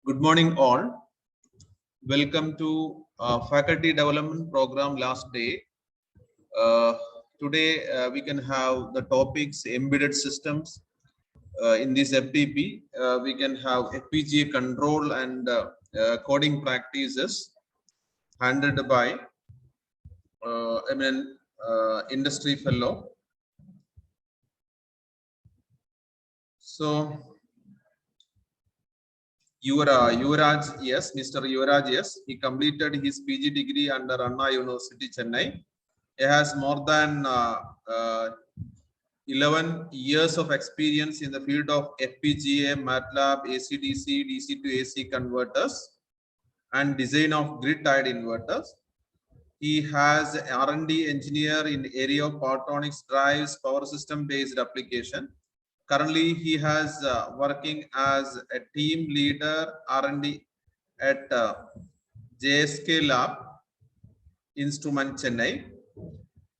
Good morning, all. Welcome to Faculty Development Program last day. Today, we can have the topics embedded systems. In this FTP, we can have FPGA control and coding practices handled by industry fellow. So, Yuvraj, yes, Mr. Yuvraj, yes, he completed his PG degree under Anna University, Chennai. He has more than 11 years of experience in the field of FPGA, MATLAB, AC-DC, DC to AC converters, and design of grid-tied inverters. He has R&D engineer in area of photonics drives, power system-based application. Currently, he has working as a team leader R&D at JSK Lab Instrument, Chennai.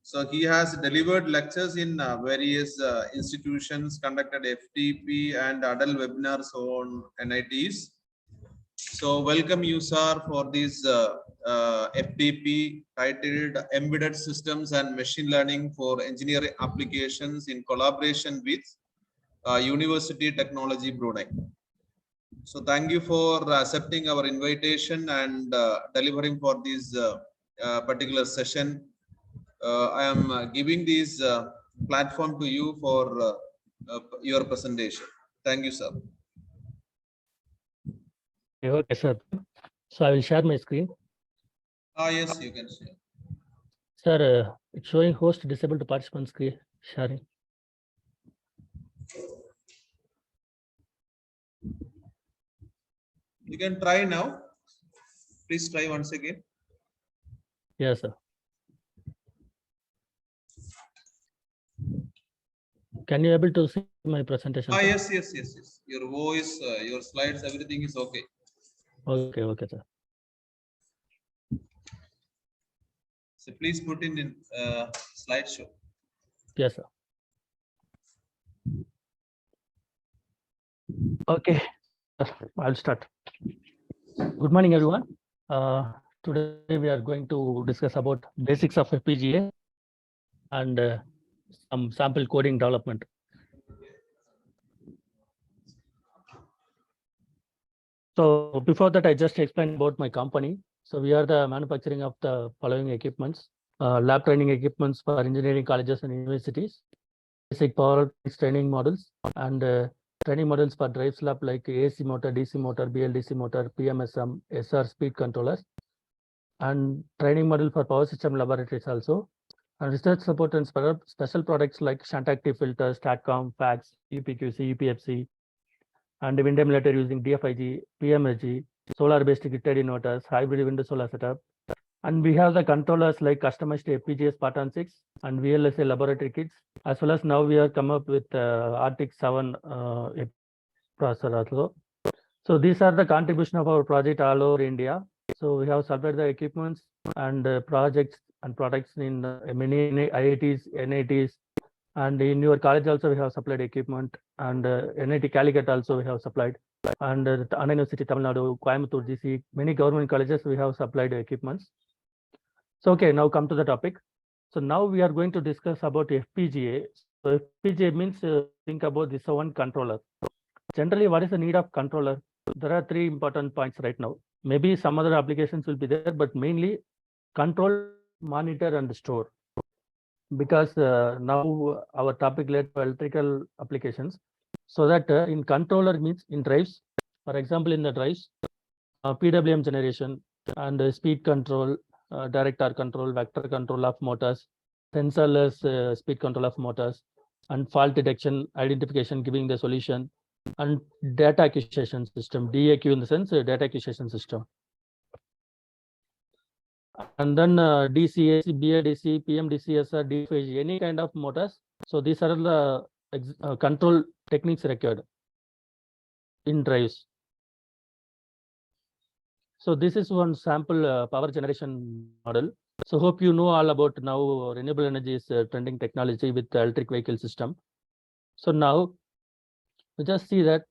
So he has delivered lectures in various institutions, conducted FTP and adult webinars on NITs. So welcome you, sir, for this FTP titled Embedded Systems and Machine Learning for Engineering Applications in collaboration with University Technology Brunei. So thank you for accepting our invitation and delivering for this particular session. I am giving this platform to you for your presentation. Thank you, sir. Okay, sir. So I will share my screen. Yes, you can share. Sir, it's showing host disabled participant screen sharing. You can try now. Please try once again. Yes, sir. Can you able to see my presentation? Yes. Your voice, your slides, everything is okay. Okay, sir. So please put in slideshow. Yes, sir. Okay, I'll start. Good morning, everyone. Today we are going to discuss about basics of FPGA and some sample coding development. So before that, I just explained about my company. So we are the manufacturing of the following equipments: lab training equipments for engineering colleges and universities, basic power training models, and training models for drives lab like AC motor, DC motor, BLDC motor, PMSM, SR speed controllers, and training model for power system laboratories also, and research support and special products like shunt active filters, STATCOM, FACS, UPQC, UPFC, and wind emulator using DFIG, PMSG, solar-based grid-tied inverters, hybrid wind solar setup. And we have the controllers like customized FPGA Spartan 6 and VLSA laboratory kits, as well as now we are come up with Arctic 7 processor also. So these are the contribution of our project all over India. So we have supplied the equipments and projects and products in many IITs, NITs, and in your college also we have supplied equipment, and NIT Calicut also we have supplied, and Anna University Tamil Nadu, Coimbatore GC, many government colleges we have supplied equipments. So okay, now come to the topic. So now we are going to discuss about FPGA. So FPGA means think about this one controller. Generally, what is the need of controller? There are three important points right now. Maybe some other applications will be there, but mainly control, monitor, and store. Because now our topic related to electrical applications, so that in controller means in drives, for example, in the drives, PWM generation and speed control, direct torque control, vector control of motors, sensorless speed control of motors, and fault detection, identification, giving the solution, and data acquisition system, DAQ in the sense data acquisition system. And then DCAC, BLDC, PMDC, SR, DFIG, any kind of motors. So these are the control techniques required in drives. So this is one sample power generation model. So hope you know all about now renewable energy is trending technology with the electric vehicle system. So now we just see that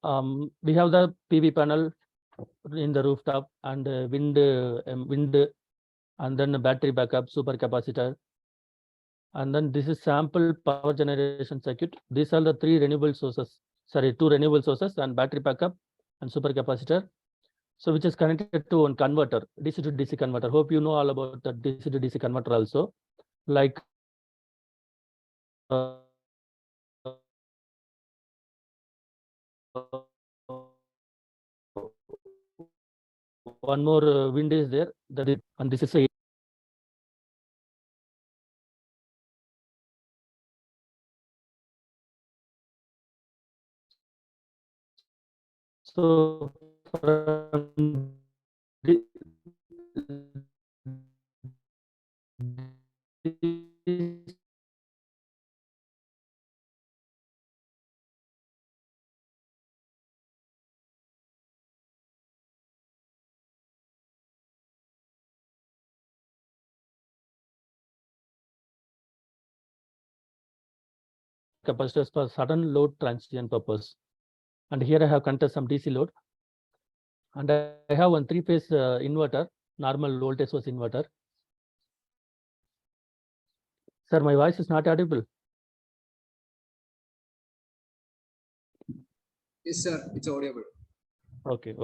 we have the PV panel in the rooftop and wind, and then a battery backup, super capacitor. And then this is sample power generation circuit. These are the two renewable sources and battery backup and super capacitor. So which is connected to one converter, DC to DC converter. Hope you know all about the DC to DC converter also. Like one more wind is there, that is, and this is a so from the capacitors for sudden load transition purpose. And here I have connected some DC load. And I have one three-phase inverter, normal voltage source inverter. Sir, my voice is not audible. Yes, sir, it's audible. Okay.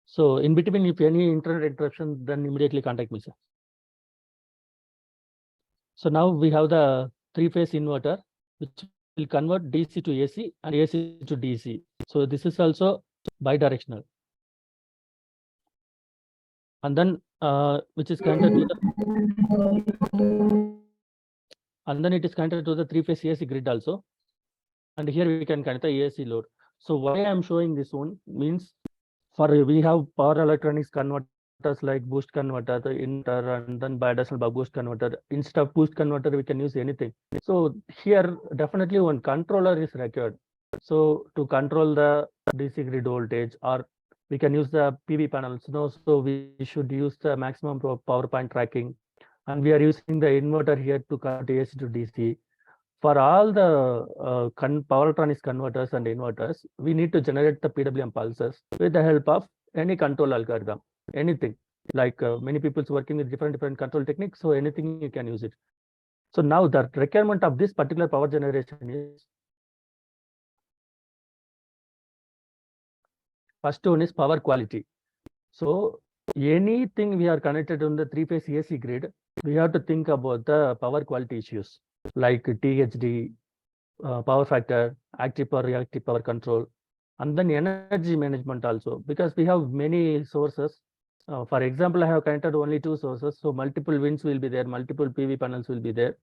So in between, if any internet interruption, then immediately contact me, sir. So now we have the three-phase inverter, which will convert DC to AC and AC to DC. So this is also bidirectional. And then which is connected to the, and then it is connected to the three-phase AC grid also. And here we can connect the AC load. So why I'm showing this one means, for we have power electronics converters like boost converter, the inverter, and then bidirectional buck boost converter. Instead of boost converter, we can use anything. So here definitely one controller is required. So to control the DC grid voltage, or we can use the PV panels. No, so we should use the maximum power point tracking, and we are using the inverter here to convert AC to DC. For all the power electronics converters and inverters, we need to generate the PWM pulses with the help of any control algorithm, anything. Like many people working with different control techniques, so anything you can use it. So now the requirement of this particular power generation is, first one is power quality. So anything we are connected on the three-phase AC grid, we have to think about the power quality issues like THD, power factor, active power, reactive power control, and then energy management also, because we have many sources. For example, I have connected only two sources, so multiple winds will be there, multiple PV panels will be there.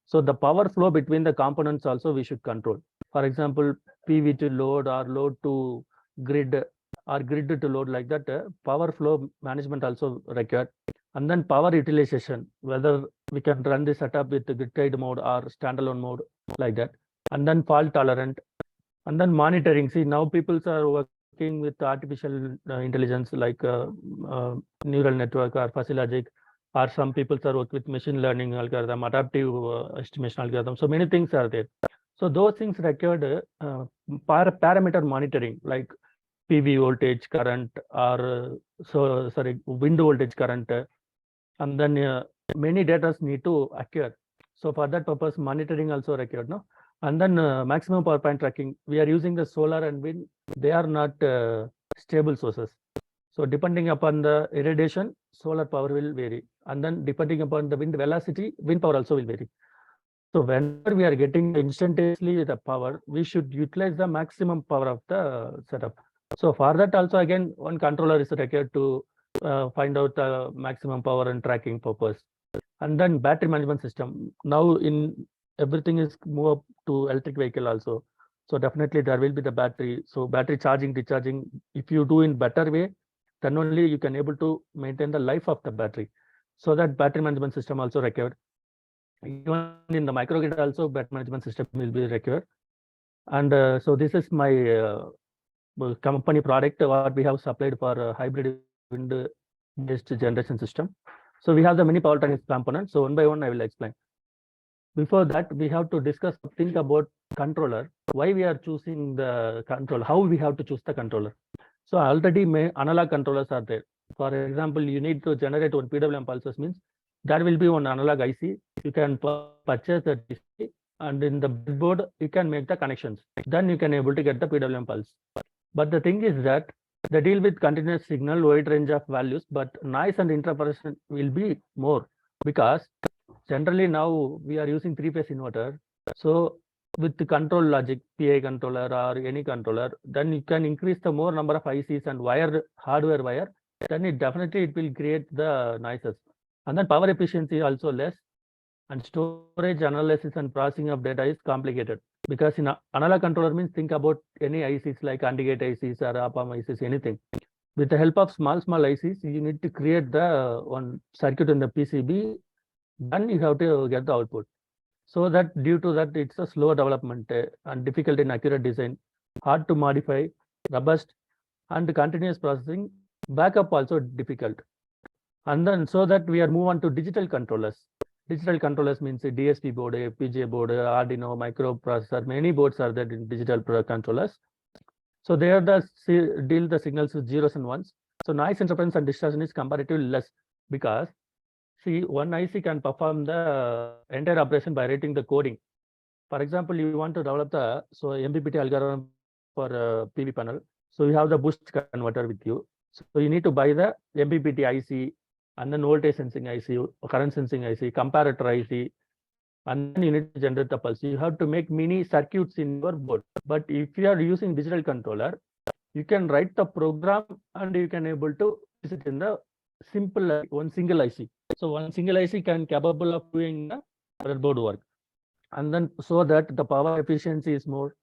So the power flow between the components also we should control. For example, PV to load or load to grid or grid to load, like that, power flow management also required. And then power utilization, whether we can run the setup with the grid tied mode or standalone mode, like that. And then fault tolerant, and then monitoring. See, now people are working with artificial intelligence, like neural network or fuzzy logic, or some people are working with machine learning algorithm, adaptive estimation algorithm. So many things are there. So those things required parameter monitoring, like PV voltage, current, or wind voltage, current, and then many data need to occur. So for that purpose, monitoring also required, no? And then maximum power point tracking. We are using the solar and wind. They are not stable sources. So depending upon the irradiation, solar power will vary. And then depending upon the wind velocity, wind power also will vary. So whenever we are getting instantaneously the power, we should utilize the maximum power of the setup. So for that also, again, one controller is required to find out the maximum power and tracking purpose. And then battery management system. Now in everything is move up to electric vehicle also. So definitely there will be the battery. So battery charging, discharging, if you do in better way, then only you can able to maintain the life of the battery. So that battery management system also required. Even in the microgrid also, battery management system will be required. And so this is my company product, what we have supplied for hybrid wind based generation system. So we have the many power electronics components. So one by one I will explain. before that, we have to think about controller, why we are choosing the controller, how we have to choose the controller. So already analog controllers are there. For example, you need to generate one PWM pulses means there will be one analog IC. You can purchase the IC and in the breadboard, you can make the connections. Then you can able to get the PWM pulse. But the thing is that they deal with continuous signal, wide range of values, but noise and interference will be more because generally now we are using three-phase inverter. So with the control logic, PI controller or any controller, then you can increase the more number of ICs and hardware wire, then it definitely it will create the noises. And then power efficiency also less, and storage analysis and processing of data is complicated because in analog controller means think about any ICs like AND gate ICs or APAM ICs, anything. With the help of small ICs, you need to create the one circuit in the PCB, then you have to get the output. So that due to that, it's a slow development and difficult in accurate design, hard to modify, robust, and continuous processing. Backup also difficult. And then so that we are move on to digital controllers. Digital controllers means a DSP board, a FPGA board, Arduino, microprocessor, many boards are there in digital controllers. So they are deal the signals with zeros and ones. So noise interference and distortion is comparatively less because see, one IC can perform the entire operation by writing the coding. For example, you want to develop the MPPT algorithm for PV panel. So you have the boost converter with you. So you need to buy the MPPT IC and then voltage sensing IC, current sensing IC, comparator IC, and then you need to generate the pulse. You have to make mini circuits in your board. But if you are using digital controller, you can write the program and you can able to use it in the simple one single IC. So one single IC can capable of doing the breadboard work. And then so that the power efficiency is more,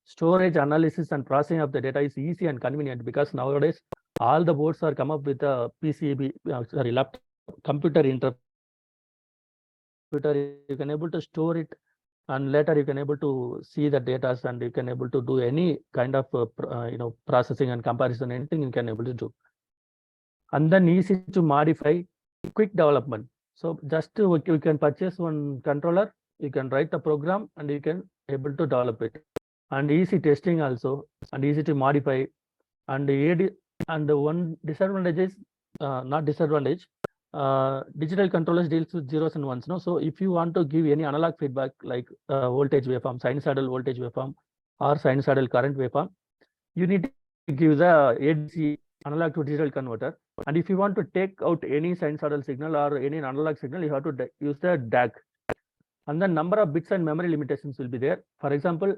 storage analysis and processing of the data is easy and convenient because nowadays all the boards are come up with a PCB, laptop, computer interface. You can able to store it and later you can able to see the data and you can able to do any kind of processing and comparison, anything you can able to do. And then easy to modify, quick development. So just you can purchase one controller, you can write the program and you can able to develop it. And easy testing also, and easy to modify. And the one disadvantage is not disadvantage. Digital controllers deals with zeros and ones. No, so if you want to give any analog feedback like voltage waveform, sinusoidal voltage waveform, or sinusoidal current waveform, you need to give the ADC, analog to digital converter. And if you want to take out any sinusoidal signal or any analog signal, you have to use the DAC. And the number of bits and memory limitations will be there. For example,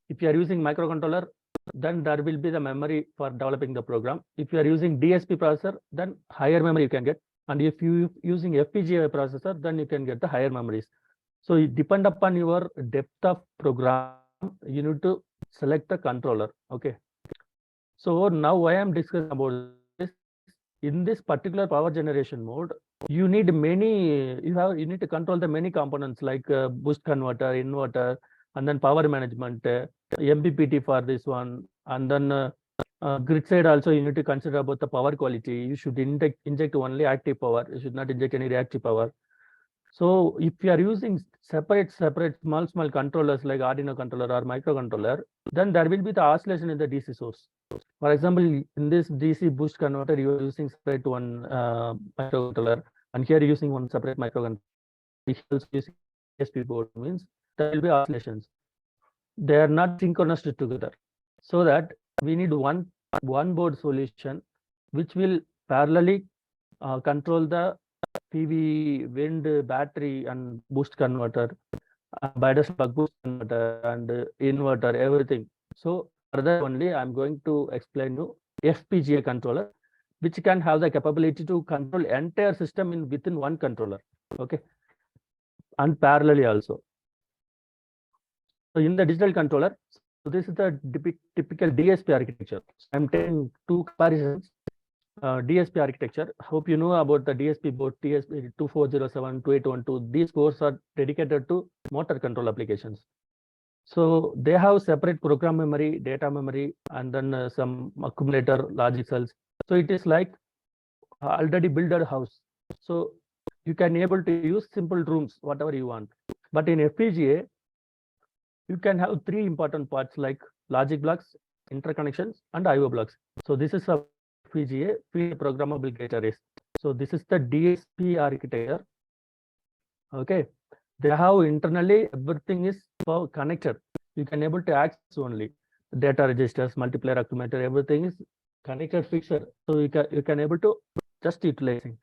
if you are using microcontroller, then there will be the memory for developing the program. If you are using DSP processor, then higher memory you can get. And if you using FPGA processor, then you can get the higher memories. So it depend upon your depth of program, you need to select the controller. Okay. So now I am discussing about this. In this particular power generation mode, you need many, you need to control the many components like boost converter, inverter, and then power management, MPPT for this one, and then grid side also you need to consider about the power quality. You should inject only active power. You should not inject any reactive power. So if you are using separate small controllers like Arduino controller or microcontroller, then there will be the oscillation in the DC source. For example, in this DC boost converter, you are using separate one microcontroller, and here using one separate microcontroller. Also using DSP board means there will be oscillations. They are not synchronous together. So that we need one board solution which will parallelly control the PV, wind, battery, and boost converter, bidirectional buck boost converter, and inverter, everything. So for that only, I'm going to explain you FPGA controller, which can have the capability to control entire system within one controller. Okay, and parallelly also. So in the digital controller, so this is the typical DSP architecture. I'm taking two comparisons. DSP architecture. Hope you know about the DSP board, TSP 2407, 2812. These boards are dedicated to motor control applications. So they have separate program memory, data memory, and then some accumulator logic cells. So it is like already built house. So you can able to use simple rooms, whatever you want. But in FPGA, you can have three important parts like logic blocks, interconnections, and IO blocks. So this is a FPGA, field programmable gate arrays. So this is the DSP architecture. Okay, they have internally everything is connected. You can able to access only data registers, multiplier accumulator, everything is connected fixer. So you can able to just utilizing.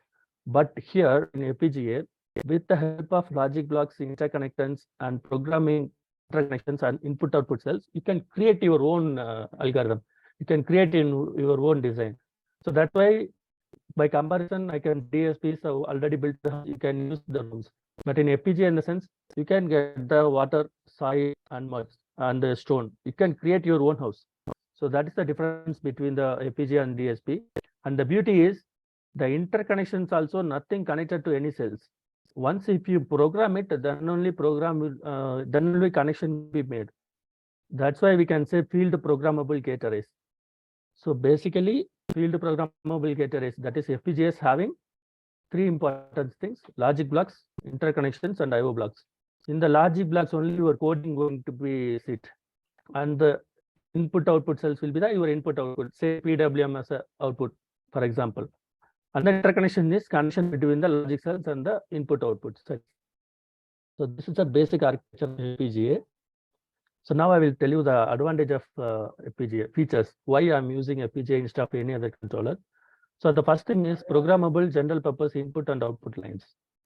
But here in FPGA, with the help of logic blocks, interconnectors, and programming interconnections and input output cells, you can create your own algorithm. You can create in your own design. So that's why by comparison, I can DSPs have already built, you can use the rooms. But in FPGA, in the sense, you can get the water, soil, and mud and the stone. You can create your own house. So that is the difference between the FPGA and DSP. And the beauty is the interconnections also nothing connected to any cells. Once if you program it, then only then only connection will be made. That's why we can say field programmable gate arrays. So basically, field programmable gate arrays, that is FPGAs having three important things: logic blocks, interconnections, and IO blocks. In the logic blocks, only your coding going to be sit, and the input output cells will be your input output, say PWM as a output, for example. And the interconnection is connection between the logic cells and the input output cells. So this is the basic architecture of FPGA. So now I will tell you the advantage of FPGA features, why I'm using FPGA instead of any other controller. So the first thing is programmable general purpose input and output lines.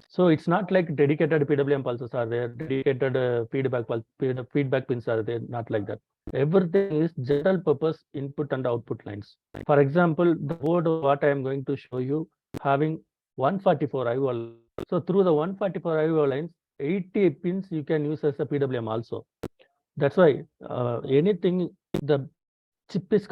So it's not like dedicated PWM pulses are there, dedicated feedback pins are there, not like that. Everything is general purpose input and output lines. For example, the board what I am going to show you having 144 IO. So through the 144 IO lines, 80 pins you can use as a PWM also. That's why anything the chip is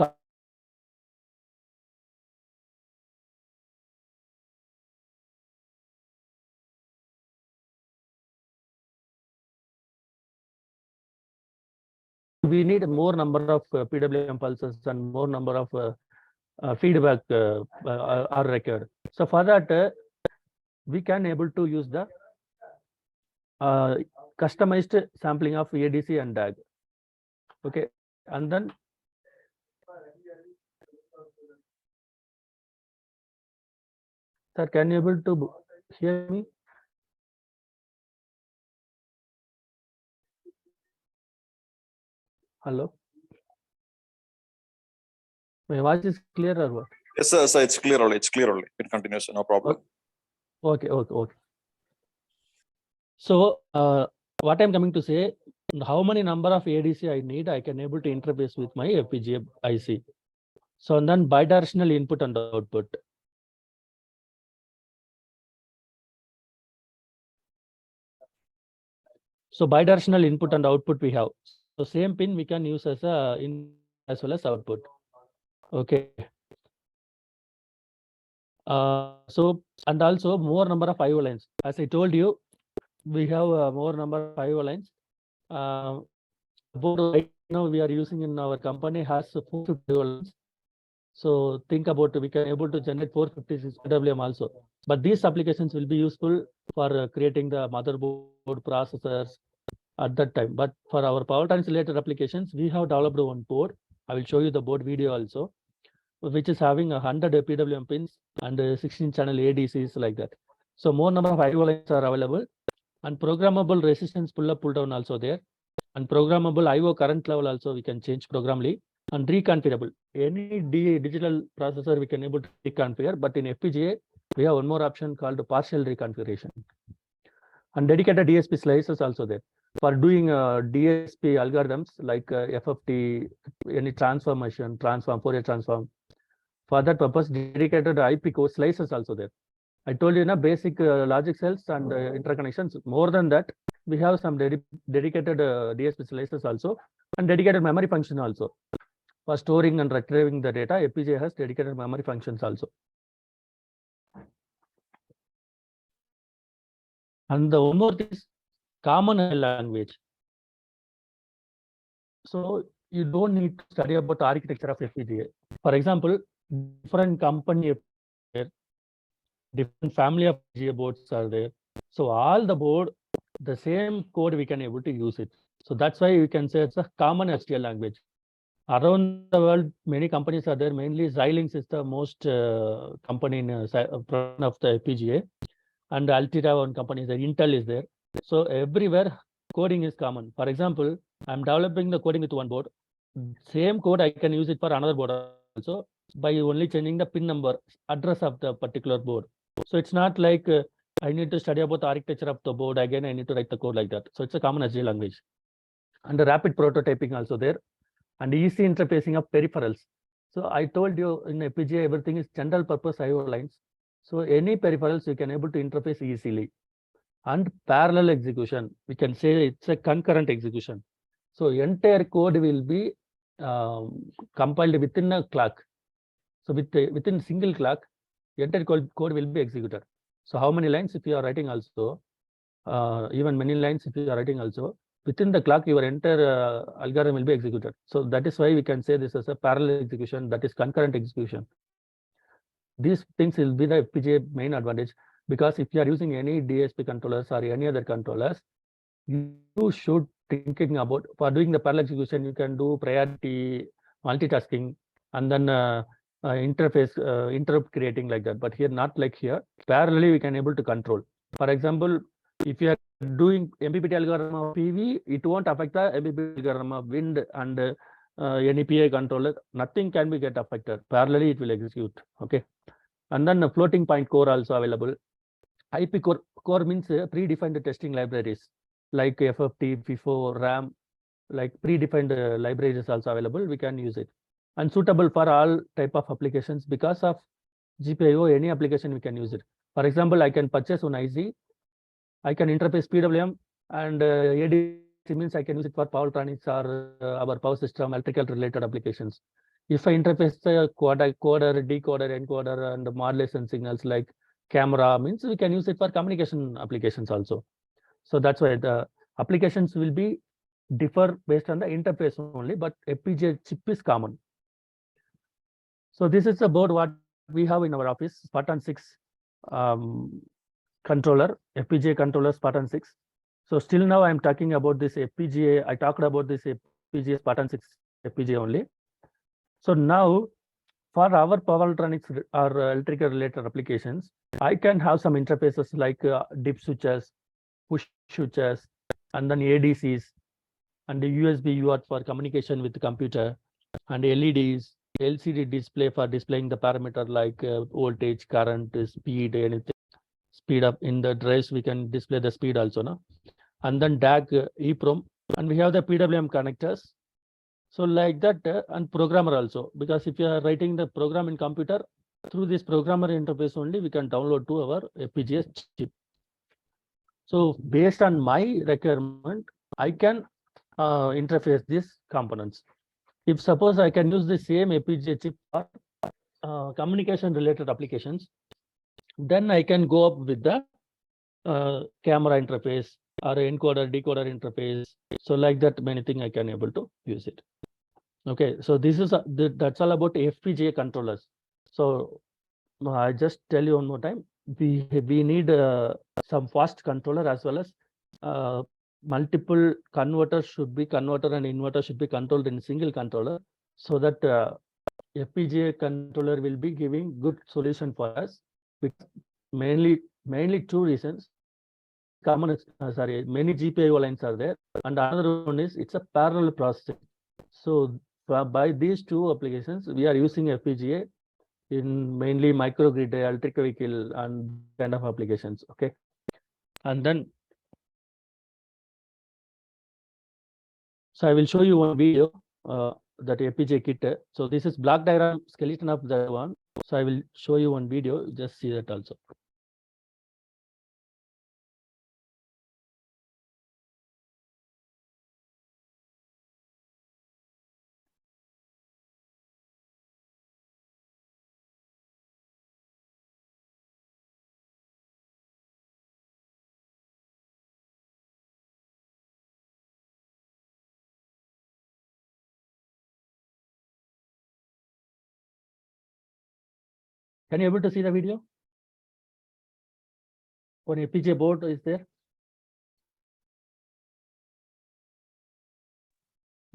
we need more number of PWM pulses and more number of feedback are required. So for that, we can able to use the customized sampling of ADC and DAG. Okay, and then sir, can you able to hear me? Hello, my voice is clear or what? Yes, sir, it's clear only. It's clear only. It continues, no problem. Okay. So what I'm coming to say, how many number of ADC I need, I can able to interface with my FPGA IC. So and then bidirectional input and output. So bidirectional input and output we have. So same pin we can use as a in as well as output. Okay. So and also more number of IO lines. As I told you, we have more number of IO lines. Board right now we are using in our company has 450 IO lines. So think about we can able to generate 456 PWM also. But these applications will be useful for creating the motherboard processors at that time. But for our power translator applications, we have developed one board. I will show you the board video also, which is having 100 PWM pins and 16 channel ADCs like that. So more number of IO lines are available, and programmable resistance pull up pull down also there, and programmable IO current level also we can change programmably, and reconfigurable. Any digital processor we can able to reconfigure, but in FPGA we have one more option called partial reconfiguration, and dedicated DSP slices also there for doing DSP algorithms like FFT, any transformation, Fourier transform. For that purpose, dedicated IP core slices also there. I told you, basic logic cells and interconnections. More than that, we have some dedicated DSP slices also, and dedicated memory function also. For storing and retrieving the data, FPGA has dedicated memory functions also. And the one more thing is common language. So you don't need to study about the architecture of FPGA. For example, different company, different family of FPGA boards are there. So all the board the same code we can able to use it. So that's why we can say it's a common STL language. Around the world, many companies are there. Mainly Xilinx is the most company in production of the FPGA, and Altera one company is there. Intel is there. So everywhere coding is common. For example, I'm developing the coding with one board. Same code I can use it for another board also by only changing the pin number, address of the particular board. So it's not like I need to study about the architecture of the board again. I need to write the code like that. So it's a common STL language, and the rapid prototyping also there, and easy interfacing of peripherals. So I told you in FPGA everything is general purpose IO lines. So any peripherals you can able to interface easily. And parallel execution, we can say it's a concurrent execution. So entire code will be compiled within a clock. So within single clock, entire code will be executed. So how many lines if you are writing also, even many lines if you are writing also, within the clock your entire algorithm will be executed. So that is why we can say this is a parallel execution, that is concurrent execution. These things will be the FPGA main advantage, because if you are using any DSP controllers or any other controllers, you should thinking about for doing the parallel execution, you can do priority multitasking and then interface interrupt creating like that. But here not like here. Parallelly we can able to control. For example, if you are doing MPPT algorithm of PV, it won't affect the MPPT algorithm of wind and any PI controller. Nothing can be get affected. Parallelly it will execute. Okay. And then a floating point core also available. IP core means predefined testing libraries like FFT, FIFO, RAM, like predefined libraries also available. We can use it and suitable for all type of applications. Because of GPIO, any application we can use it. For example, I can purchase one IC, I can interface PWM and ADC means I can use it for power electronics or our power system, electrical related applications. If I interface the coder, decoder, encoder, and modulation signals like camera means we can use it for communication applications also. So that's why the applications will be differ based on the interface only, but FPGA chip is common. So this is the board what we have in our office, Spartan 6 controller, FPGA controller Spartan 6. So still now I'm talking about this FPGA. I talked about this FPGA Spartan 6 FPGA only. So now for our power electronics or electrical related applications, I can have some interfaces like dip switches, push switches, and then ADCs, and the USB UART for communication with the computer, and LEDs, LCD display for displaying the parameter like voltage, current, speed, anything. Speed up in the drives, we can display the speed also, no? And then DAC, EEPROM, and we have the PWM connectors. So like that, and programmer also, because if you are writing the program in computer, through this programmer interface only, we can download to our FPGA chip. So based on my requirement, I can interface these components. If suppose I can use the same FPGA chip for communication related applications, then I can go up with the camera interface or encoder, decoder interface. So like that, many things I can able to use it. Okay, so this is that's all about FPGA controllers. So I just tell you one more time, we need some fast controller as well as multiple converters should be converter and inverter should be controlled in single controller, so that FPGA controller will be giving good solution for us. Mainly two reasons. Common many GPIO lines are there, and another one is it's a parallel processing. So by these two applications, we are using FPGA in mainly microgrid, electric vehicle, and kind of applications. Okay, and then so I will show you one video that FPGA kit. So this is block diagram skeleton of that one. So I will show you one video. Just see that also. Can you able to see the video? One FPGA board is there.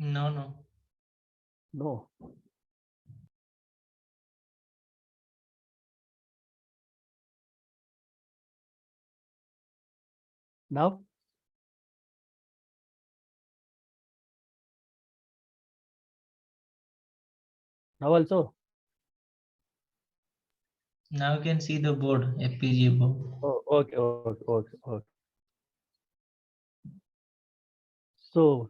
No, no. No. Now? Now also? Now you can see the board, FPGA board. Oh, okay, okay, okay, okay. So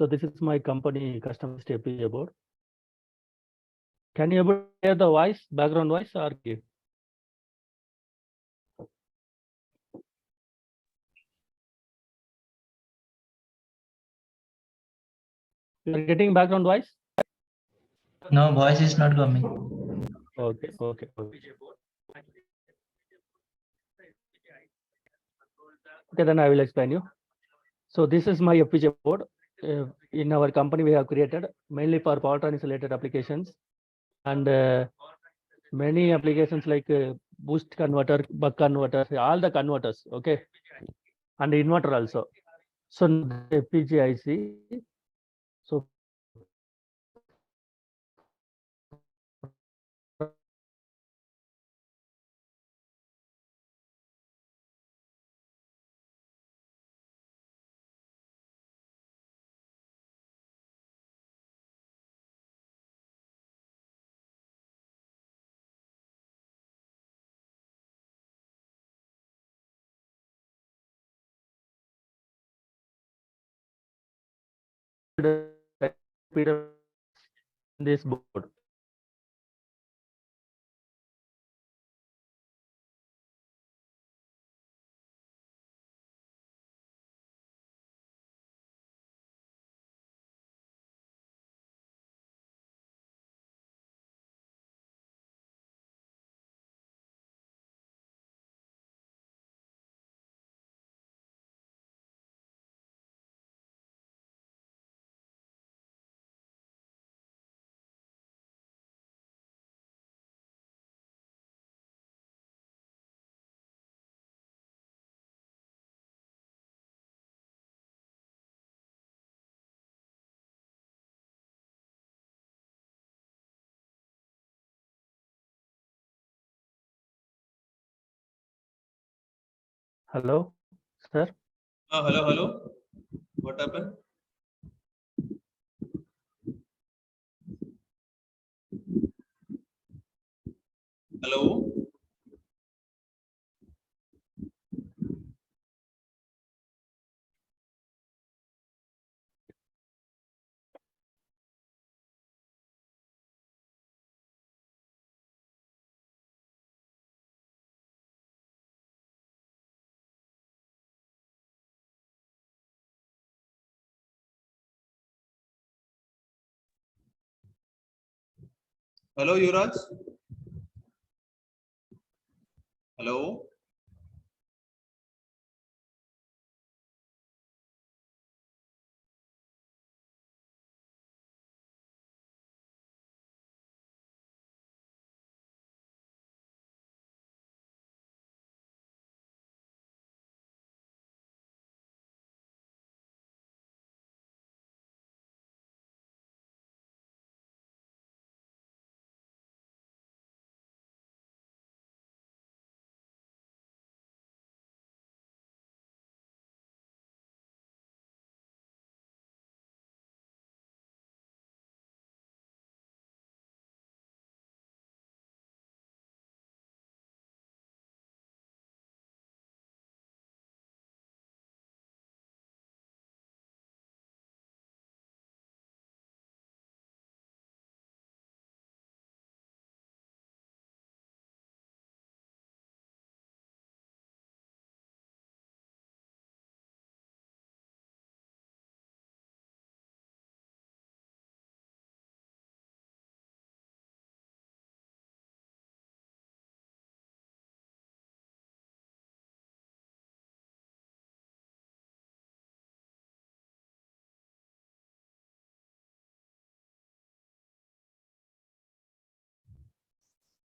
this is my company customized FPGA board. Can you able to hear the voice, background voice, or you are getting background voice? No, voice is not coming. Okay, okay, okay. Okay, then I will explain you. So this is my FPGA board. In our company, we have created mainly for power transistor related applications, and many applications like boost converter, buck converter, all the converters, okay, and inverter also. So FPGA IC. So this board. Hello, sir. Hello, hello. What happened? Hello. Hello, Yuvraj. Hello.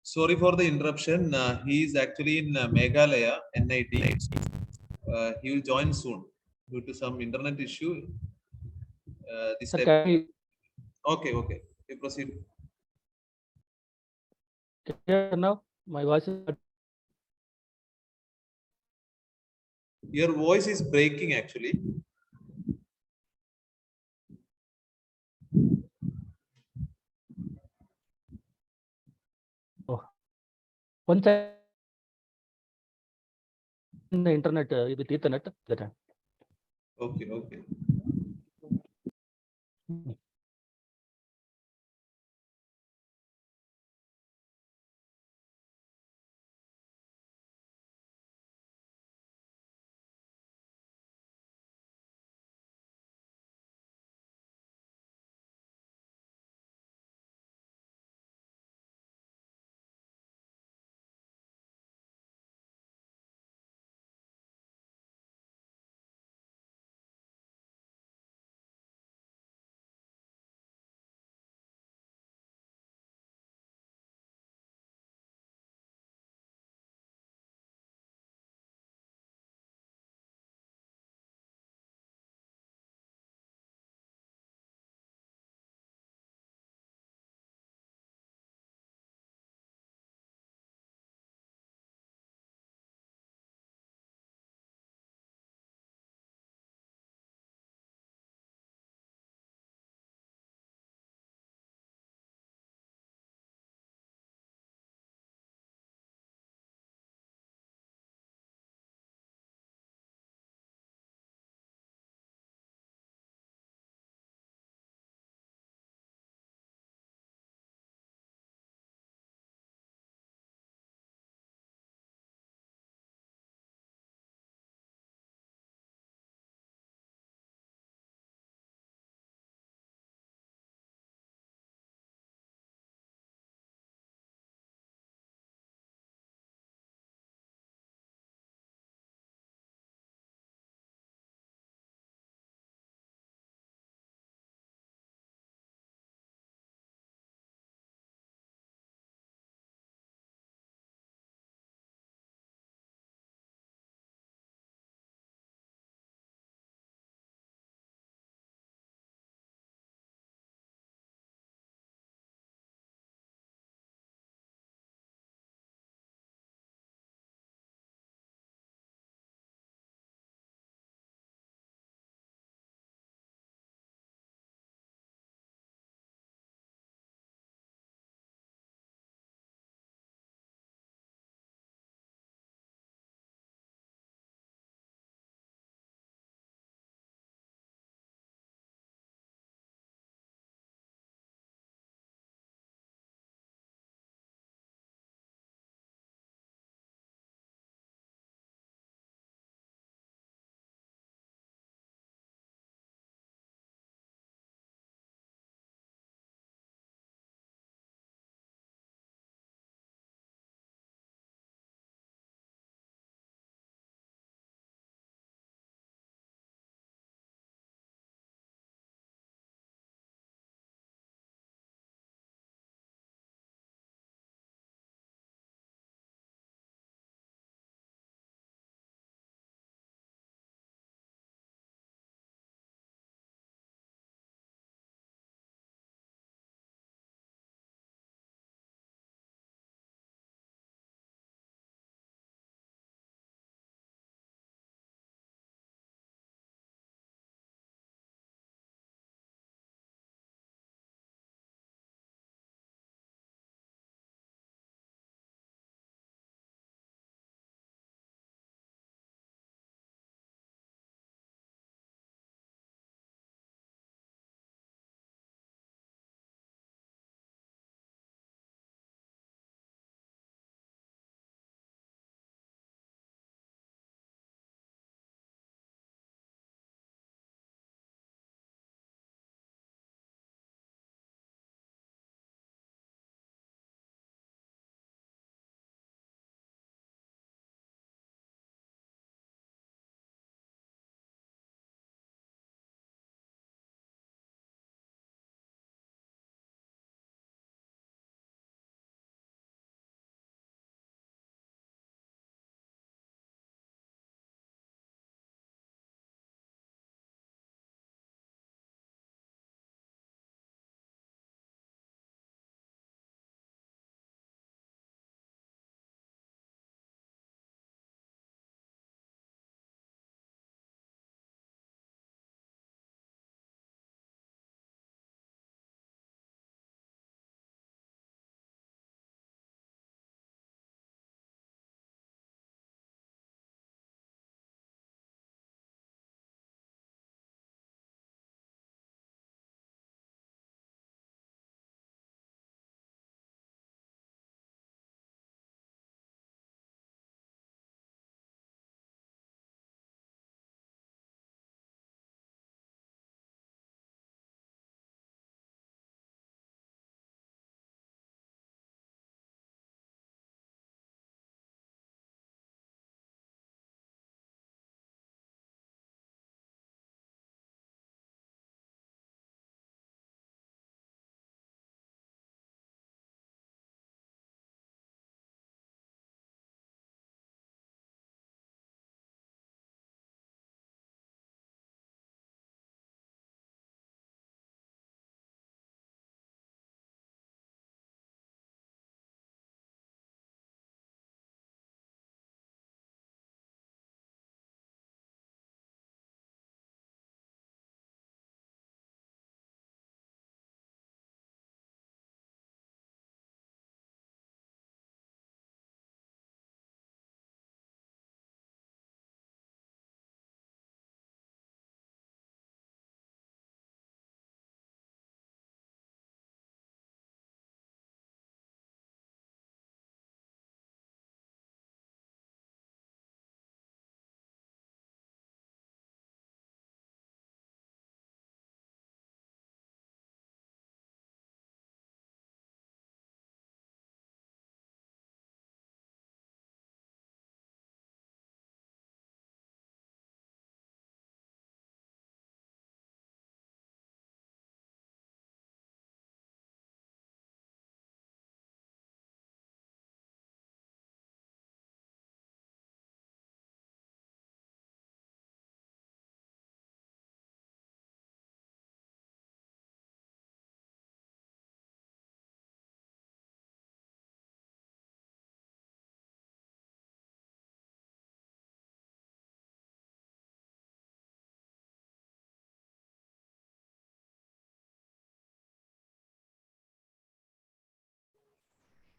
Sorry for the interruption. He is actually in Meghalaya, NIT. He will join soon. due to some internet issue. This Sir, type. can you Okay. You proceed. hear now? My voice is Your voice is breaking actually. once I in the internet with Ethernet that time. Okay.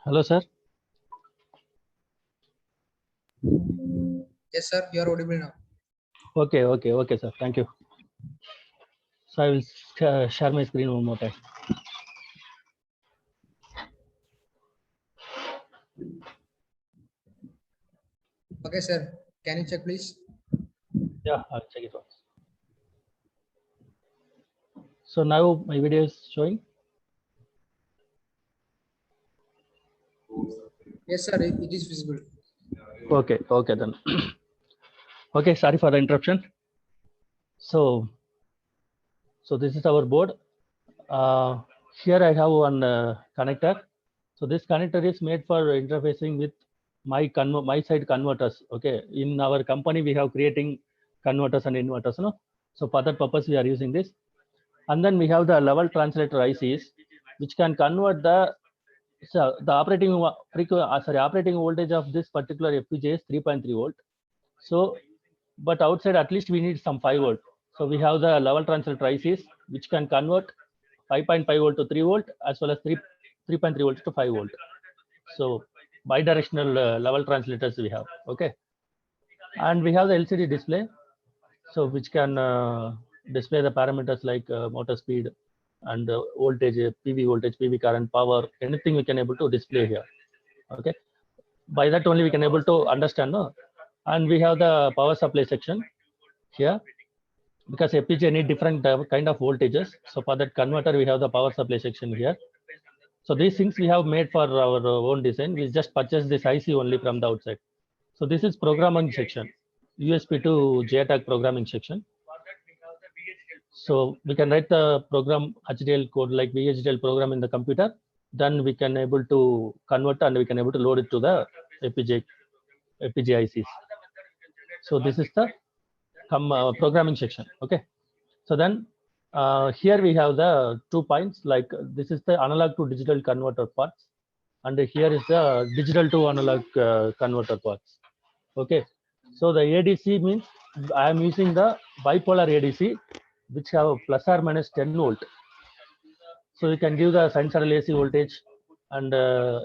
Hello, sir. Yes, sir. You are audible now. Okay, sir. Thank you. So I will share my screen one more time. Okay, sir. Can you check, please? Yeah, I'll check it once. So now my video is showing. Yes, sir. It is visible. Okay then. Okay, sorry for the interruption. So this is our board. Here I have one connector. So this connector is made for interfacing with my side converters. Okay, in our company we have creating converters and inverters. No, so for that purpose we are using this. And then we have the level translator ICs, which can convert the operating operating voltage of this particular FPGA is 3.3 volt. So, but outside at least we need some 5 volt. So we have the level translator ICs, which can convert 5.5 volt to 3 volt as well as 3.3 volt to 5 volt. So bidirectional level translators we have. Okay, and we have the LCD display, so which can display the parameters like motor speed and voltage, PV voltage, PV current, power, anything we can able to display here. Okay, by that only we can able to understand. No? And we have the power supply section here, because FPGA need different kind of voltages. So for that converter, we have the power supply section here. So these things we have made for our own design. We just purchased this IC only from the outside. So this is programming section, USB to JTAG programming section. So we can write the program HDL code like VHDL program in the computer. Then we can able to convert and we can able to load it to the FPGA ICs. So this is the programming section. Okay. So then here we have the 2 points, like this is the analog to digital converter parts, and here is the digital to analog converter parts. Okay. So the ADC means I am using the bipolar ADC, which have plus or minus 10 volt. So you can give the sinusoidal AC voltage and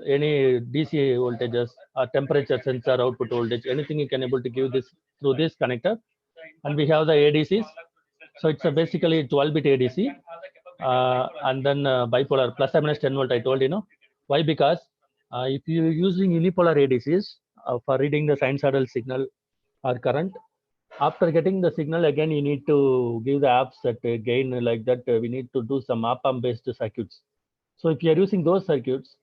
any DC voltages or temperature sensor output voltage, anything you can able to give this through this connector. And we have the ADCs. So it's a basically 12-bit ADC, and then bipolar plus or minus 10 volt. I told you know why, because if you're using unipolar ADCs for reading the sinusoidal signal or current, after getting the signal again you need to give the apps that gain like that. We need to do some op-amp based circuits. So if you are using those circuits,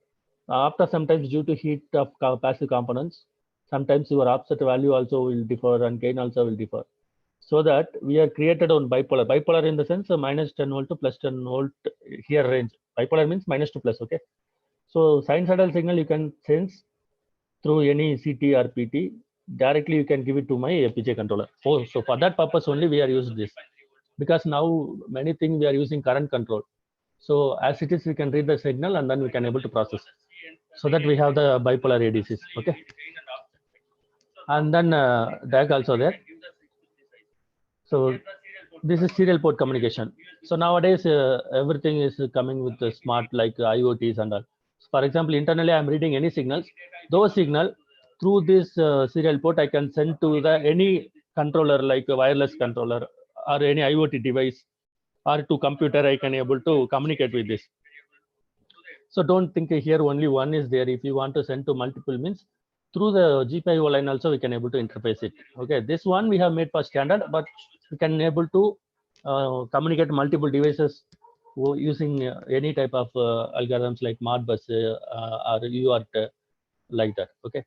after sometimes due to heat of passive components, sometimes your offset value also will differ and gain also will differ. So that we are created on bipolar. Bipolar in the sense minus 10 volt to plus 10 volt here range. Bipolar means minus to plus. Okay. So sinusoidal signal you can sense through any CT or PT. Directly you can give it to my FPGA controller. Oh, so for that purpose only we are using this, because now many things we are using current control. So as it is, we can read the signal and then we can able to process. So that we have the bipolar ADCs. Okay. And then DAC also there. So this is serial port communication. So nowadays everything is coming with the smart like IoTs and all. For example, internally I'm reading any signals. Those signal through this serial port I can send to the any controller like a wireless controller or any IoT device or to computer. I can able to communicate with this. So don't think here only one is there. If you want to send to multiple means through the GPIO line also we can able to interface it. Okay, this one we have made for standard, but we can able to communicate multiple devices using any type of algorithms like Modbus or UART like that. Okay.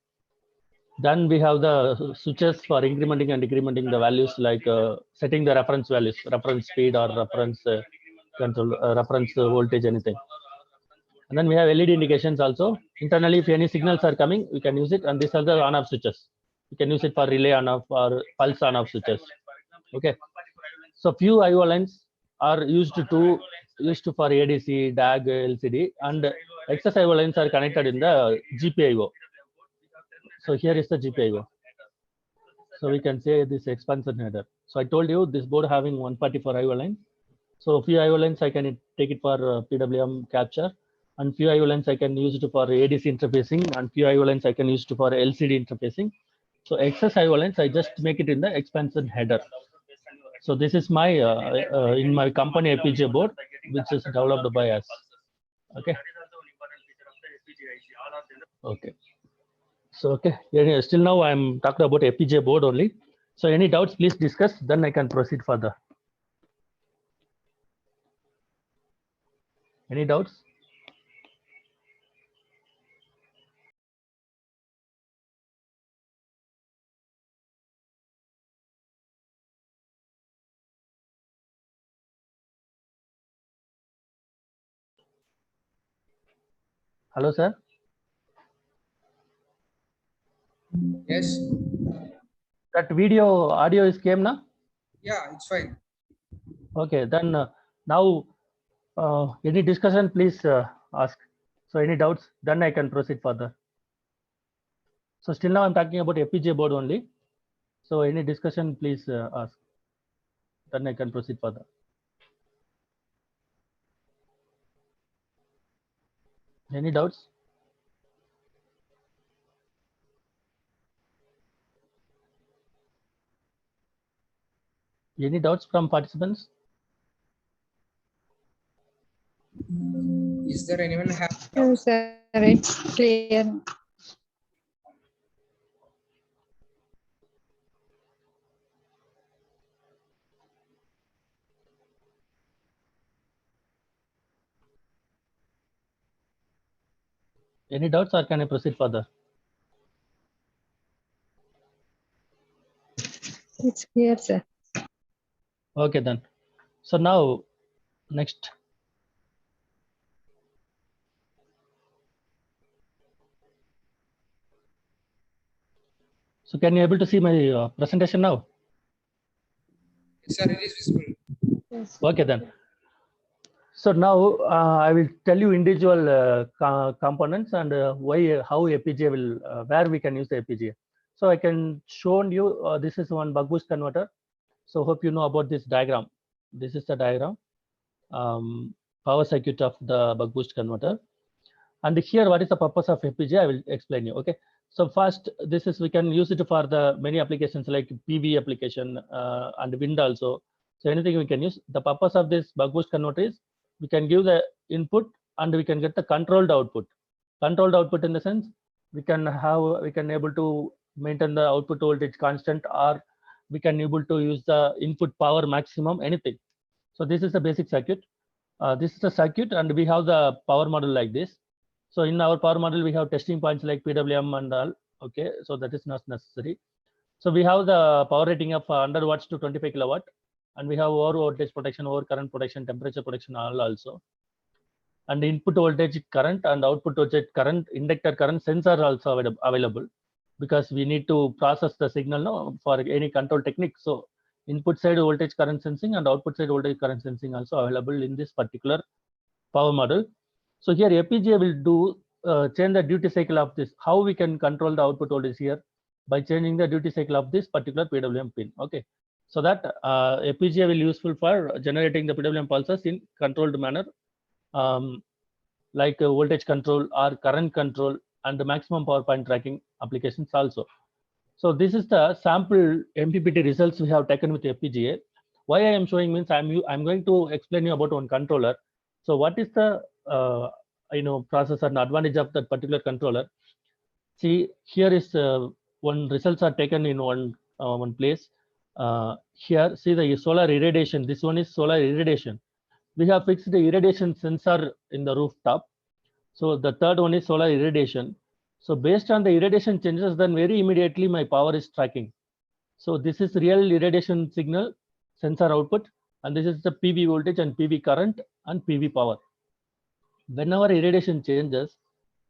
Then we have the switches for incrementing and decrementing the values, like setting the reference values, reference speed or reference control, reference voltage, anything. And then we have LED indications also. Internally, if any signals are coming, we can use it. And these are the on-off switches. You can use it for relay on-off or pulse on-off switches. Okay. So few IO lines are used for ADC, DAG, LCD, and excess IO lines are connected in the GPIO. So here is the GPIO. So we can say this expansion header. So I told you this board having 144 IO lines. So few IO lines I can take it for PWM capture, and few IO lines I can use it for ADC interfacing, and few IO lines I can use it for LCD interfacing. So excess IO lines, I just make it in the expansion header. So this is my in my company FPGA board, which is developed by us. Okay. Okay. So okay, yeah, still now I'm talking about FPGA board only. So any doubts, please discuss. Then I can proceed further. Any doubts? Hello, sir. Yes. That video audio is came now. Yeah, it's fine. Okay, then now any discussion, please ask. So any doubts, then I can proceed further. So still now I'm talking about FPGA board only. So any discussion, please ask. Then I can proceed further. Any doubts? Any doubts from participants? Is there anyone have? No, sir, it's clear. Any doubts, or can I proceed further? It's clear, sir. Okay, then. So now, next. So can you able to see my presentation now? Yes, sir, it is visible. Yes. Okay, then. So now I will tell you individual components and why, how FPGA will, where we can use the FPGA. So I can show you, this is one buck boost converter. So hope you know about this diagram. This is the diagram, power circuit of the buck boost converter. And here, what is the purpose of FPGA? I will explain you. Okay. So first, this is, we can use it for the many applications like PV application and wind also. So anything we can use. The purpose of this buck boost converter is we can give the input and we can get the controlled output. Controlled output in the sense we can able to maintain the output voltage constant, or we can able to use the input power maximum, anything. So this is the basic circuit. This is the circuit, and we have the power model like this. So in our power model, we have testing points like PWM and all. Okay, so that is not necessary. So we have the power rating of 100 watts to 25 kilowatt, and we have over voltage protection, over current protection, temperature protection, all also. And input voltage current and output voltage current, inductor current sensor also available, because we need to process the signal now for any control technique. So input side voltage current sensing and output side voltage current sensing also available in this particular power model. So here FPGA will do change the duty cycle of this. How we can control the output voltage here? By changing the duty cycle of this particular PWM pin. Okay, so that FPGA will useful for generating the PWM pulses in controlled manner, like voltage control or current control and the maximum power point tracking applications also. So this is the sample MPPT results we have taken with FPGA. Why I am showing means I'm going to explain you about one controller. So what is the processor and advantage of that particular controller? See, here is one results are taken in one place. Here, see the solar irradiation. This one is solar irradiation. We have fixed the irradiation sensor in the rooftop. So the third one is solar irradiation. So based on the irradiation changes, then very immediately my power is tracking. So this is real irradiation signal sensor output, and this is the PV voltage and PV current and PV power. Whenever irradiation changes,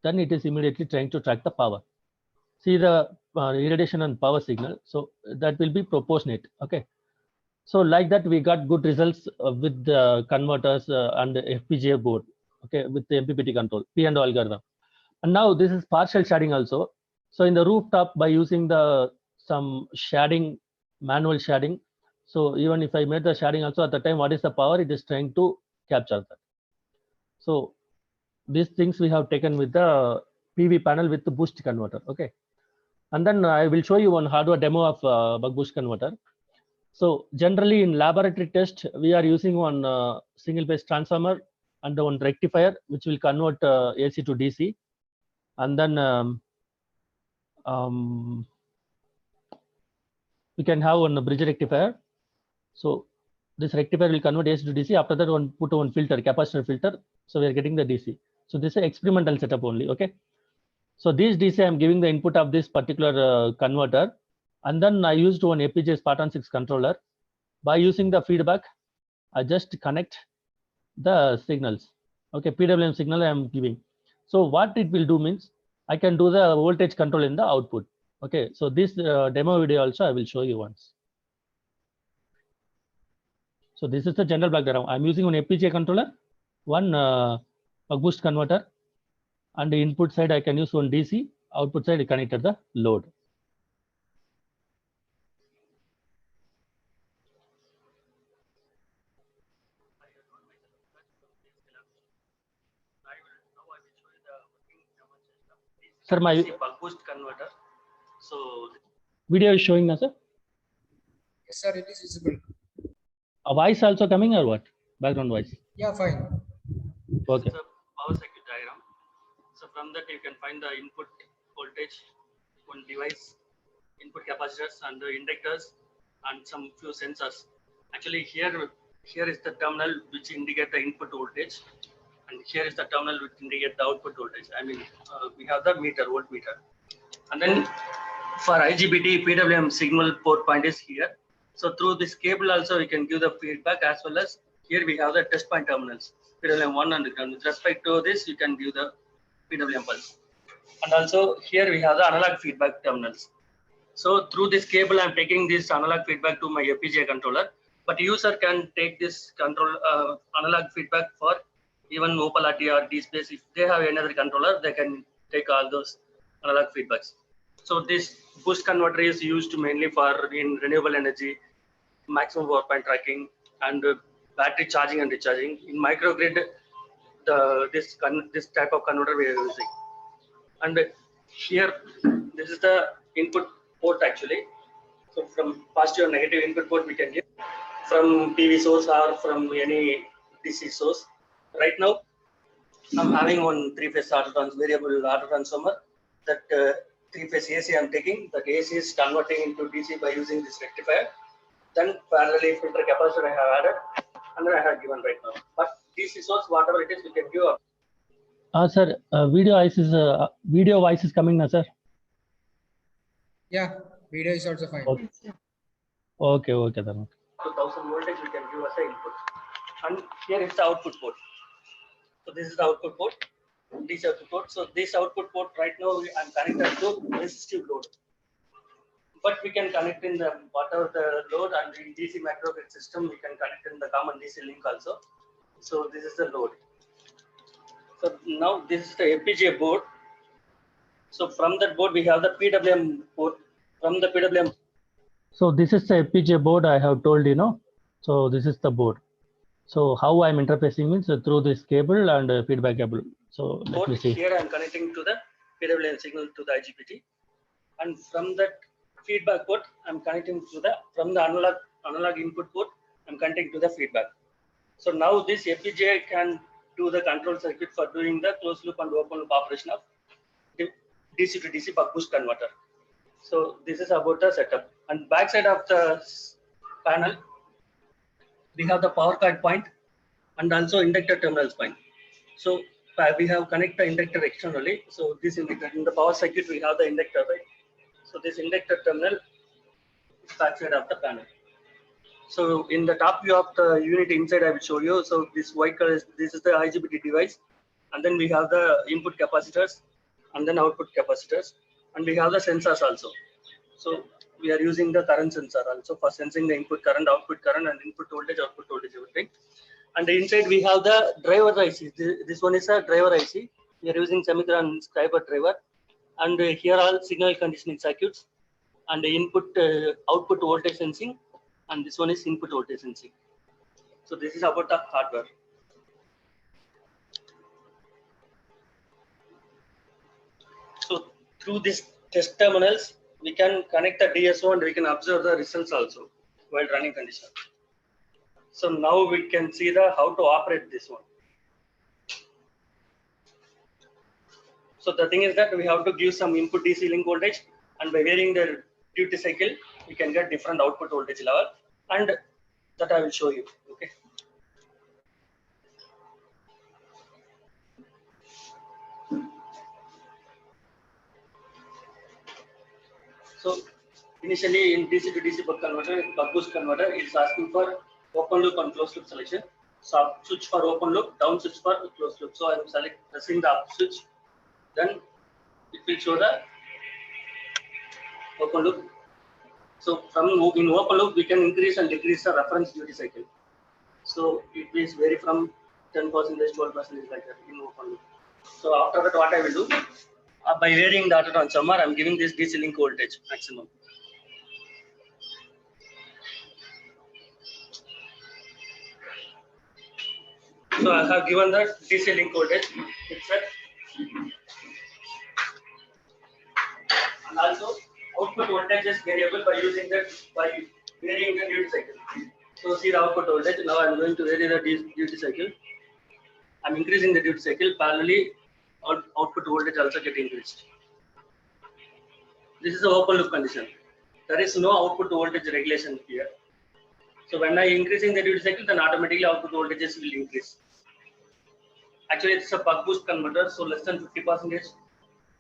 then it is immediately trying to track the power. See the irradiation and power signal. So that will be proportionate. Okay. So like that, we got good results with the converters and the FPGA board. Okay, with the MPPT control, P&O algorithm. And now this is partial shading also. So in the rooftop, by using some shading, manual shading. So even if I made the shading also at the time, what is the power? It is trying to capture that. So these things we have taken with the PV panel with the boost converter. Okay. And then I will show you one hardware demo of buck boost converter. So generally in laboratory test, we are using one single phase transformer and one rectifier, which will convert AC to DC. And then we can have one bridge rectifier. So this rectifier will convert AC to DC. After that, one put one filter, capacitor filter. So we are getting the DC. So this is an experimental setup only. Okay. So this DC, I'm giving the input of this particular converter. And then I used one FPGA Spartan 6 controller. By using the feedback, I just connect the signals. Okay, PWM signal I am giving. So what it will do means I can do the voltage control in the output. Okay, so this demo video also I will show you once. So this is the general background. I'm using one FPGA controller, one buck boost converter, and the input side I can use one DC. Output side I connected the load. Sir, my buck boost converter. So video is showing now, sir. Yes, sir, it is visible. A voice also coming or what? Background voice. Yeah, fine. Okay. It's a power circuit diagram. So from that you can find the input voltage, one device, input capacitors and the inductors and some few sensors. Actually here is the terminal which indicate the input voltage, and here is the terminal which indicate the output voltage. I mean we have the meter, voltmeter. And then for IGBT, PWM signal port point is here. So through this cable also we can give the feedback, as well as here we have the test point terminals, PWM 1 and with respect to this you can give the PWM pulse. And also here we have the analog feedback terminals. So through this cable I'm taking this analog feedback to my FPGA controller, but user can take this control analog feedback for even Opalati or DSpace. If they have another controller, they can take all those analog feedbacks. So this boost converter is used mainly for in renewable energy, maximum power point tracking, and battery charging and recharging. In microgrid, this type of converter we are using. And here, this is the input port actually. So from positive or negative input port we can give from PV source or from any DC source. Right now, I'm having one three-phase variable auto transformer. That three-phase AC I'm taking. That AC is converting into DC by using this rectifier. Then parallelly filter capacitor I have added, and then I have given right now. But DC source, whatever it is, we can give up. Sir, video voice is coming now, sir. Yeah, video is also fine. Okay, okay then. 2000 voltage we can give as an input. And here is the output port. So this is the output port, DC output port. So this output port right now I'm connected to resistive load. But we can connect in the whatever the load, and in DC microgrid system we can connect in the common DC link also. So this is the load. So now this is the FPGA board. So from that board we have the PWM port. From the PWM. So this is the FPGA board I have told you know. So this is the board. So how I'm interfacing means through this cable and feedback cable. So let me see. Here I'm connecting to the PWM signal to the IGBT, and from that feedback port I'm connecting to the from the analog input port I'm connecting to the feedback. So now this FPGA can do the control circuit for doing the closed loop and open loop operation of DC to DC buck boost converter. So this is about the setup. And backside of the panel we have the power cord point and also inductor terminals point. So we have connect the inductor externally. So this inductor in the power circuit we have the inductor, right? So this inductor terminal is backside of the panel. So in the top view of the unit inside I will show you. So this white color is this is the IGBT device, and then we have the input capacitors and then output capacitors, and we have the sensors also. So we are using the current sensor also for sensing the input current, output current, and input voltage, output voltage, everything. And inside we have the driver IC. This one is a driver IC. We are using Semitron Skyber driver, and here are signal conditioning circuits and the input output voltage sensing, and this one is input voltage sensing. So this is about the hardware. So through these test terminals, we can connect the DSO and we can observe the results also while running condition. So now we can see the how to operate this one. So the thing is that we have to give some input DC link voltage, and by varying the duty cycle, we can get different output voltage level, and that I will show you. Okay. So initially in DC to DC buck converter, buck boost converter, it's asking for open loop and closed loop selection. So up switch for open loop, down switch for closed loop. So I'm pressing the up switch, then it will show the open loop. So from in open loop, we can increase and decrease the reference duty cycle. So it will vary from 10%, 12% like that in open loop. So after that, what I will do, by varying the auto transformer, I'm giving this DC link voltage maximum. So I have given the DC link voltage. It's set. And also output voltage is variable by using that by varying the duty cycle. So see the output voltage. Now I'm going to vary the duty cycle. I'm increasing the duty cycle. Parallelly, output voltage also get increased. This is the open loop condition. There is no output voltage regulation here. So when I increasing the duty cycle, then automatically output voltages will increase. Actually, it's a buck boost converter, so less than 50%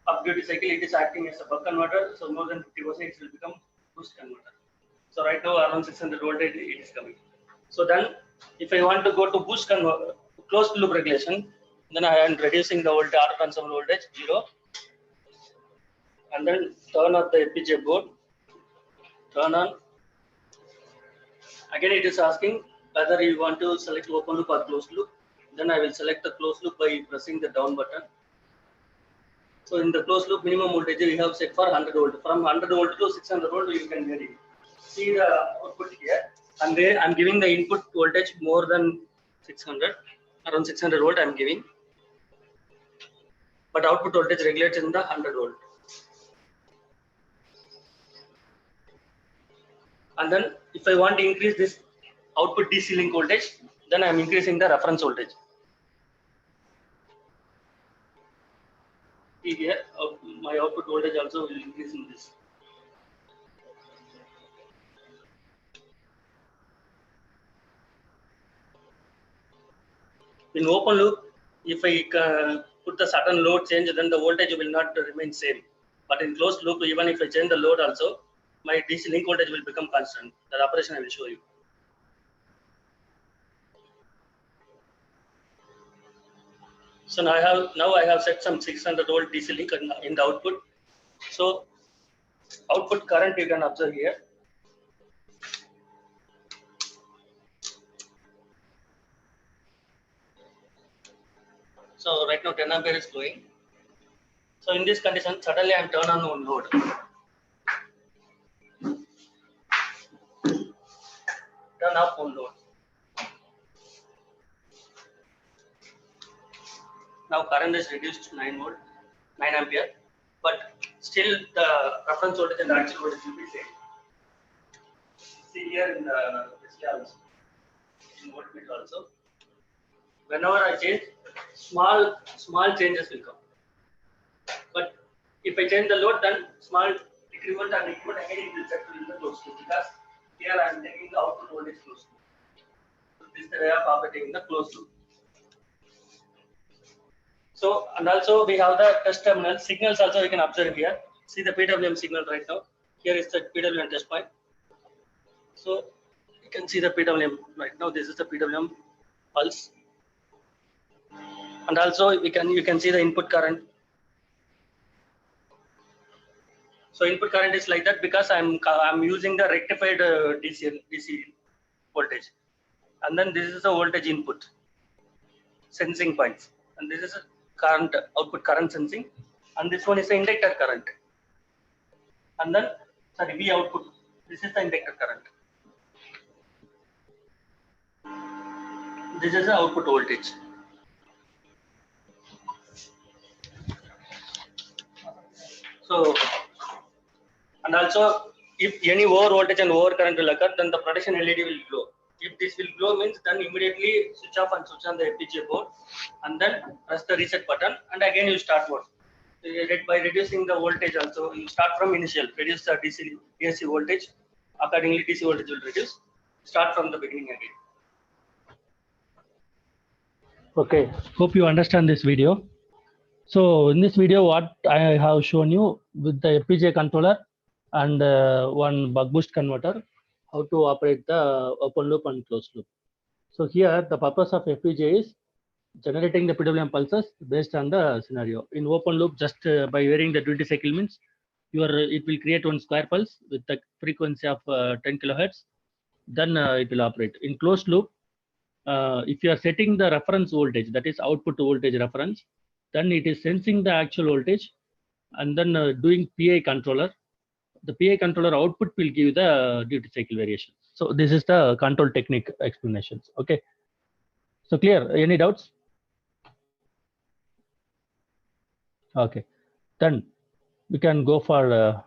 of duty cycle, it is acting as a buck converter. So more than 50%, it will become boost converter. So right now, around 600 voltage, it is coming. So then, if I want to go to boost converter, closed loop regulation, then I am reducing the voltage, auto transformer voltage 0, and then turn on the FPGA board. Turn on. Again, it is asking whether you want to select open loop or closed loop. Then I will select the closed loop by pressing the down button. So in the closed loop, minimum voltage we have set for 100 volt. From 100 volt to 600 volt, you can vary. See the output here. I'm giving the input voltage more than 600, around 600 volt I'm giving. But output voltage regulates in the 100 volt. And then if I want to increase this output DC link voltage, then I'm increasing the reference voltage. See here, my output voltage also will increase in this. In open loop, if I put the certain load change, then the voltage will not remain same. But in closed loop, even if I change the load also, my DC link voltage will become constant. That operation I will show you. So now I have set some 600 volt DC link in the output. So output current you can observe here. So right now 10 ampere is flowing. So in this condition, suddenly I am turn on one load. Turn off one load. Now current is reduced to 9 volt, 9 ampere, but still the reference voltage and the actual voltage will be same. See here in the also, in voltmeter also. Whenever I change, small changes will come. But if I change the load, then small decrement and increment again it will settle in the closed loop, because here I am taking the output voltage closed loop. So this is the way of operating in the closed loop. So, and also we have the test terminal signals also we can observe here. See the PWM signal right now. Here is the PWM test point. So you can see the PWM right now. This is the PWM pulse. And also you can see the input current. So input current is like that because I'm using the rectified DC voltage. And then this is the voltage input sensing points. And this is a current output current sensing, and this one is the inductor current. And then V output. This is the inductor current. This is the output voltage. So, and also if any over voltage and over current will occur, then the protection LED will glow. If this will glow means then immediately switch off and switch on the FPGA board and then press the reset button and again you start work. By reducing the voltage also, you start from initial, reduce the AC voltage, accordingly DC voltage will reduce, start from the beginning again. Okay, hope you understand this video. So in this video, what I have shown you with the FPGA controller and one buck boost converter, how to operate the open loop and closed loop. So here the purpose of FPGA is generating the PWM pulses based on the scenario. In open loop, just by varying the duty cycle means it will create one square pulse with the frequency of 10 kilohertz. Then it will operate. In closed loop, if you are setting the reference voltage, that is output voltage reference, then it is sensing the actual voltage and then doing PI controller. The PI controller output will give the duty cycle variation. So this is the control technique explanations. Okay. So clear? Any doubts? Okay. Then we can go for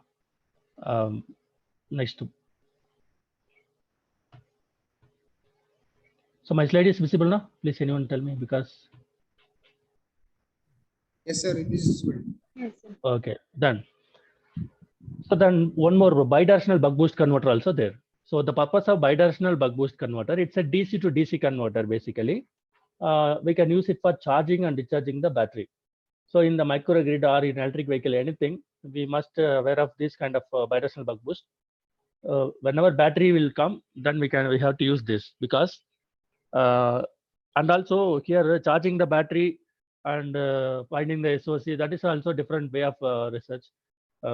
next. So my slide is visible now. Please anyone tell me because. Yes, sir. It is visible. Yes, sir. Okay, done. So then one more bidirectional buck boost converter also there. So the purpose of bidirectional buck boost converter, it's a DC to DC converter basically. We can use it for charging and discharging the battery. So in the microgrid or in electric vehicle, anything, we must aware of this kind of bidirectional buck boost. Whenever battery will come, then we have to use this because, and also here charging the battery and finding the SOC, that is also different way of research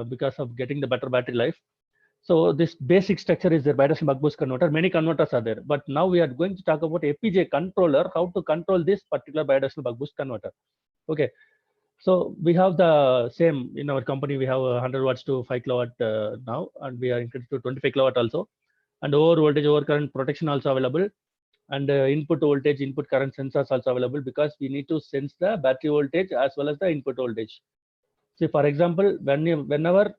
because of getting the better battery life. So this basic structure is the bidirectional buck boost converter. Many converters are there, but now we are going to talk about FPGA controller, how to control this particular bidirectional buck boost converter. Okay, so we have the same in our company. We have 100 watts to 5 kilowatt now, and we are increased to 25 kilowatt also, and over voltage, over current protection also available. And input voltage, input current sensors also available because we need to sense the battery voltage as well as the input voltage. See, for example, whenever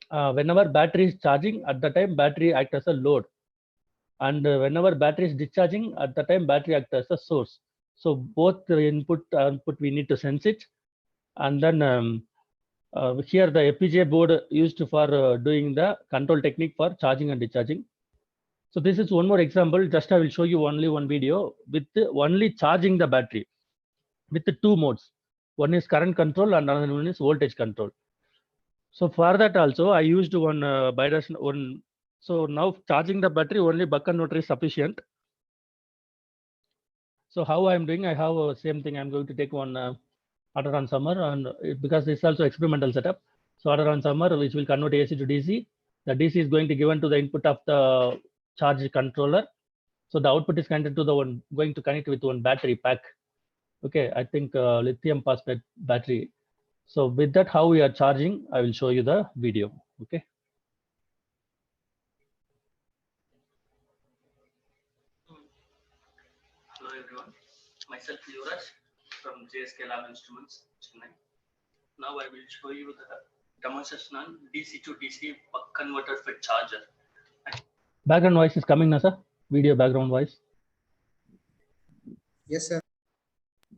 battery is charging, at the time battery acts as a load, and whenever battery is discharging, at the time battery acts as a source. So both the input output we need to sense it, and then here the FPGA board used for doing the control technique for charging and discharging. So this is one more example. Just I will show you only one video with only charging the battery with the two modes. One is current control and another one is voltage control. So for that also I used one bidirectional one. So now charging the battery only buck converter is sufficient. So how I'm doing, I have same thing. I'm going to take one order on summer, and because this is also experimental setup. So order on summer, which will convert AC to DC. The DC is going to given to the input of the charge controller. So the output is connected to the one going to connect with one battery pack. Okay, I think lithium phosphate battery. So with that, how we are charging, I will show you the video. Okay. Hello everyone, myself Yuvraj from JSK Lab Instruments, Chennai. Now I will show you the demonstration on DC to DC buck converter for charger. Background voice is coming now, sir. Video background voice. Yes, sir.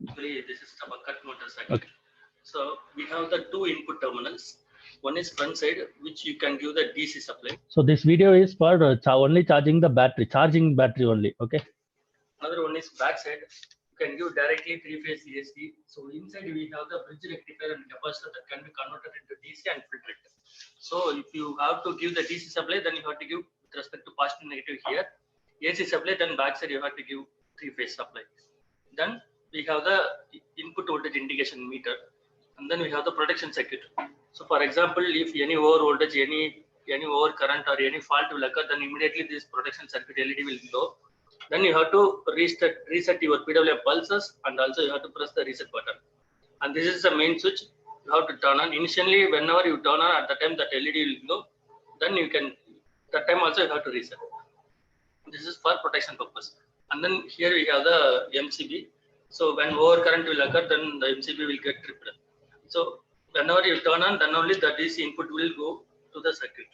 Actually, this is the buck converter circuit. Okay. So we have the two input terminals. One is front side, which you can give the DC supply. So this video is for only charging the battery, charging battery only. Okay. Another one is back side. You can give directly three-phase ESD. So inside we have the bridge rectifier and capacitor that can be converted into DC and filtered. So if you have to give the DC supply, then you have to give with respect to positive negative here. AC supply, then backside you have to give three-phase supply. Then we have the input voltage indication meter, and then we have the protection circuit. So for example, if any over voltage, any over current or any fault will occur, then immediately this protection circuit LED will glow. Then you have to reset your PWM pulses, and also you have to press the reset button. And this is the main switch you have to turn on. Initially, whenever you turn on, at the time that LED will glow, then you can, that time also you have to reset. This is for protection purpose. And then here we have the MCB. So when over current will occur, then the MCB will get tripped. So whenever you turn on, then only the DC input will go to the circuit.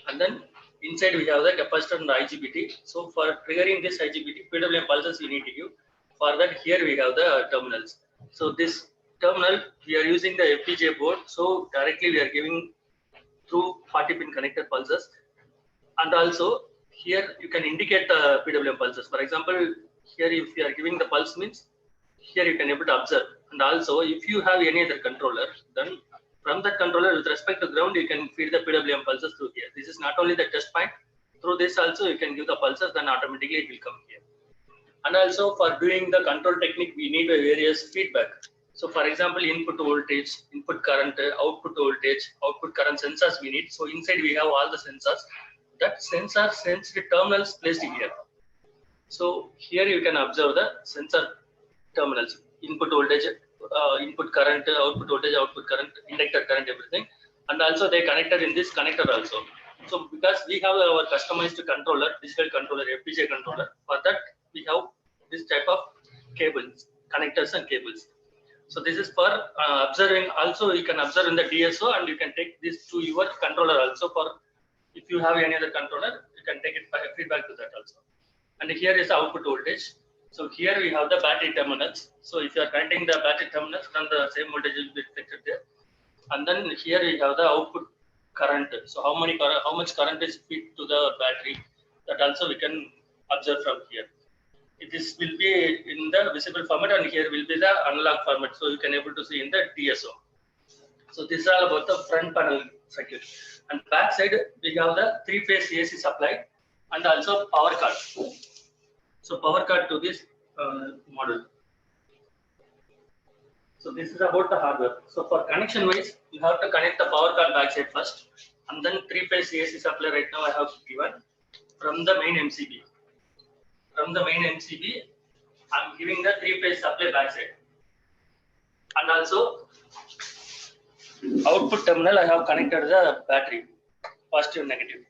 And then inside we have the capacitor and the IGBT. So for triggering this IGBT, PWM pulses we need to give. For that, here we have the terminals. So this terminal, we are using the FPGA board. So directly we are giving through 40-pin connector pulses. And also here you can indicate the PWM pulses. For example, here if you are giving the pulse means, here you can able to observe. And also if you have any other controller, then from that controller with respect to ground, you can feed the PWM pulses through here. This is not only the test point. Through this also you can give the pulses, then automatically it will come here. And also for doing the control technique, we need various feedback. So for example, input voltage, input current, output voltage, output current sensors we need. So inside we have all the sensors. That sensor sends the terminals placed here. So here you can observe the sensor terminals, input voltage, input current, output voltage, output current, inductor current, everything. And also they connected in this connector also. So because we have our customized controller, digital controller, FPGA controller, for that we have this type of cables, connectors and cables. So this is for observing. Also you can observe in the DSO and you can take this to your controller also. For if you have any other controller, you can take it by feedback to that also. And here is the output voltage. So here we have the battery terminals. So if you are connecting the battery terminals, then the same voltage will be reflected there. And then here we have the output current. So how much current is fed to the battery, that also we can observe from here. This will be in the visible format and here will be the analog format. So you can able to see in the DSO. So this is all about the front panel circuit. And back side we have the 3-phase AC supply and also power card. So power card to this model. So this is about the hardware. So for connection wise, you have to connect the power card backside first, and then 3-phase AC supply right now I have given from the main MCB. From the main MCB, I'm giving the 3-phase supply backside. And also output terminal, I have connected the battery, positive, negative.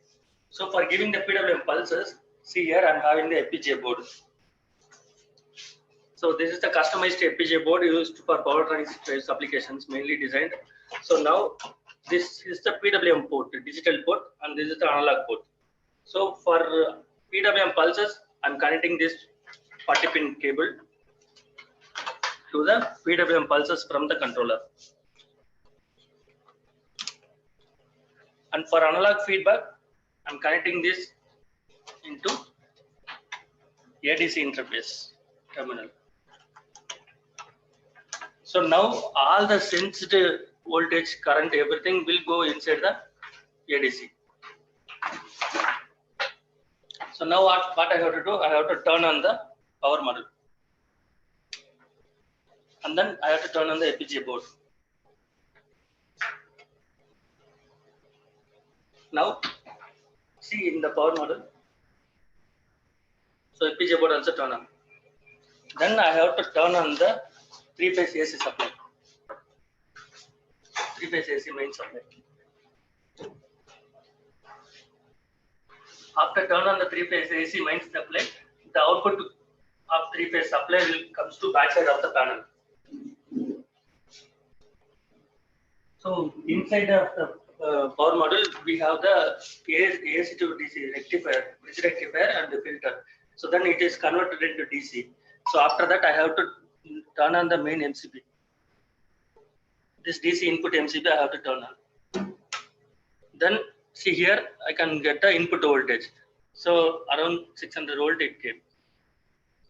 So for giving the PWM pulses, see here I'm having the FPGA board. So this is the customized FPGA board used for power transistor applications, mainly designed. So now this is the PWM port, the digital port, and this is the analog port. So for PWM pulses, I'm connecting this 40-pin cable to the PWM pulses from the controller. And for analog feedback, I'm connecting this into ADC interface terminal. So now all the sensed voltage, current, everything will go inside the ADC. So now what I have to do, I have to turn on the power module. And then I have to turn on the FPGA board. Now see in the power module. So FPGA board also turn on. Then I have to turn on the 3-phase AC supply. 3-phase AC main supply. After turn on the 3-phase AC main supply, the output of 3-phase supply will comes to backside of the panel. So inside of the power module, we have the AC to DC rectifier, bridge rectifier and the filter. So then it is converted into DC. So after that, I have to turn on the main MCB. This DC input MCB I have to turn on. Then see here, I can get the input voltage. So around 600 volt it came.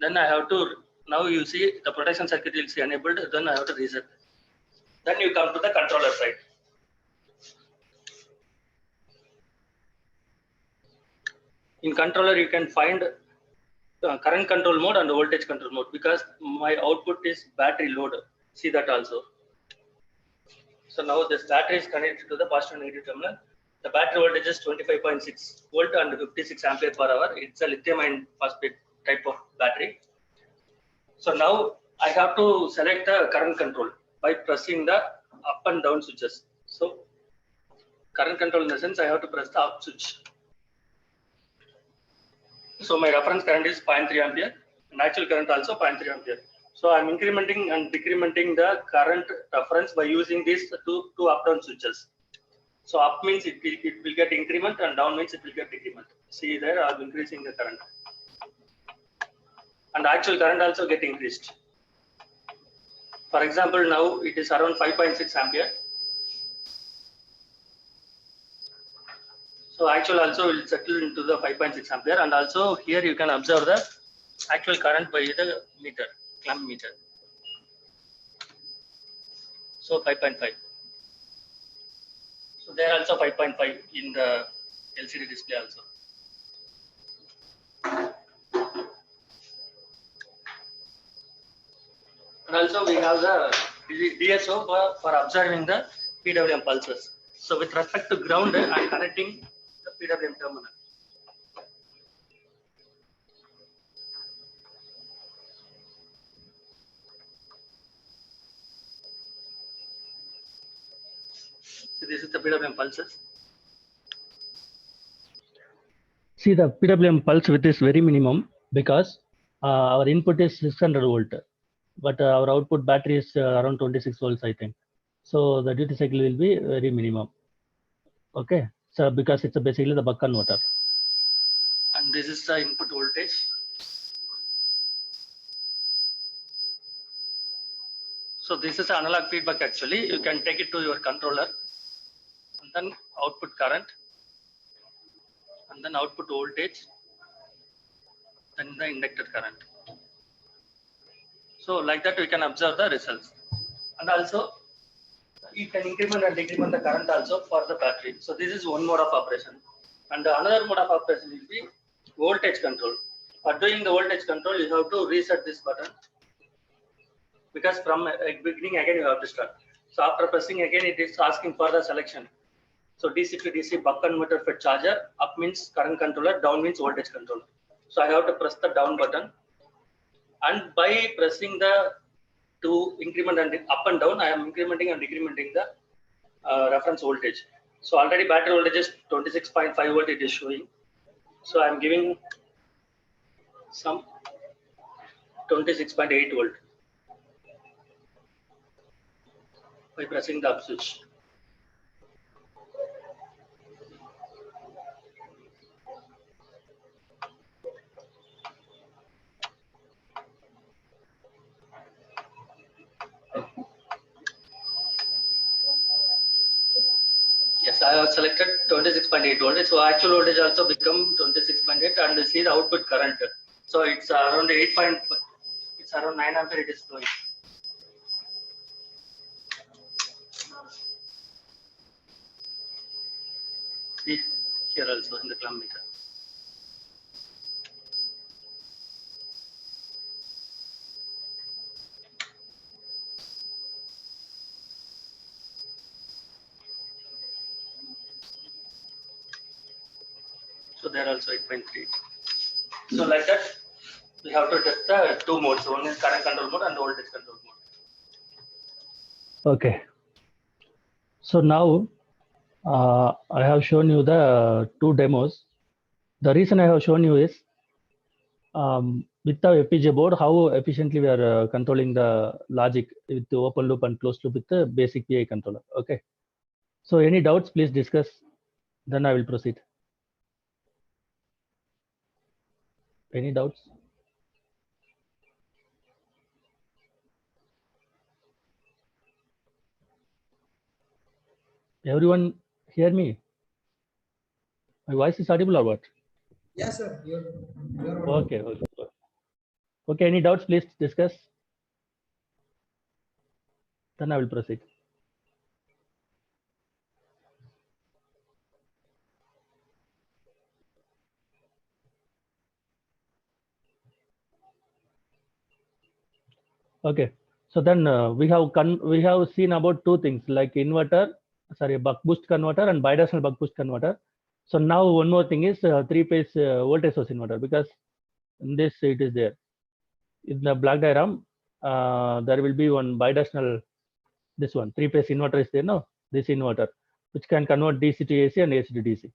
Then I have to, now you see the protection circuit will see enabled, then I have to reset. Then you come to the controller side. In controller, you can find current control mode and voltage control mode, because my output is battery load. See that also. So now this battery is connected to the positive and negative terminal. The battery voltage is 25.6 volt and 56 ampere per hour. It's a lithium ion phosphate type of battery. So now I have to select the current control by pressing the up and down switches. So current control in the sense I have to press the up switch. So my reference current is 0.3 ampere and actual current also 0.3 ampere. So I'm incrementing and decrementing the current reference by using these two up-down switches. So up means it will get increment, and down means it will get decrement. See there, I'm increasing the current. And actual current also get increased. For example, now it is around 5.6 ampere. So actual also will settle into the 5.6 ampere, and also here you can observe the actual current by the meter, clamp meter. So 5.5. So there also 5.5 in the LCD display also. And also we have the DSO for observing the PWM pulses. So with respect to ground, I am connecting the PWM terminal. So this is the PWM pulses. See, the PWM pulse width is very minimum because our input is 600 volt, but our output battery is around 26 volts, I think. So the duty cycle will be very minimum. Okay, so because it's basically the buck converter. And this is the input voltage. So this is analog feedback actually. You can take it to your controller and then output current and then output voltage, then the inductor current. So like that we can observe the results. And also you can increment and decrement the current also for the battery. So this is one mode of operation. And another mode of operation will be voltage control. For doing the voltage control, you have to reset this button, because from beginning again you have to start. So after pressing again, it is asking for the selection. So DC to DC buck converter for charger, up means current controller, down means voltage controller. So I have to press the down button, and by pressing the to increment and up and down, I am incrementing and decrementing the reference voltage. So already battery voltage is 26.5 volt it is showing. So I am giving some 26.8 volt by pressing the up switch. Yes, I have selected 26.8 voltage. So actual voltage also become 26.8, and you see the output current. So it's around 8. It's around 9 ampere it is flowing. See here also in the clamp meter. So there also 8.3. So like that, we have to test the two modes. One is current control mode and voltage control mode. Okay. So now I have shown you the two demos. The reason I have shown you is with the FPGA board, how efficiently we are controlling the logic with the open loop and closed loop with the basic PI controller. Okay. So any doubts, please discuss. Then I will proceed. Any doubts? Everyone hear me? My voice is audible or what? Yes, sir. You're Okay. Okay. Any doubts, please discuss. Then I will proceed. Okay. So then we have seen about two things like buck boost converter and bidirectional buck boost converter. So now one more thing is three-phase voltage source inverter, because in this it is there. In the block diagram, there will be one bidirectional, this one, three-phase inverter is there, no? This inverter, which can convert DC to AC and AC to DC.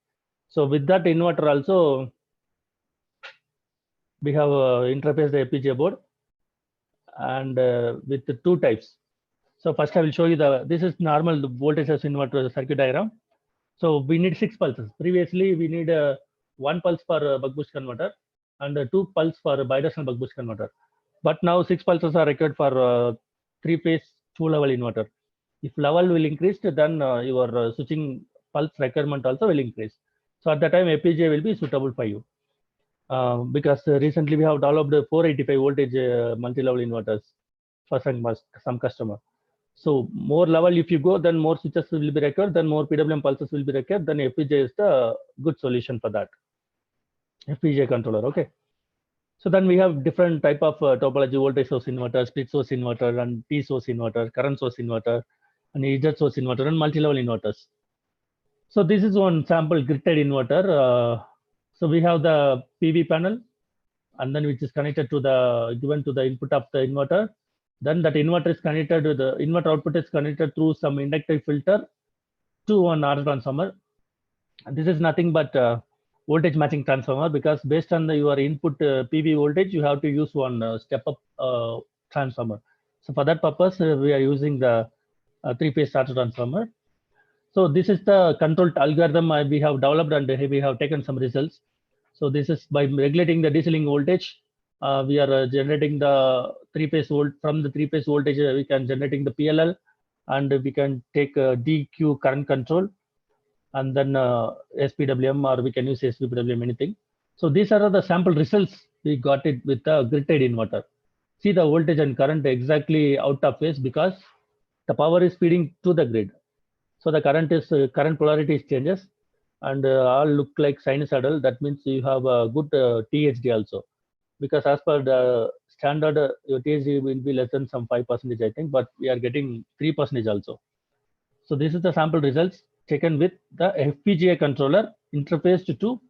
So with that inverter also, we have interface the FPGA board, and with the two types. So first I will show you this is normal voltage source inverter circuit diagram. So we need 6 pulses. Previously we need 1 pulse for buck boost converter and 2 pulse for bidirectional buck boost converter. But now 6 pulses are required for 3-phase 2-level inverter. If level will increase, then your switching pulse requirement also will increase. So at that time FPGA will be suitable for you. Because recently we have developed 485 voltage multi-level inverters for some customer. So more level if you go, then more switches will be required, then more PWM pulses will be required, then FPGA is the good solution for that. FPGA controller, okay. So then we have different type of topology: voltage source inverter, split source inverter, and T source inverter, current source inverter, and EZ source inverter, and multi-level inverters. So this is one sample grid-tied inverter. So we have the PV panel, and then which is connected to given to the input of the inverter. Then that inverter is connected with the inverter output is connected through some inductive filter to one auto transformer. And this is nothing but voltage matching transformer, because based on your input PV voltage, you have to use one step-up transformer. So for that purpose, we are using the 3-phase auto transformer. So this is the control algorithm we have developed, and we have taken some results. So this is by regulating the DC link voltage, we are generating the 3-phase volt. From the 3-phase voltage, we can generating the PLL, and we can take DQ current control, and then SPWM, or we can use SPWM, anything. So these are the sample results we got it with the grid-tied inverter. See the voltage and current exactly out of phase because the power is feeding to the grid. So the current polarity is changes, and all look like sinusoidal. That means you have a good THD also, because as per the standard, your THD will be less than some 5%, I think, but we are getting 3% also. So this is the sample results taken with the FPGA controller interfaced to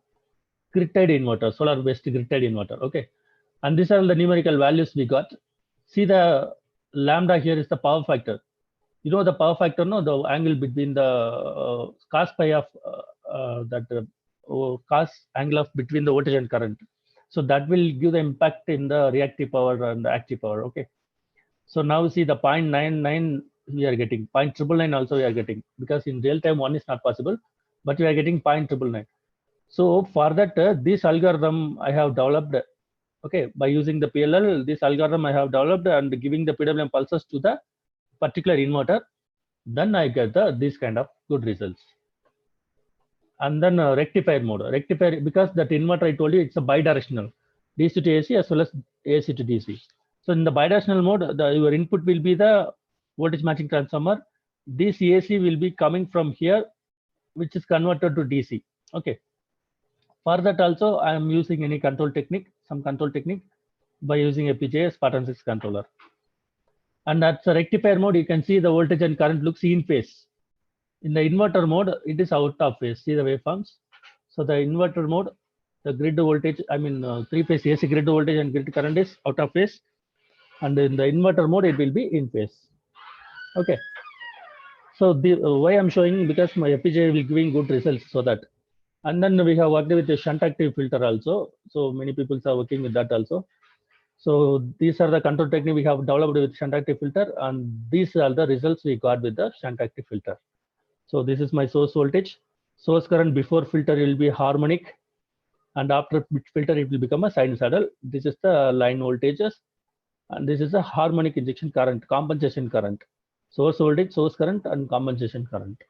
grid-tied inverter, solar-based grid-tied inverter. Okay, and these are the numerical values we got. See the lambda here is the power factor. You know the power factor, no? The angle between the cos pi of cos angle of between the voltage and current. So that will give the impact in the reactive power and the active power. Okay. So now see the 0.99 we are getting, 0.999 also we are getting, because in real time one is not possible, but we are getting 0.999. So for that, this algorithm I have developed. Okay, by using the PLL, this algorithm I have developed and giving the PWM pulses to the particular inverter, then I get this kind of good results. And then rectifier mode. Rectifier, because that inverter I told you it's a bidirectional, DC to AC as well as AC to DC. So in the bidirectional mode, your input will be the voltage matching transformer. This AC will be coming from here, which is converted to DC. Okay. For that also, I am using any control technique, some control technique by using FPGA Spartan 6 controller. And that's a rectifier mode. You can see the voltage and current looks in phase. In the inverter mode, it is out of phase. See the waveforms. So the inverter mode, the grid voltage, 3-phase AC grid voltage and grid current is out of phase. And in the inverter mode, it will be in phase. Okay. So the why I'm showing, because my FPGA will giving good results, so that. And then we have worked with the shunt active filter also. So many people are working with that also. So these are the control technique we have developed with shunt active filter, and these are the results we got with the shunt active filter. So this is my source voltage. Source current before filter will be harmonic, and after filter it will become a sinusoidal. This is the line voltages, and this is a harmonic injection current, compensation current. Source voltage, source current, and compensation current.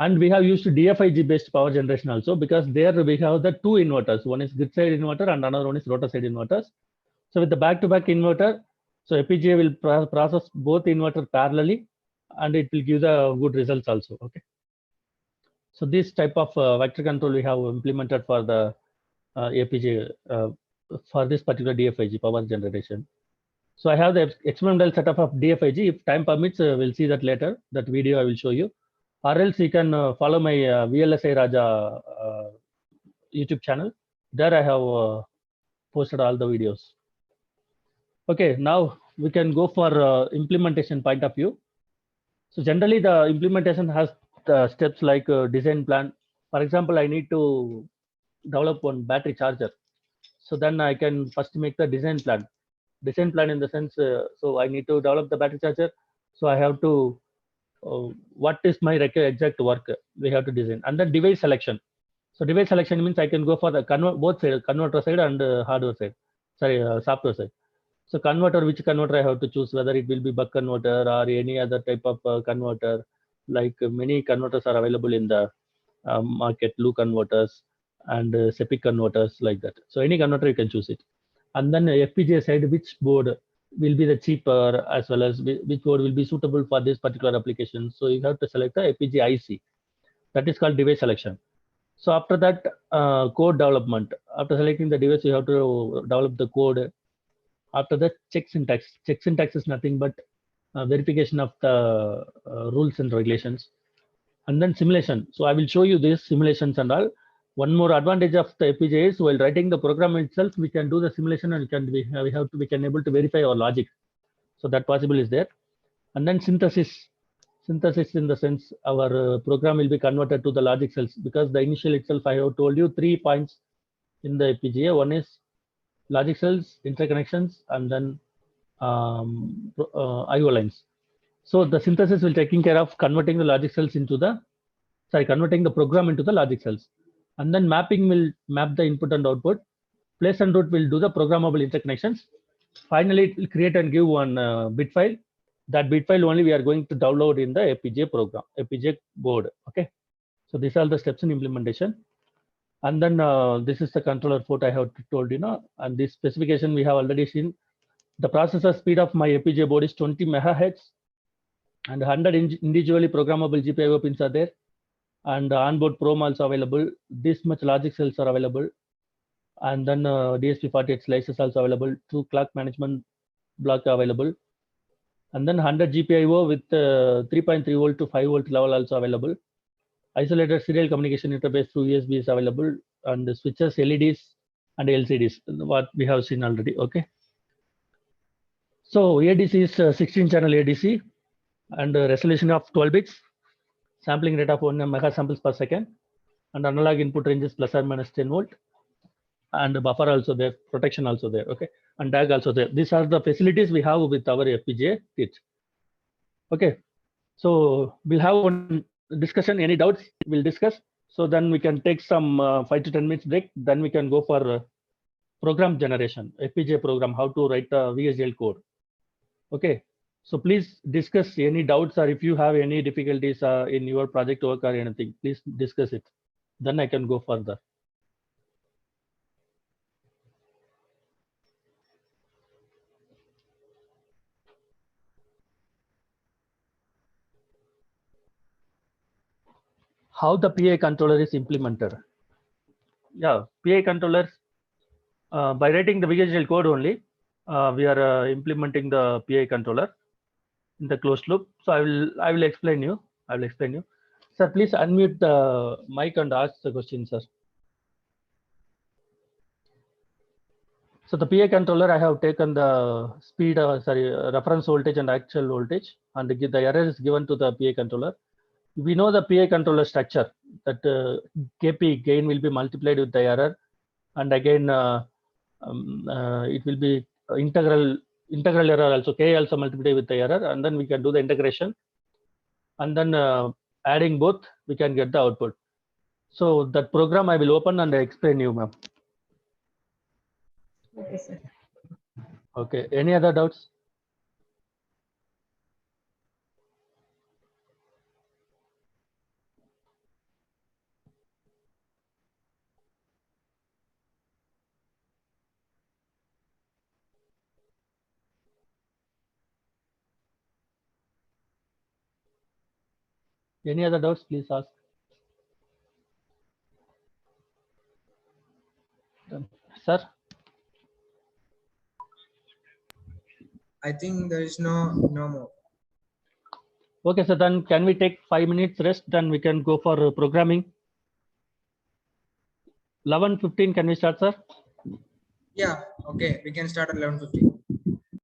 And we have used DFIG based power generation also, because there we have the two inverters. One is grid side inverter and another one is rotor side inverters. So with the back-to-back inverter, so FPGA will process both inverter parallelly, and it will give the good results also. Okay. So this type of vector control we have implemented for the FPGA for this particular DFIG power generation. So I have the experimental setup of DFIG. If time permits, we'll see that later. That video I will show you. Or else you can follow my VLSI Raja YouTube channel. There I have posted all the videos. Okay, now we can go for implementation point of view. So generally the implementation has steps like design plan. For example, I need to develop one battery charger. So then I can first make the design plan. design plan in the sense, so I need to develop the battery charger. So I have to, what is my exact work we have to design, and then device selection. So device selection means I can go for the both side, converter side and hardware side, sorry, software side. So converter, which converter I have to choose, whether it will be buck converter or any other type of converter. Like many converters are available in the market, Lu converters and SEPIC converters, like that. So any converter you can choose it. And then FPGA side, which board will be the cheaper, as well as which board will be suitable for this particular application. So you have to select the FPGA IC. That is called device selection. So after that, code development. After selecting the device, you have to develop the code. After that, check syntax. Check syntax is nothing but verification of the rules and regulations. And then simulation. So I will show you these simulations and all. One more advantage of the FPGA is while writing the program itself, we can do the simulation and we can able to verify our logic. So that possible is there. And then synthesis. Synthesis in the sense our program will be converted to the logic cells, because the initial itself I have told you 3 points in the FPGA. One is logic cells, interconnections, and then IO lines. So the synthesis will taking care of converting the logic cells into the, converting the program into the logic cells. And then mapping will map the input and output. Place and route will do the programmable interconnections. Finally, it will create and give one bit file. That bit file only we are going to download in the FPGA program, FPGA board. Okay. So these are the steps in implementation. And then this is the controller port I have told you, and this specification we have already seen. The processor speed of my FPGA board is 20 megahertz, and 100 individually programmable GPIO pins are there, and onboard PROM also available. This much logic cells are available, and then DSP48 slices also available. 2 clock management block available, and then 100 GPIO with 3.3 volt to 5 volt level also available. Isolated serial communication interface through USB is available, and the switches, LEDs, and LCDs, what we have seen already. Okay. So ADC is 16 channel ADC, and resolution of 12 bits, sampling rate of 1 mega samples per second, and analog input range is plus or minus 10 volt, and buffer also there, protection also there. Okay, and DAG also there. These are the facilities we have with our FPGA kit. Okay, so we'll have one discussion. Any doubts we'll discuss. So then we can take some 5 to 10 minutes break. Then we can go for program generation, FPGA program, how to write the VHDL code. Okay, so please discuss any doubts, or if you have any difficulties in your project work or anything, please discuss it. Then I can go further. How the PI controller is implemented. Yeah, PI controllers, by writing the VHDL code only, we are implementing the PI controller in the closed loop. So I will explain you. I will explain you. Sir, please unmute the mic and ask the question, sir. So the PI controller, I have taken the speed, reference voltage and actual voltage, and the error is given to the PI controller. We know the PI controller structure, that KP, gain, will be multiplied with the error, and again it will be integral error also, K also multiplied with the error, and then we can do the integration, and then adding both, we can get the output. So that program I will open and explain you, ma'am. Okay, sir. Okay, any other doubts? Any other doubts, please ask. Sir? I think there is no more. Okay, so then can we take 5 minutes rest, then we can go for programming? 11:15, can we start, sir? Yeah, okay, we can start at 11:15.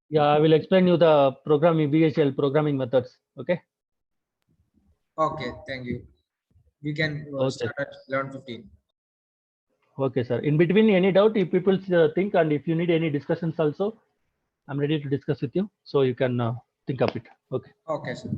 Yeah, I will explain you the programming, VHDL programming methods. Okay. Okay, thank you. We can Okay. start at 11:15. Okay, sir. In between, any doubt, if people think, and if you need any discussions also, I'm ready to discuss with you. So you can think of it. Okay. Okay, sir.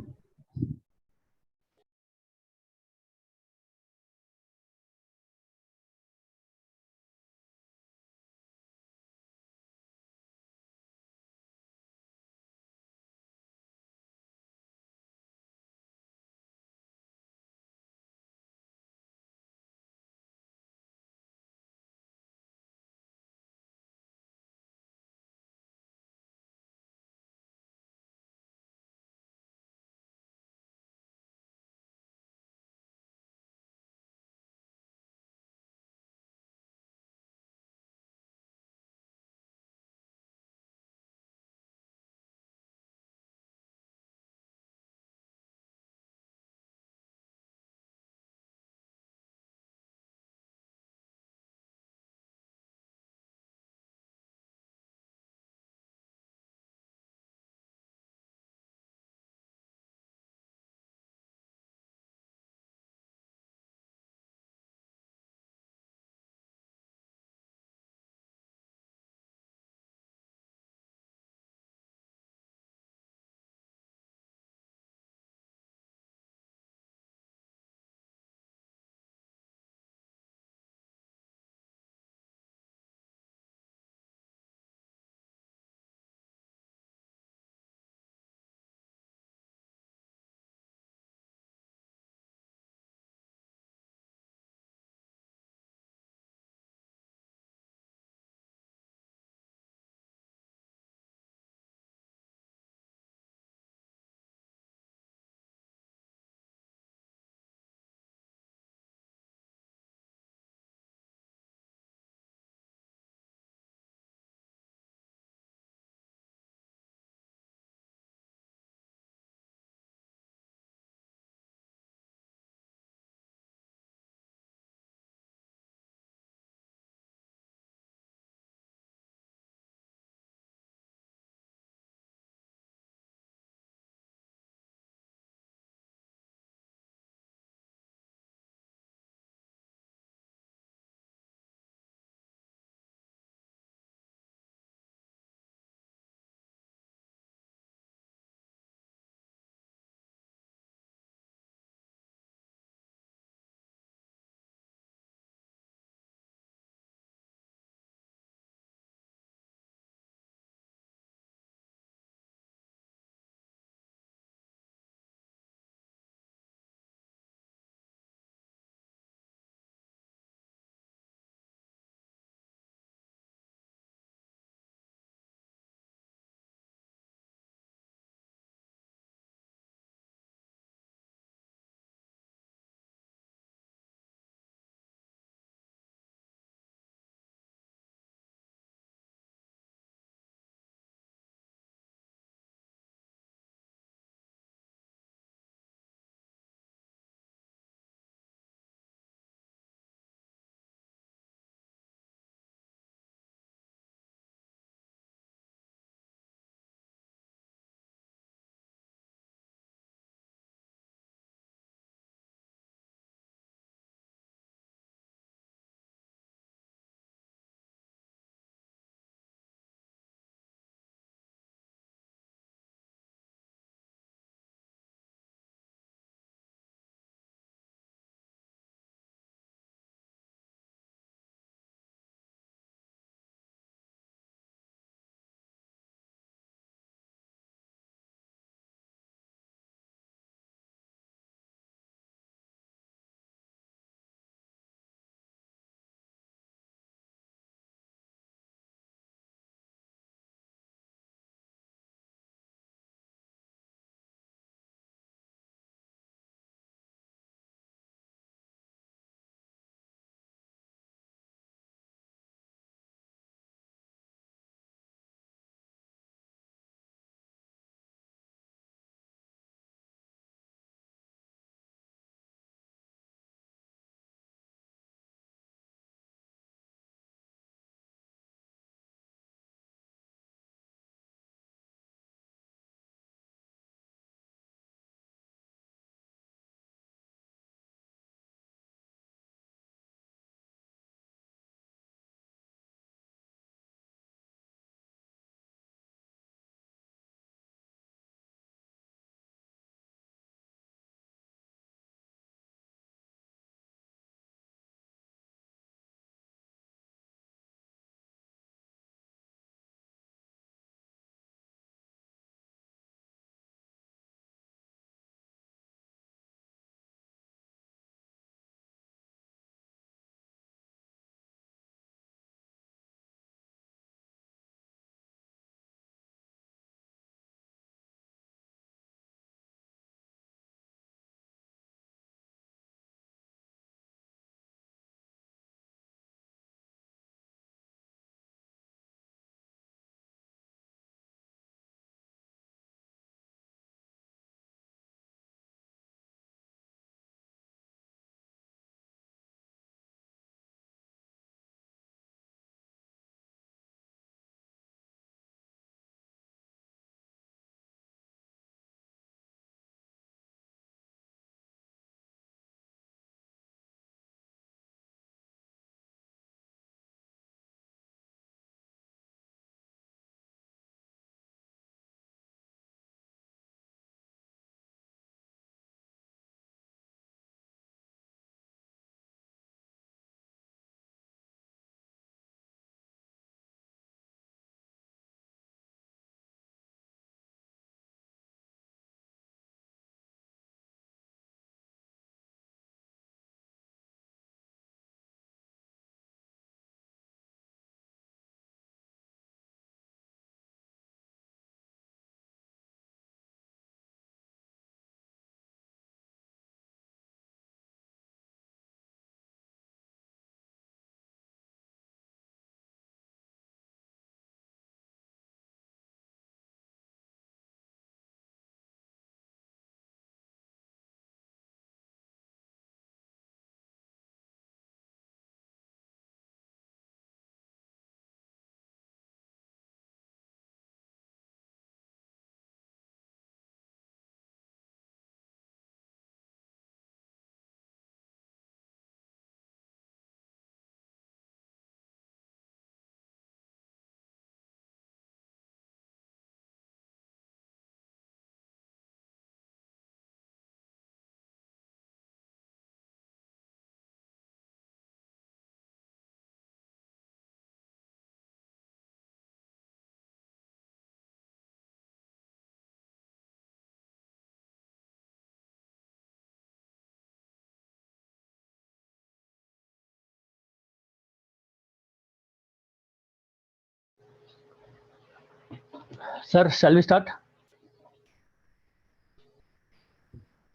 Sir, shall we start?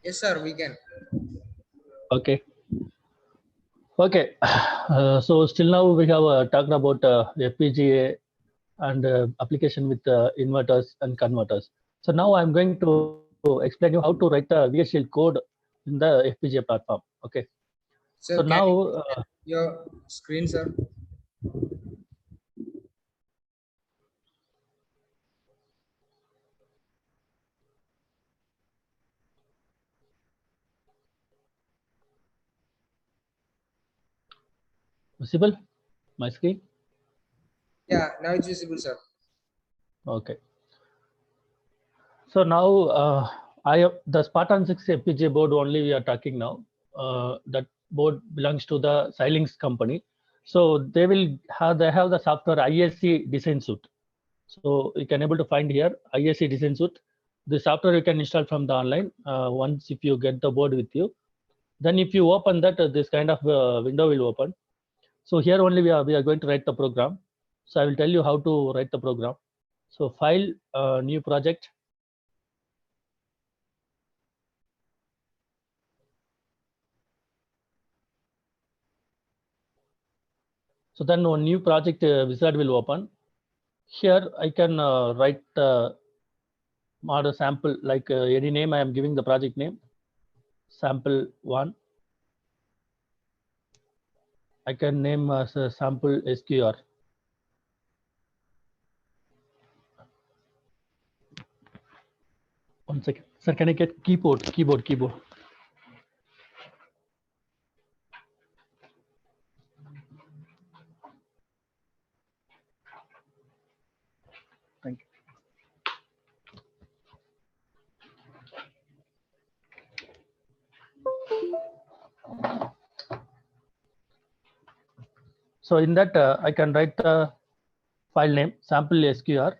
Yes, sir, we can. Okay. Okay. So still now we have talked about FPGA and application with inverters and converters. So now I'm going to explain you how to write the VHDL code in the FPGA platform. Okay. Sir, So can now, you your screen, sir? visible my screen? Yeah, now it's visible, sir. Okay. So now I have the Spartan 6 FPGA board only we are talking now. That board belongs to the Xilinx company. So they have the software ISC Design Suite. So you can able to find here ISC Design Suite. The software you can install from the online once if you get the board with you. Then if you open that, this kind of window will open. So here only we are going to write the program. So I will tell you how to write the program. So file, new project. So then one new project wizard will open. Here I can write the model sample like any name. I am giving the project name sample 1. I can name as a sample SQR. One second, sir. Can I get keyboard? Thank you. So in that I can write the file name sample SQR.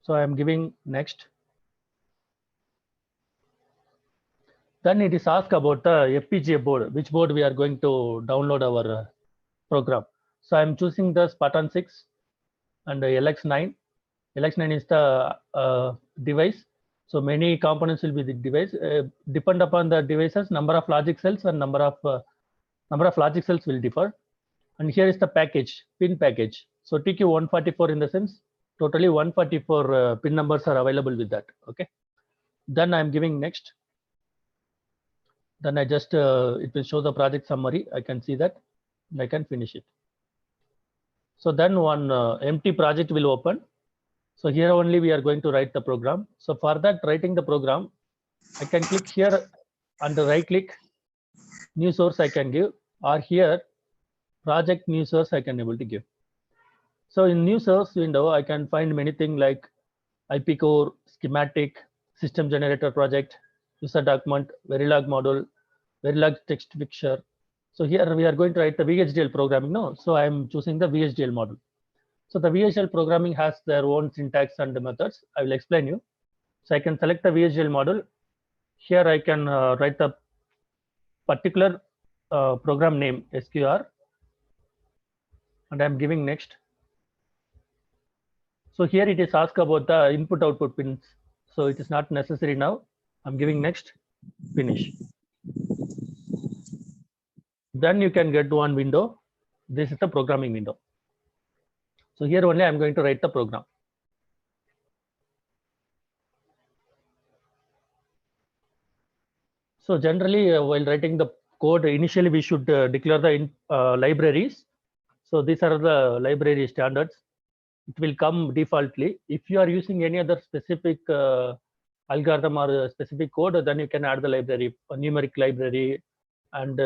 So I am giving next. Then it is asked about the FPGA board, which board we are going to download our program. So I'm choosing the Spartan 6 and the LX9. LX9 is the device. So many components will be the device. Depend upon the devices, number of logic cells and number of logic cells will differ. And here is the package, pin package. So TQ144 in the sense, totally 144 pin numbers are available with that. Okay. Then I'm giving next. Then I just, it will show the project summary. I can see that and I can finish it. So then one empty project will open. So here only we are going to write the program. So for that writing the program, I can click here and right click, new source I can give, or here project new source I can able to give. So in new source window, I can find many things like IP core, schematic, system generator project, user document, Verilog module, Verilog text picture. So here we are going to write the VHDL programming now. So I am choosing the VHDL module. So the VHDL programming has their own syntax and methods. I will explain you. So I can select the VHDL module. Here I can write the particular program name SQR, and I'm giving next. So here it is asked about the input output pins. So it is not necessary now. I'm giving next, finish. Then you can get one window. This is the programming window. So here only I'm going to write the program. So generally while writing the code, initially we should declare the libraries. So these are the library standards. It will come defaultly. If you are using any other specific algorithm or specific code, then you can add the library, a numeric library, and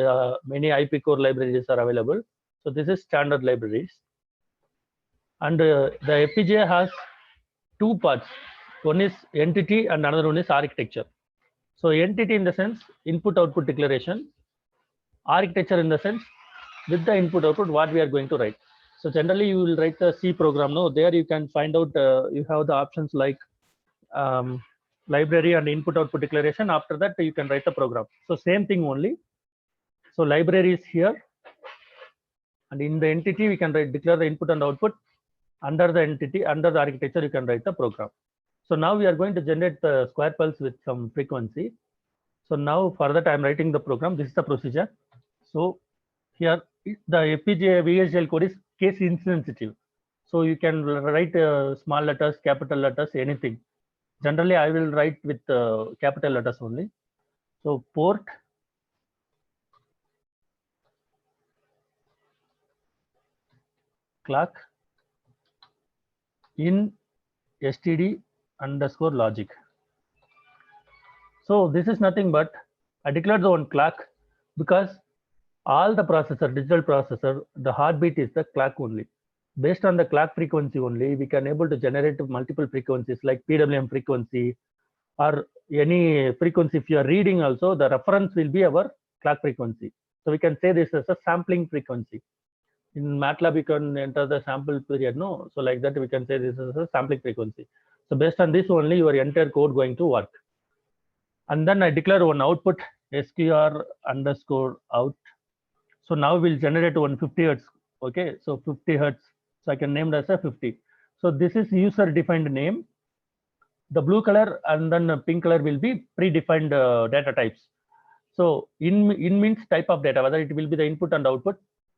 many IP core libraries are available. So this is standard libraries. And the FPGA has two parts. One is entity and another one is architecture. So entity in the sense input output declaration, architecture in the sense with the input output what we are going to write. So generally you will write the C program. No, there you can find out you have the options like library and input output declaration. After that you can write the program. So same thing only. So library is here, and in the entity we can declare the input and output. under the entity, under the architecture, you can write the program. So now we are going to generate the square pulse with some frequency. So now for that, I'm writing the program. This is the procedure. So here the FPGA VHDL code is case insensitive. So you can write small letters, capital letters, anything. Generally, I will write with capital letters only. So port clock in std underscore logic. So this is nothing but I declared the one clock because all the processor, digital processor, the heartbeat is the clock only. Based on the clock frequency only, we can able to generate multiple frequencies like PWM frequency or any frequency. If you are reading also, the reference will be our clock frequency. So we can say this as a sampling frequency. In MATLAB, you can enter the sample period, no? So like that, we can say this is a sampling frequency. So based on this only, your entire code going to work. And then I declare one output SQR underscore out. So now we'll generate 150 hertz. Okay, so 50 hertz. So I can name it as a 50. So this is user defined name. The blue color and then the pink color will be predefined data types. So in means type of data, whether it will be the input and output.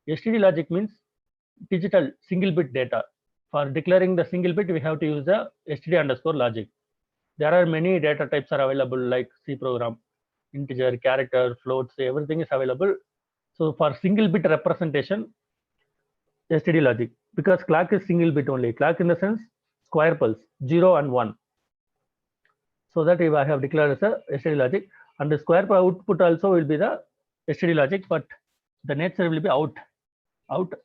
STD logic means digital single bit data. For declaring the single bit, we have to use the STD underscore logic. There are many data types are available like C program, integer, character, floats, everything is available. So for single bit representation, STD logic, because clock is single bit only. Clock in the sense square pulse, 0 and 1. So that I have declared as a STD logic, and the square output also will be the STD logic, but the nature will be out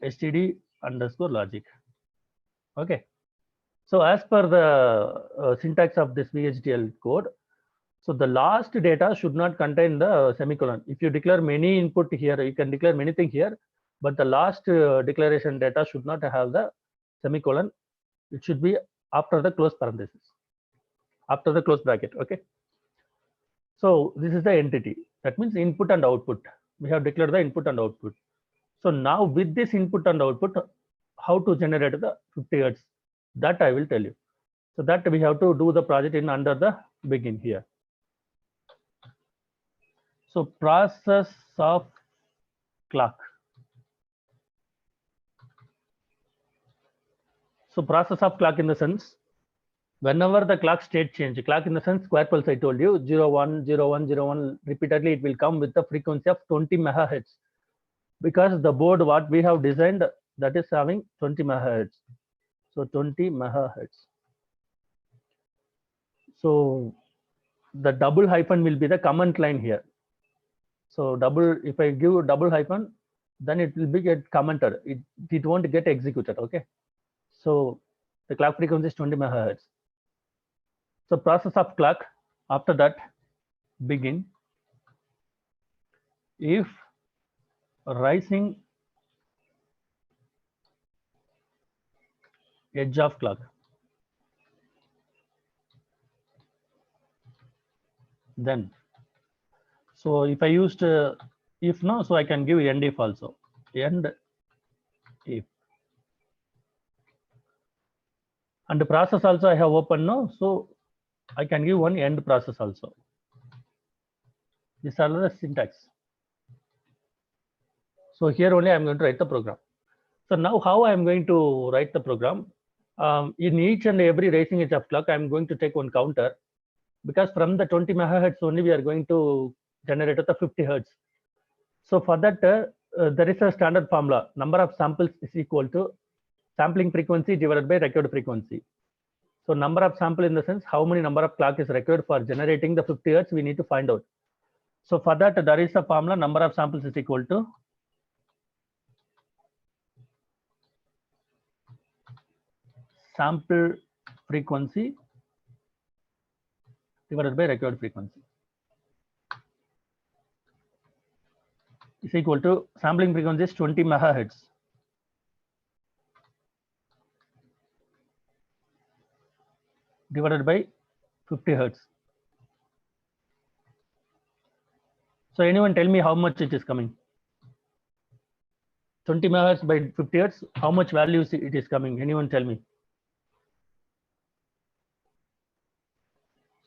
STD underscore logic. Okay. So as per the syntax of this VHDL code, so the last data should not contain the semicolon. If you declare many input here, you can declare many things here, but the last declaration data should not have the semicolon. It should be after the close parenthesis, after the close bracket. Okay. So this is the entity. That means input and output. We have declared the input and output. So now with this input and output, how to generate the 50 hertz, that I will tell you. So that we have to do the project in under the begin here. So process of clock. So process of clock in the sense, whenever the clock state change, clock in the sense square pulse, I told you 0, 1, 0, 1, 0, 1, repeatedly it will come with the frequency of 20 megahertz. Because the board what we have designed, that is having 20 megahertz. So 20 megahertz. So the double hyphen will be the comment line here. So double, if I give double hyphen, then it will be get commented. It won't get executed. Okay. So the clock frequency is 20 megahertz. So process of clock, after that begin if rising edge of clock, then so if I used if no, so I can give end if also, end if, and the process also I have open no, so I can give one end process also. These are the syntax. So here only I'm going to write the program. So now how I'm going to write the program? In each and every rising edge of clock, I'm going to take one counter, because from the 20 megahertz only we are going to generate at the 50 hertz. So for that, there is a standard formula. Number of samples is equal to sampling frequency divided by required frequency. So number of sample in the sense how many number of clock is required for generating the 50 hertz, we need to find out. So for that, there is a formula, number of samples is equal to sample frequency divided by required frequency is equal to sampling frequency is 20 megahertz divided by 50 hertz. So anyone tell me how much it is coming? 20 megahertz by 50 hertz, how much value it is coming? Anyone tell me?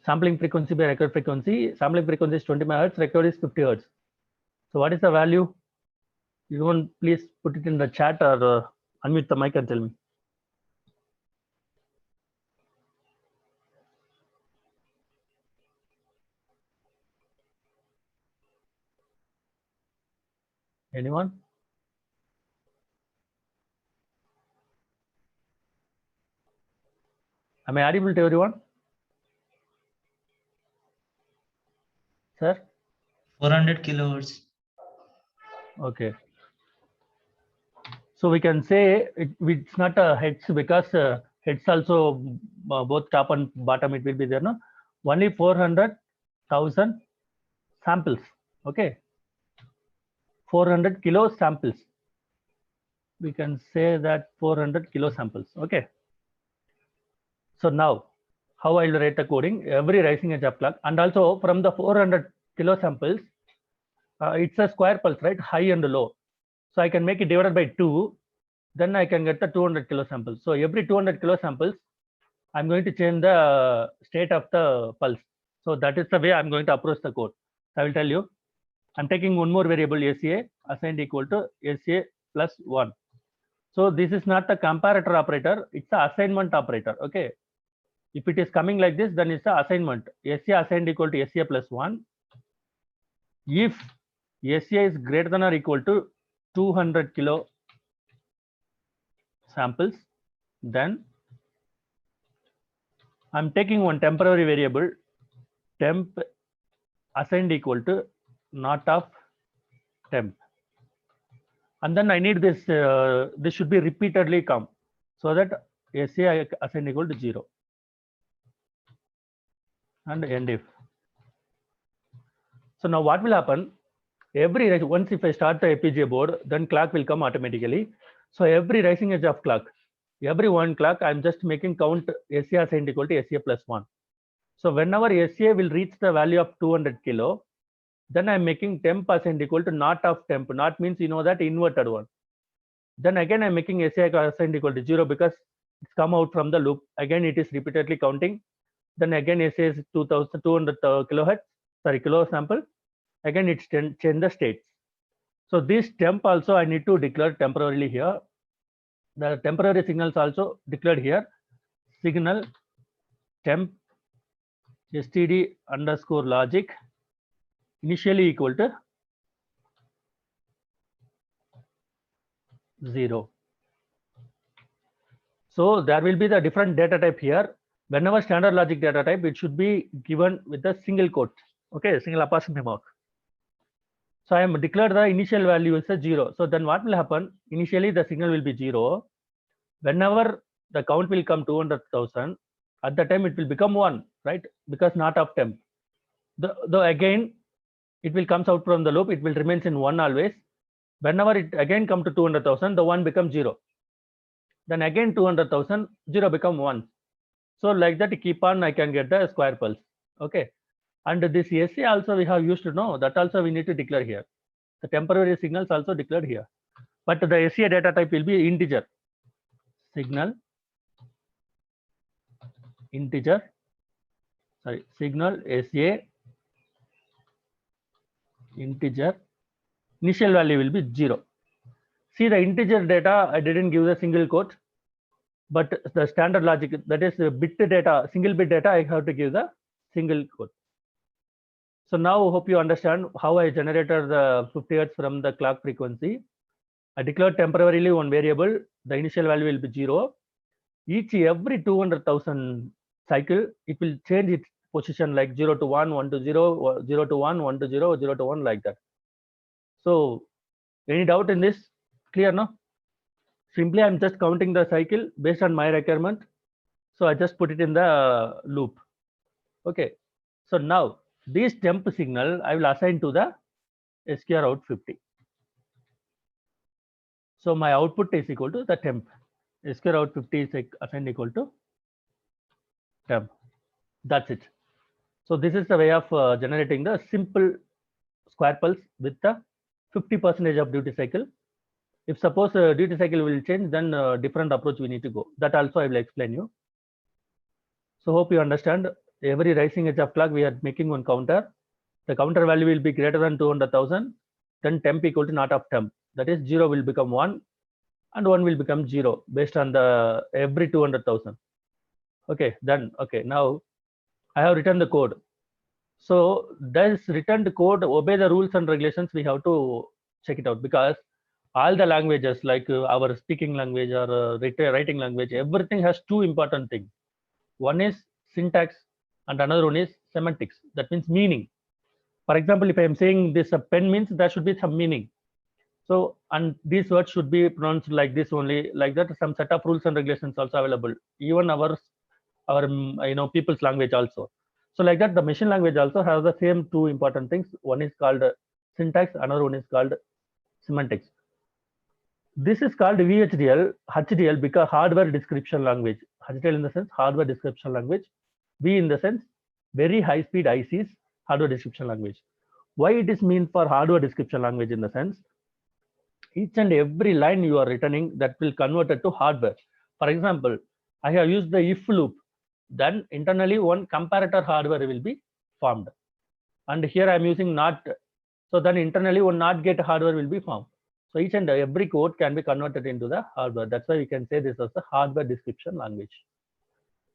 Sampling frequency by record frequency. Sampling frequency is 20 megahertz, record is 50 hertz. So what is the value? You want please put it in the chat or unmute the mic and tell me. Anyone? Am I audible to everyone? Sir? 400 kilohertz. Okay. So we can say it's not a heads because heads also both top and bottom it will be there, no? Only 400,000 samples. Okay. 400 kilo samples. We can say that 400 kilo samples. Okay. So now, how I will write the coding? Every rising edge of clock, and also from the 400 kilo samples, it's a square pulse, right? High and low. So I can make it divided by 2. Then I can get the 200 kilo samples. So every 200 kilo samples, I'm going to change the state of the pulse. So that is the way I'm going to approach the code. I will tell you. I'm taking one more variable SCA assigned equal to SCA plus 1. So this is not the comparator operator. It's the assignment operator. Okay. If it is coming like this, then it's the assignment. SCA assigned equal to SCA plus 1. If SCA is greater than or equal to 200 kilo samples, then I'm taking one temporary variable temp assigned equal to not of temp, and then I need this this should be repeatedly come so that SCA assigned equal to 0 and end if. So now what will happen? Once if I start the FPGA board, then clock will come automatically. So every rising edge of clock, every one clock, I'm just making count SCA assigned equal to SCA plus 1. So whenever SCA will reach the value of 200 kilo, then I'm making temp assigned equal to not of temp. Not means you know that inverted one. Then again I'm making SCA assigned equal to 0 because it's come out from the loop. Again it is repeatedly counting. Then again SCA is 2200 kilohertz, sorry, kilo sample. Again it's change the states. So this temp also I need to declare temporarily here. The temporary signals also declared here. Signal temp std underscore logic initially equal to 0. So there will be the different data type here. Whenever standard logic data type, it should be given with a single quote. Okay, single apostrophe mark. So I am declared the initial value is a 0. So then what will happen? Initially the signal will be 0. Whenever the count will come 200,000, at the time it will become 1, right? Because not of temp. Though again it will comes out from the loop, it will remains in 1 always. Whenever it again come to 200,000, the 1 becomes 0. Then again 200,000, 0 become 1. So like that keep on, I can get the square pulse. Okay. And this SCA also we have used to know that also we need to declare here. The temporary signals also declared here. But the SCA data type will be integer. Signal integer, sorry, signal SCA integer, initial value will be 0. See the integer data, I didn't give the single quote, but the standard logic, that is the bit data, single bit data, I have to give the single quote. So now hope you understand how I generated the 50 Hz from the clock frequency. I declared temporarily one variable, the initial value will be 0. Every 200,000 cycle, it will change its position like 0 to 1, 1 to 0, 0 to 1, 1 to 0, 0 to 1 like that. So any doubt in this? Clear, no? Simply I'm just counting the cycle based on my requirement. So I just put it in the loop. Okay. So now this temp signal I will assign to the SQR out 50. So my output is equal to the temp. SQR out 50 is assigned equal to temp. That's it. So this is the way of generating the simple square pulse with the 50% of duty cycle If suppose duty cycle will change, then different approach we need to go. That also I will explain you. So hope you understand. Every rising edge of clock, we are making one counter. The counter value will be greater than 200,000. Then temp equal to naught of temp. That is 0 will become 1 and 1 will become 0 based on the every 200,000. Okay, then okay, now I have written the code. So this returned code obey the rules and regulations. We have to check it out, because all the languages like our speaking language or writing language, everything has two important things. One is syntax and another one is semantics. That means meaning. For example, if I am saying this a pen means, there should be some meaning. So, and these words should be pronounced like this only, like that. Some set of rules and regulations also available. Even our people's language also. So like that, the machine language also has the same two important things. One is called syntax, another one is called semantics. This is called VHDL, HDL, because hardware description language. HDL in the sense hardware description language. V in the sense very high speed ICs, hardware description language. Why it is mean for hardware description language in the sense, each and every line you are returning that will convert it to hardware. For example, I have used the if loop. Then internally one comparator hardware will be formed. And here I'm using not. So then internally one not get hardware will be formed. So each and every code can be converted into the hardware. That's why we can say this as the hardware description language.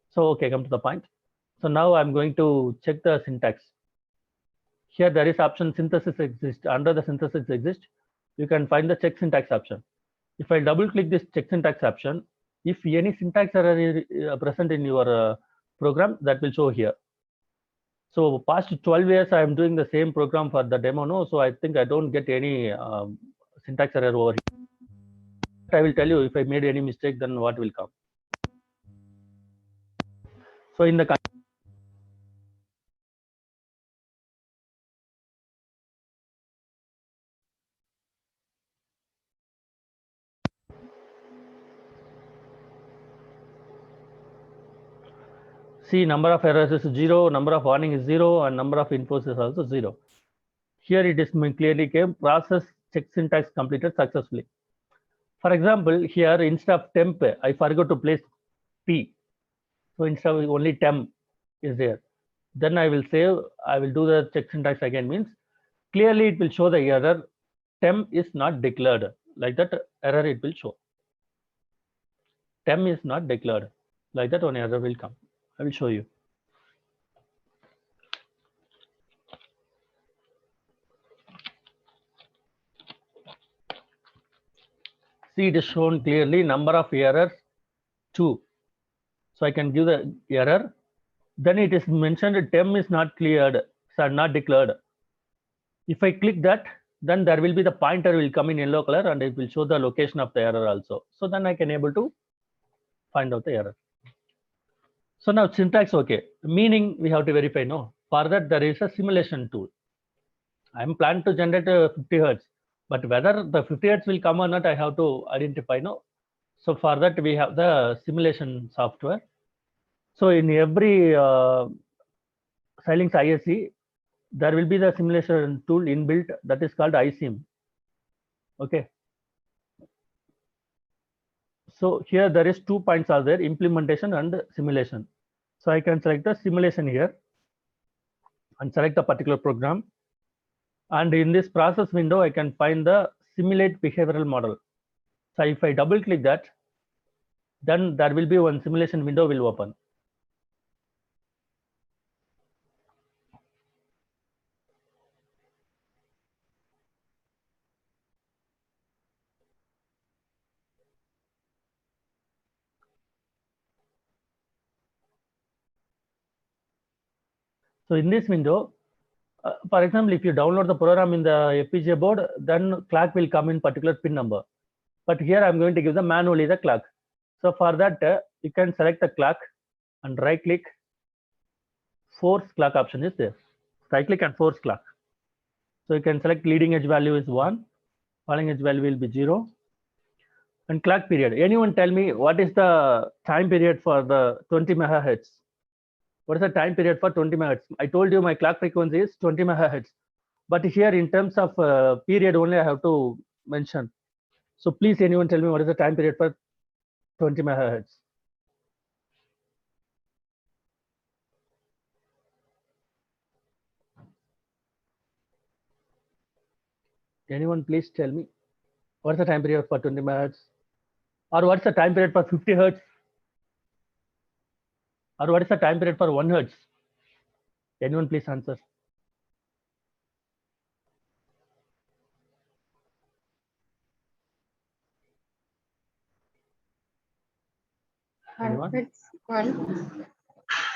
So okay, come to the point. So now I'm going to check the syntax. Here there is option synthesis exists. Under the synthesis exist, you can find the check syntax option. If I double click this check syntax option, if any syntax error is present in your program, that will show here. So past 12 years, I am doing the same program for the demo. No, so I think I don't get any syntax error over here. I will tell you if I made any mistake, then what will come. So in the see, number of errors is 0, number of warning is 0, and number of infos is also 0. Here it is clearly came process check syntax completed successfully. For example, here instead of temp, I forgot to place P. So instead of only temp is there. Then I will save, I will do the check syntax again, means clearly it will show the error temp is not declared. Like that error it will show. Temp is not declared. Like that one error will come. I will show you. See, it is shown clearly number of errors 2. So I can give the error. Then it is mentioned temp is not cleared, so not declared. If I click that, then there will be the pointer will come in yellow color and it will show the location of the error also. So then I can able to find out the error. So now syntax okay. Meaning we have to verify. No. For that there is a simulation tool. I am planned to generate 50 Hertz, but whether the 50 Hertz will come or not, I have to identify. No. So for that we have the simulation software. So in every Xilinx ISC, there will be the simulation tool inbuilt that is called iSim. Okay. So here there is 2 points are there, implementation and simulation. So I can select the simulation here and select a particular program. And in this process window, I can find the simulate behavioral model. So if I double click that, then there will be one simulation window will open. So in this window, for example, if you download the program in the FPGA board, then clock will come in particular pin number. But here I'm going to give the manually the clock. So for that, you can select the clock and right click, force clock option is there. Right click and force clock. So you can select leading edge value is 1, falling edge value will be 0. And clock period. Anyone tell me what is the time period for the 20 megahertz? What is the time period for 20 megahertz? I told you my clock frequency is 20 megahertz. But here in terms of period only I have to mention. So please, anyone tell me what is the time period for 20 megahertz? Anyone please tell me what's the time period for 20 megahertz? Or what's the time period for 50 hertz? Or what is the time period for 1 hertz? Anyone please answer? Anyone? 100,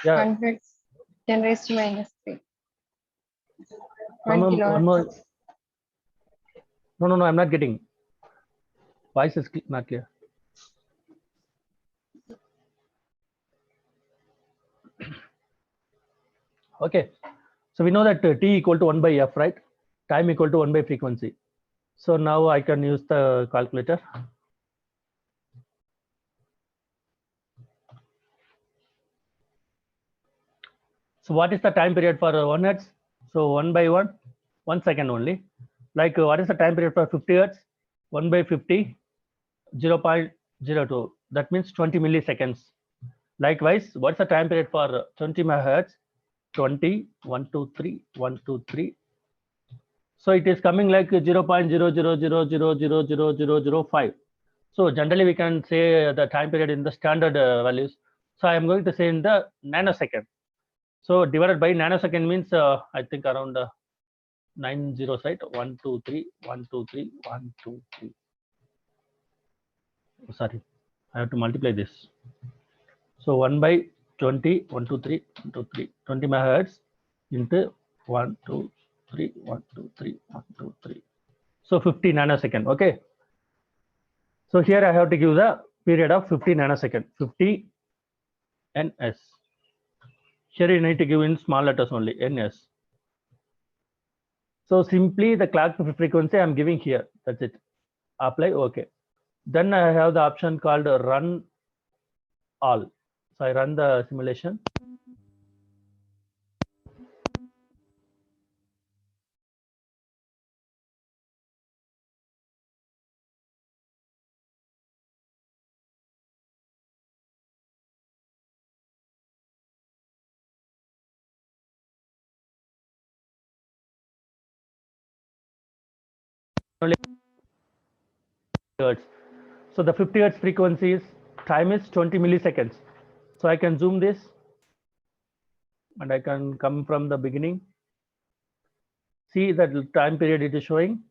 Yeah. 100, 10 raised to minus 3. One 1 more, kilowatt. one more. No, I'm not getting. Voice is not clear. Okay. So we know that T equal to 1 by F, right? Time equal to 1 by frequency. So now I can use the calculator. So what is the time period for 1 hertz? So 1 by 1 second only. Like what is the time period for 50 hertz? 1 by 50, 0.02. That means 20 milliseconds. Likewise, what's the time period for 20 megahertz? 20, 1, 2, 3, 1, 2, 3. So it is coming like 0.000000005. So generally we can say the time period in the standard values. So I am going to say in the nanosecond. So divided by nanosecond means I think around 9 zeros, right? 1, 2, 3, 1, 2, 3, 1, 2, 3. Oh, sorry, I have to multiply this. So 1 by 20, 1, 2, 3, 1, 2, 3, 20 megahertz into 1, 2, 3, 1, 2, 3, 1, 2, 3. So 50 nanosecond. Okay. So here I have to give the period of 50 nanosecond. 50 ns. Here you need to give in small letters only, ns. So simply the clock frequency I'm giving here. That's it. Apply. Okay. Then I have the option called run all. So I run the simulation. Hertz. So the 50 hertz frequency is time is 20 milliseconds. So I can zoom this and I can come from the beginning. See that time period it is showing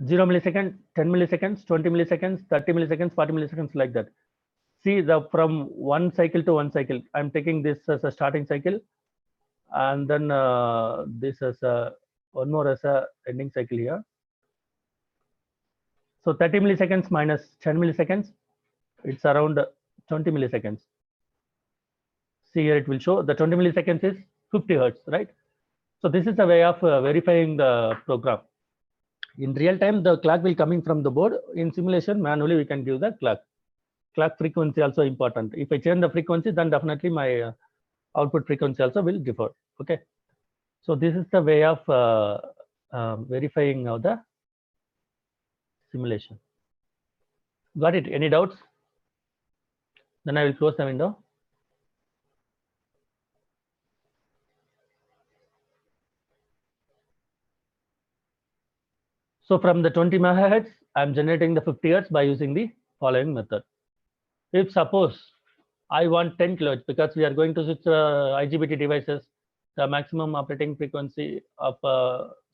0 millisecond, 10 milliseconds, 20 milliseconds, 30 milliseconds, 40 milliseconds, like that. See the from one cycle to one cycle. I'm taking this as a starting cycle, and then this as a one more as a ending cycle here. So 30 milliseconds minus 10 milliseconds, it's around 20 milliseconds. See here it will show the 20 milliseconds is 50 hertz, right? So this is a way of verifying the program. In real time, the clock will coming from the board. In simulation, manually we can give the clock. Clock frequency also important. If I change the frequency, then definitely my output frequency also will differ. Okay. So this is the way of verifying of the simulation. Got it? Any doubts? Then I will close the window. So from the 20 megahertz, I'm generating the 50 hertz by using the following method. If suppose I want 10 kilohertz, because we are going to switch IGBT devices, the maximum operating frequency of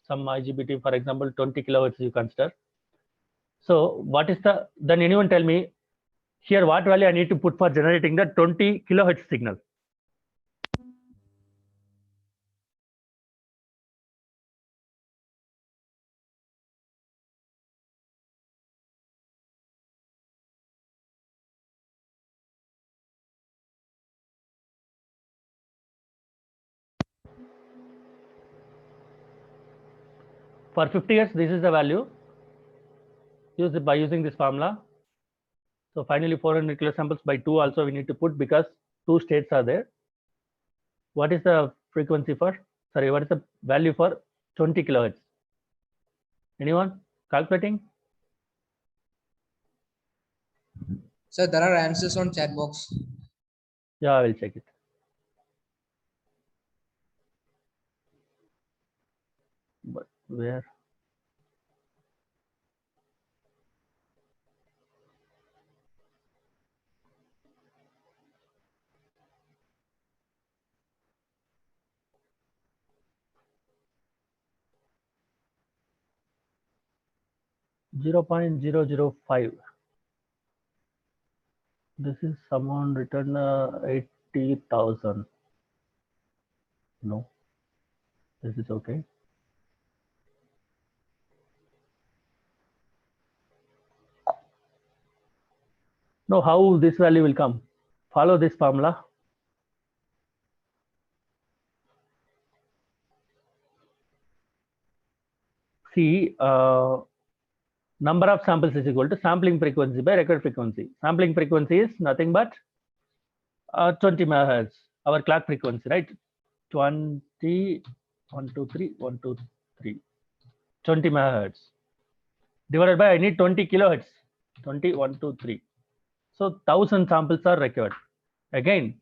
some IGBT, for example, 20 kilohertz you consider. So what is the, then anyone tell me here what value I need to put for generating the 20 kilohertz signal? For 50 hertz, this is the value used by using this formula. So finally 400 kilosamples by 2 also we need to put, because 2 states are there. What is the frequency for, sorry, what is the value for 20 kilohertz? Anyone? Calculating? Sir, there are answers on chat box. Yeah, I will check it. But where? Zero 0.005. This is someone written 80,000. No, this is okay. No, how this value will come? Follow this formula. See, number of samples is equal to sampling frequency by record frequency. Sampling frequency is nothing but 20 megahertz, our clock frequency, right? 20, 1, 2, 3, 1, 2, 3, 20 megahertz divided by, I need 20 kilohertz, 20, 1, 2, 3. So 1000 samples are required. Again,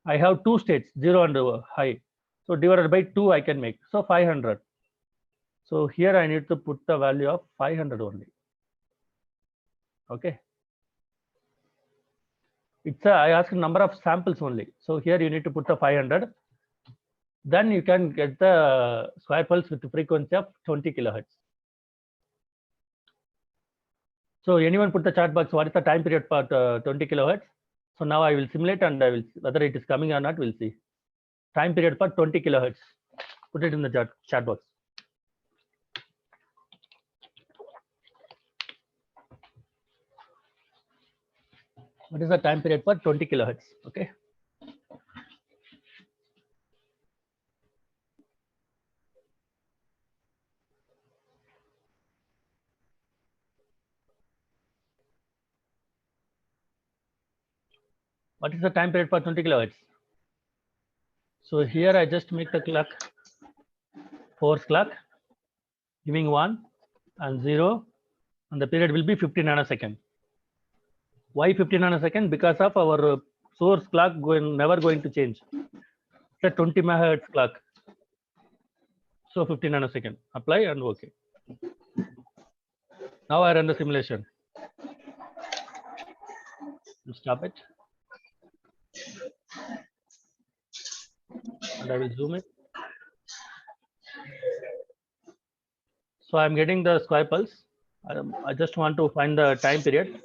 I have two states, 0 and high. So divided by 2 I can make. So 500. So here I need to put the value of 500 only. Okay. It's I asked number of samples only. So here you need to put the 500. Then you can get the square pulse with the frequency of 20 kilohertz. So anyone put the chat box, what is the time period for 20 kilohertz? So now I will simulate and I will see whether it is coming or not, we'll see. Time period for 20 kilohertz. Put it in the chat box. What is the time period for 20 kilohertz? Okay. What is the time period for 20 kilohertz? So here I just make the clock force clock, giving 1 and 0, and the period will be 50 nanosecond. Why 50 nanosecond? Because of our source clock never going to change. It's a 20 megahertz clock. So 50 nanosecond. Apply and okay. Now I run the simulation. Stop it. And I will zoom it. So I'm getting the square pulse. I just want to find the time period.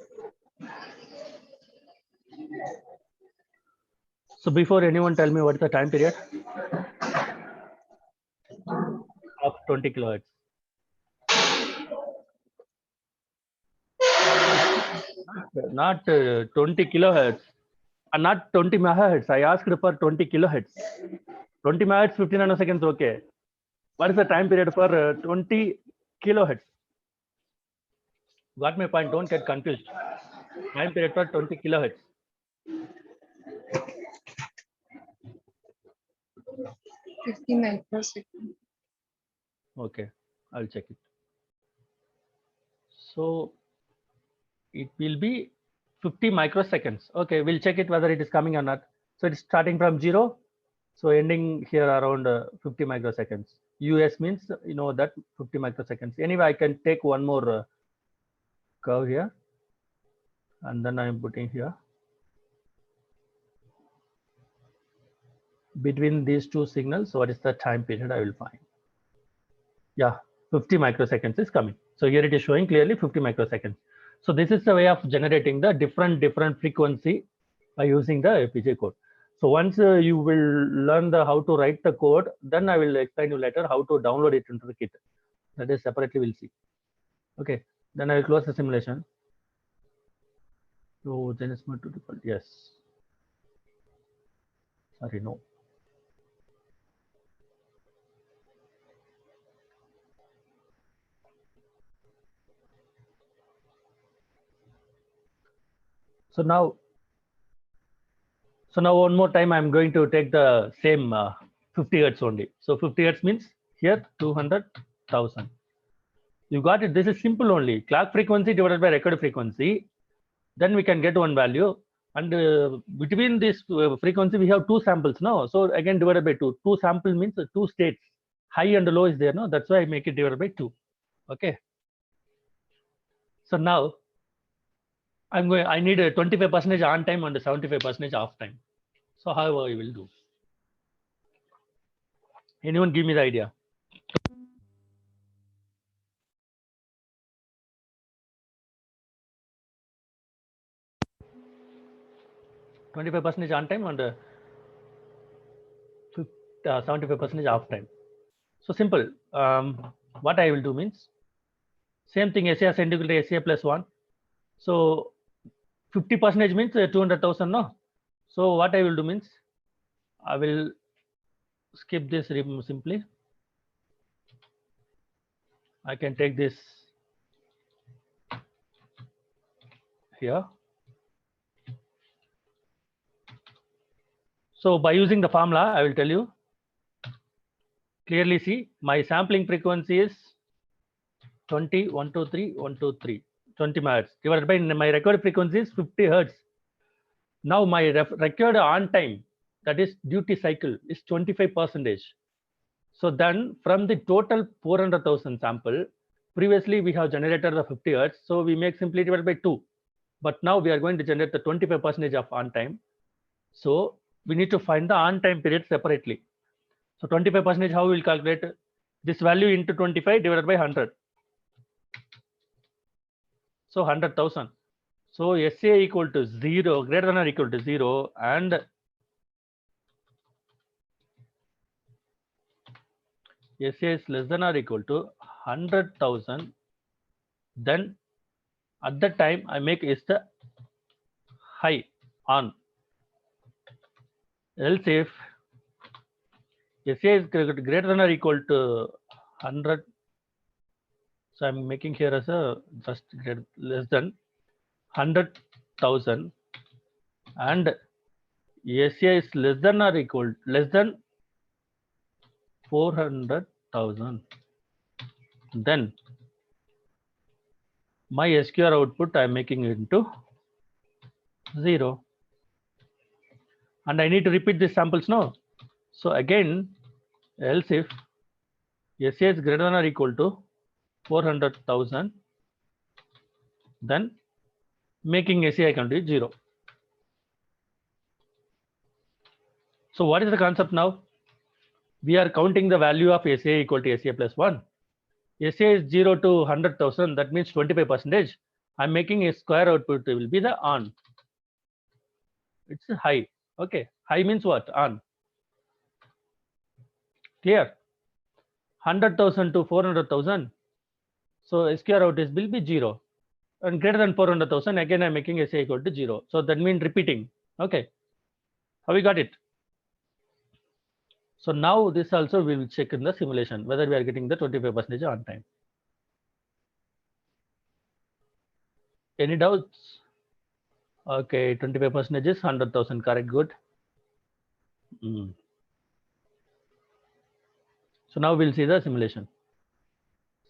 So before anyone tell me what is the time period of 20 kilohertz. Not 20 kilohertz and not 20 megahertz. I asked for 20 kilohertz. 20 megahertz, 15 nanoseconds, okay. What is the time period for 20 kilohertz? Got my point? Don't get confused. Time period for 20 kilohertz. Fifty microseconds. Okay, I'll check it. So it will be 50 microseconds. Okay, we'll check it whether it is coming or not. So it's starting from 0. So ending here around 50 microseconds. US means you know that 50 microseconds. Anyway, I can take one more curve here. And then I'm putting here. Between these two signals, what is the time period I will find? Yeah, 50 microseconds is coming. So here it is showing clearly 50 microseconds. So this is the way of generating the different frequency by using the FPGA code. So once you will learn how to write the code, then I will explain you later how to download it into the kit. That is separately we'll see. Okay, then I will close the simulation. So Genus mode to default, yes. Sorry, no. So now one more time, I'm going to take the same 50 hertz only. So 50 hertz means here 200,000. You got it. This is simple only. Clock frequency divided by record frequency. Then we can get one value. And between this frequency, we have two samples. No, so again divided by two. Two samples means two states. High and low is there. No, that's why I make it divided by 2. Okay. So now I need a 25% on time and 75% off time. So how I will do? Anyone give me the idea? %25 on time and 75% off time. So simple. What I will do means same thing. SCR equal to SCR plus 1. So 50% means 200,000. No. So what I will do means I will skip this simply. I can take this here. So by using the formula, I will tell you clearly. See, my sampling frequency is 20, 123, 123, 20 megahertz divided by my record frequency is 50 hertz. Now my record on time, that is duty cycle, is 25%. So then from the total 400,000 sample, previously we have generated the 50 hertz. So we make simply divided by 2. But now we are going to generate the 25% of on time. So we need to find the on time period separately. So 25%, how we will calculate this value into 25 divided by 100. So 100,000. So SA equal to 0, greater than or equal to 0, and SA is less than or equal to 100,000. Then at that time I make is the high on. Else if SA is greater than or equal to 100, so I'm making here as a just less than 100,000, and SA is less than or equal less than 400,000. Then my SQR output I'm making into 0. And I need to repeat these samples now. So again, else if SA is greater than or equal to 400,000, then making SA I can do 0. So what is the concept now? We are counting the value of SA equal to SA plus 1. SA is 0 to 100,000, that means 25%. I'm making a square output will be the on. It's high. Okay, high means what? On. Clear? 100,000 to 400,000. So SQR out is will be 0. And greater than 400,000, again I'm making SA equal to 0. So that means repeating. Okay. How we got it? So now this also we will check in the simulation whether we are getting the 25% on time. Any doubts? Okay, 25% is 100,000. Correct. Good. So now we'll see the simulation.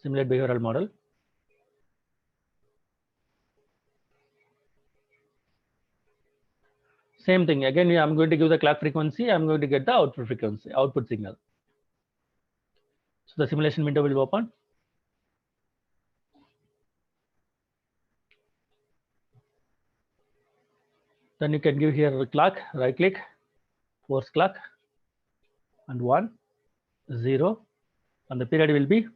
Simulate behavioral model. Same thing. Again, I'm going to give the clock frequency. I'm going to get the output frequency, output signal. So the simulation window will open. Then you can give here a clock, right click, force clock, and 1, 0, and the period will be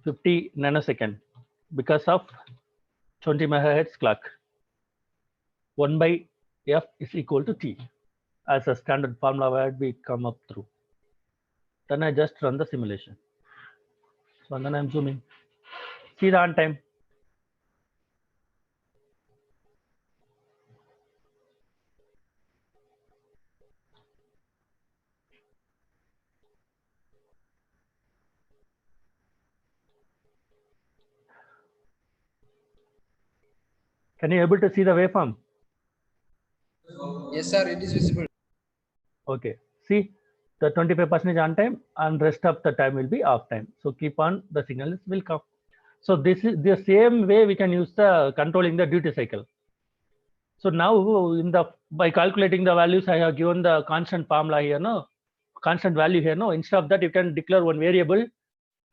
50 nanosecond because of 20 megahertz clock. 1 by F is equal to T as a standard formula where we come up through. Then I just run the simulation. So and then I'm zooming. See the on time. Can you able to see the waveform? Yes, sir, it is visible. Okay. See the 25% on time and rest of the time will be off time. So keep on, the signals will come. So this is the same way we can use the controlling the duty cycle. So now in the by calculating the values, I have given the constant formula here, no constant value here. No, instead of that, you can declare one variable,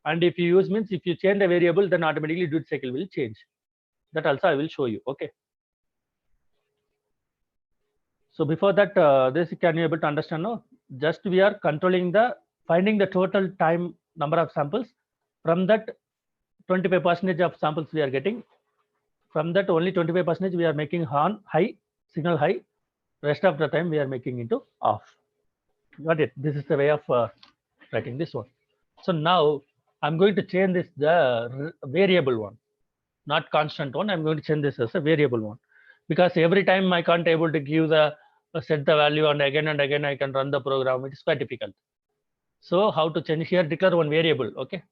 and if you use means if you change the variable, then automatically duty cycle will change. That also I will show you. Okay. So before that, this can you able to understand? No, just we are controlling the finding the total time number of samples. From that, 25% of samples we are getting. From that, only 25% we are making on high, signal high. Rest of the time we are making into off. Got it? This is the way of writing this one. So now I'm going to change this the variable one, not constant one. I'm going to change this as a variable one, because every time I can't able to give the set the value and again I can run the program. It is quite difficult. So how to change here? Declare one variable. Okay.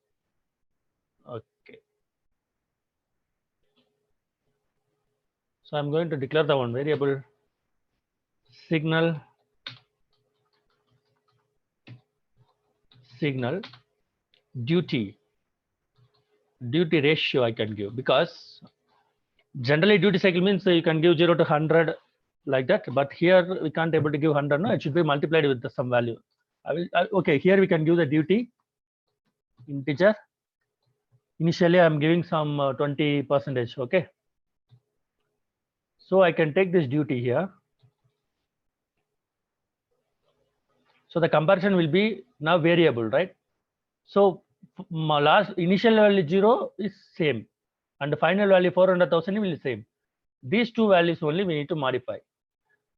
Okay. So I'm going to declare the one variable signal duty ratio I can give, because generally duty cycle means you can give 0 to 100 like that, but here we can't able to give 100. No, it should be multiplied with some value. Okay, here we can give the duty integer. Initially I'm giving some 20%. Okay, so I can take this duty here. So the comparison will be now variable, right? So my last initial value 0 is same, and the final value 400,000 will be same. These two values only we need to modify.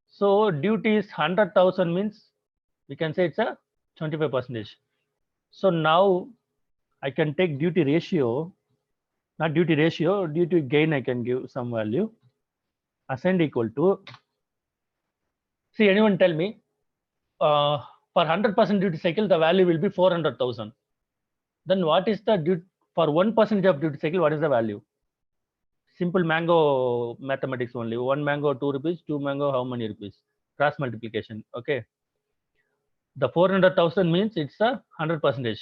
So duty is 100,000 means we can say it's a 25%. So now I can take duty ratio, not duty ratio, duty gain. I can give some value. Ascend equal to. See, anyone tell me? For 100% duty cycle, the value will be 400,000. Then what is the duty for 1% of duty cycle? What is the value? Simple mango mathematics only. 1 mango 2 rupees, 2 mango how many rupees? Cross multiplication. Okay. The 400,000 means it's a 100%.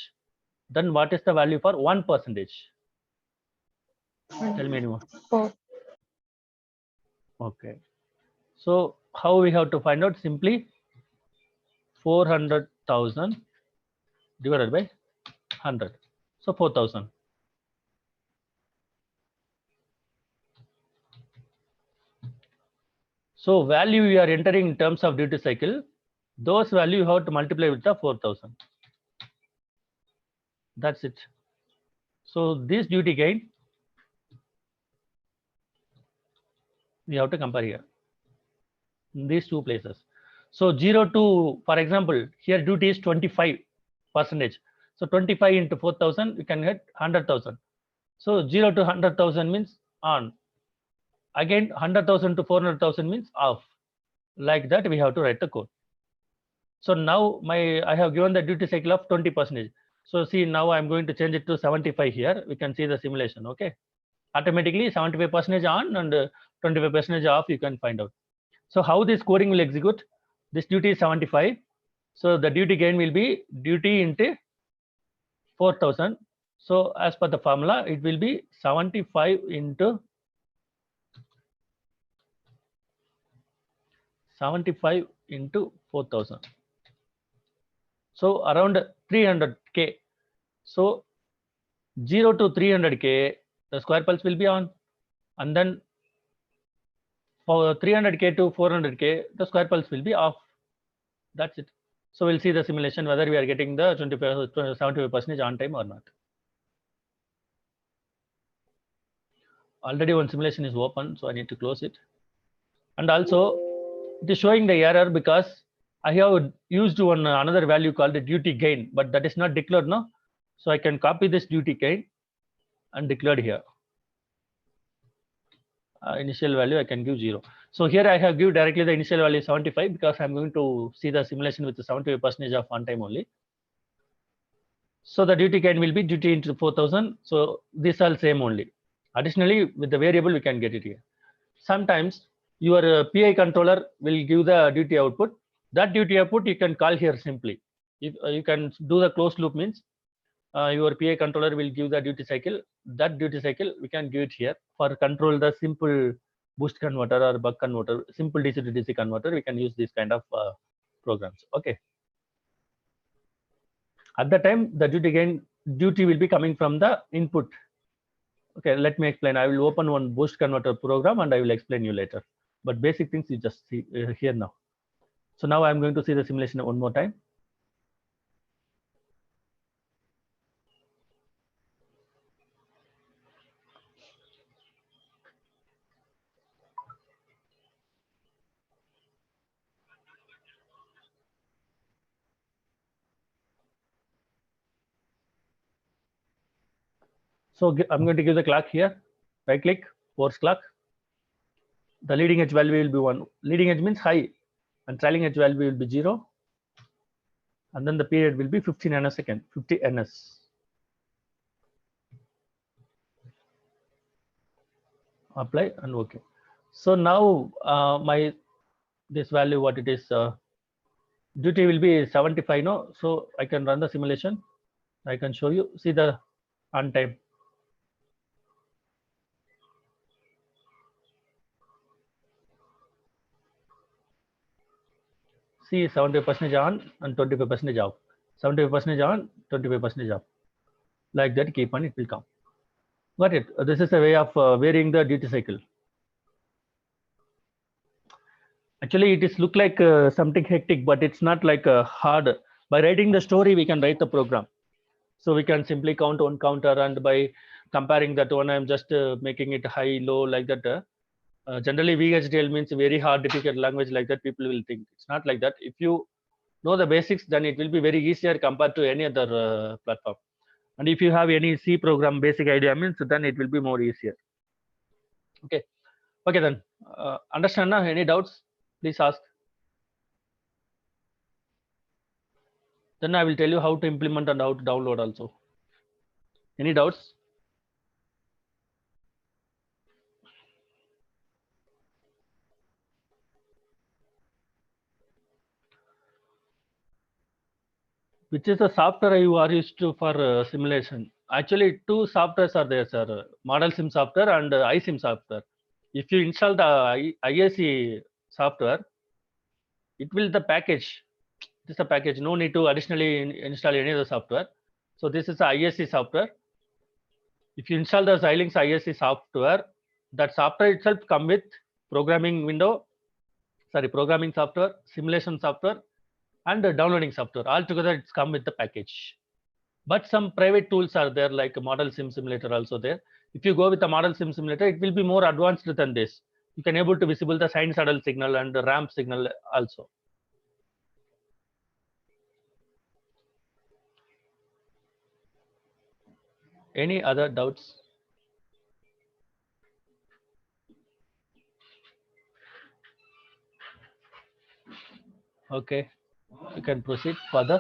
Then what is the value for 1%? Tell me anyone. 4. Okay. So how we have to find out? Simply 400,000 divided by 100. So 4,000. So value you are entering in terms of duty cycle, those value you have to multiply with the 4,000. That's it. So this duty gain we have to compare here in these two places. So 0 to, for example, here duty is 25%. So 25 into 4,000, you can get 100,000. So 0 to 100,000 means on. Again, 100,000 to 400,000 means off. Like that, we have to write the code. So now I have given the duty cycle of 20%. So see, now I'm going to change it to 75 here. We can see the simulation. Okay. Automatically 75% on and 25% off, you can find out. So how this coding will execute? This duty is 75. So the duty gain will be duty into 4,000. So as per the formula, it will be 75 into 4,000. So around 300K. So 0 to 300K, the square pulse will be on. And then for 300K to 400K, the square pulse will be off. That's it. So we'll see the simulation whether we are getting the 75% on time or not. Already one simulation is open, so I need to close it. And also it is showing the error because I have used one another value called the duty gain, but that is not declared now. So I can copy this duty gain and declare here. Initial value I can give 0. So here I have give directly the initial value 75 because I'm going to see the simulation with the 75% of on time only. So the duty gain will be duty into 4,000. So these are same only. Additionally, with the variable we can get it here. Sometimes your PI controller will give the duty output. That duty output you can call here simply. If you can do the closed loop means your PI controller will give the duty cycle. That duty cycle we can give it here for control the simple boost converter or buck converter, simple DC to DC converter. We can use this kind of programs. Okay. At the time, the duty will be coming from the input. Okay, let me explain. I will open one boost converter program and I will explain you later. But basic things you just see here now. So now I'm going to see the simulation one more time. So I'm going to give the clock here. Right click, force clock. The leading edge value will be 1. Leading edge means high, and trailing edge value will be 0. And then the period will be 50 nanosecond, 50 ns. Apply and OK. So now this value, what it is, duty will be 75 now. So I can run the simulation. I can show you. See the on time. See 70% on and 25% off. 75% on, 25% off. Like that, keep on, it will come. Got it? This is a way of varying the duty cycle. Actually, it is look like something hectic, but it's not like hard. By writing the story, we can write the program. So we can simply count one counter, and by comparing that one, I'm just making it high, low, like that. Generally, VHDL means very hard, difficult language, like that. People will think it's not like that. If you know the basics, then it will be very easier compared to any other platform. And if you have any C program basic idea, means then it will be more easier. Okay. Okay, then understand now? Any doubts? Please ask. Then I will tell you how to implement and how to download also. Any doubts? Which is the software you are used to for simulation? Actually, two softwares are there, sir. Model Sim software and iSim software. If you install the IAC software, it will the package. This is a package. No need to additionally install any other software. So this is the IAC software. If you install the Xilinx IAC software, that software itself come with programming software, simulation software, and downloading software. Altogether, it's come with the package. But some private tools are there, like Model Sim Simulator also there. If you go with the Model Sim Simulator, it will be more advanced than this. You can able to visible the sinusoidal signal and the ramp signal also. Any other doubts? Okay, you can proceed further.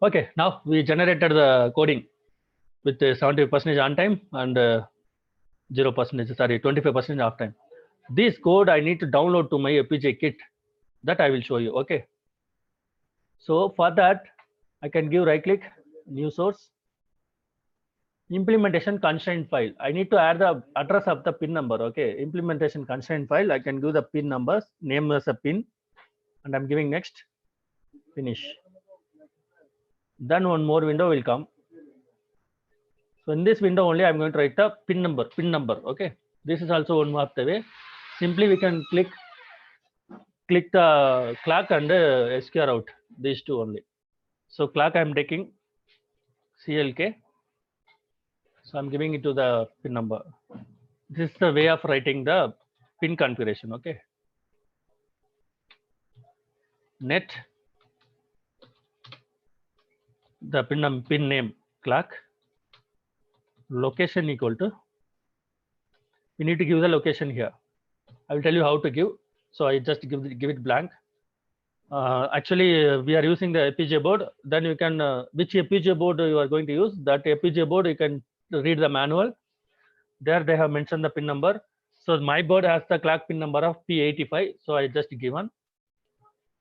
Okay, now we generated the coding with 70% on time and 0%, sorry, 25% off time. This code I need to download to my FPGA kit. That I will show you. Okay. So for that, I can give right click, new source, implementation constraint file. I need to add the address of the pin number. Okay, implementation constraint file. I can give the pin numbers, name as a pin, and I'm giving next, finish. Then one more window will come. So in this window only, I'm going to write the pin number. Okay, this is also one of the way. Simply we can click the clock and SQR out, these two only. So clock I'm taking CLK. So I'm giving it to the pin number. This is the way of writing the pin configuration. Okay. Net, the pin name clock, location equal to, we need to give the location here. I will tell you how to give. So I just give it blank. Actually, we are using the FPGA board. Then you can, which FPGA board you are going to use, that FPGA board you can read the manual. There they have mentioned the pin number. So my board has the clock pin number of P85. So I just given.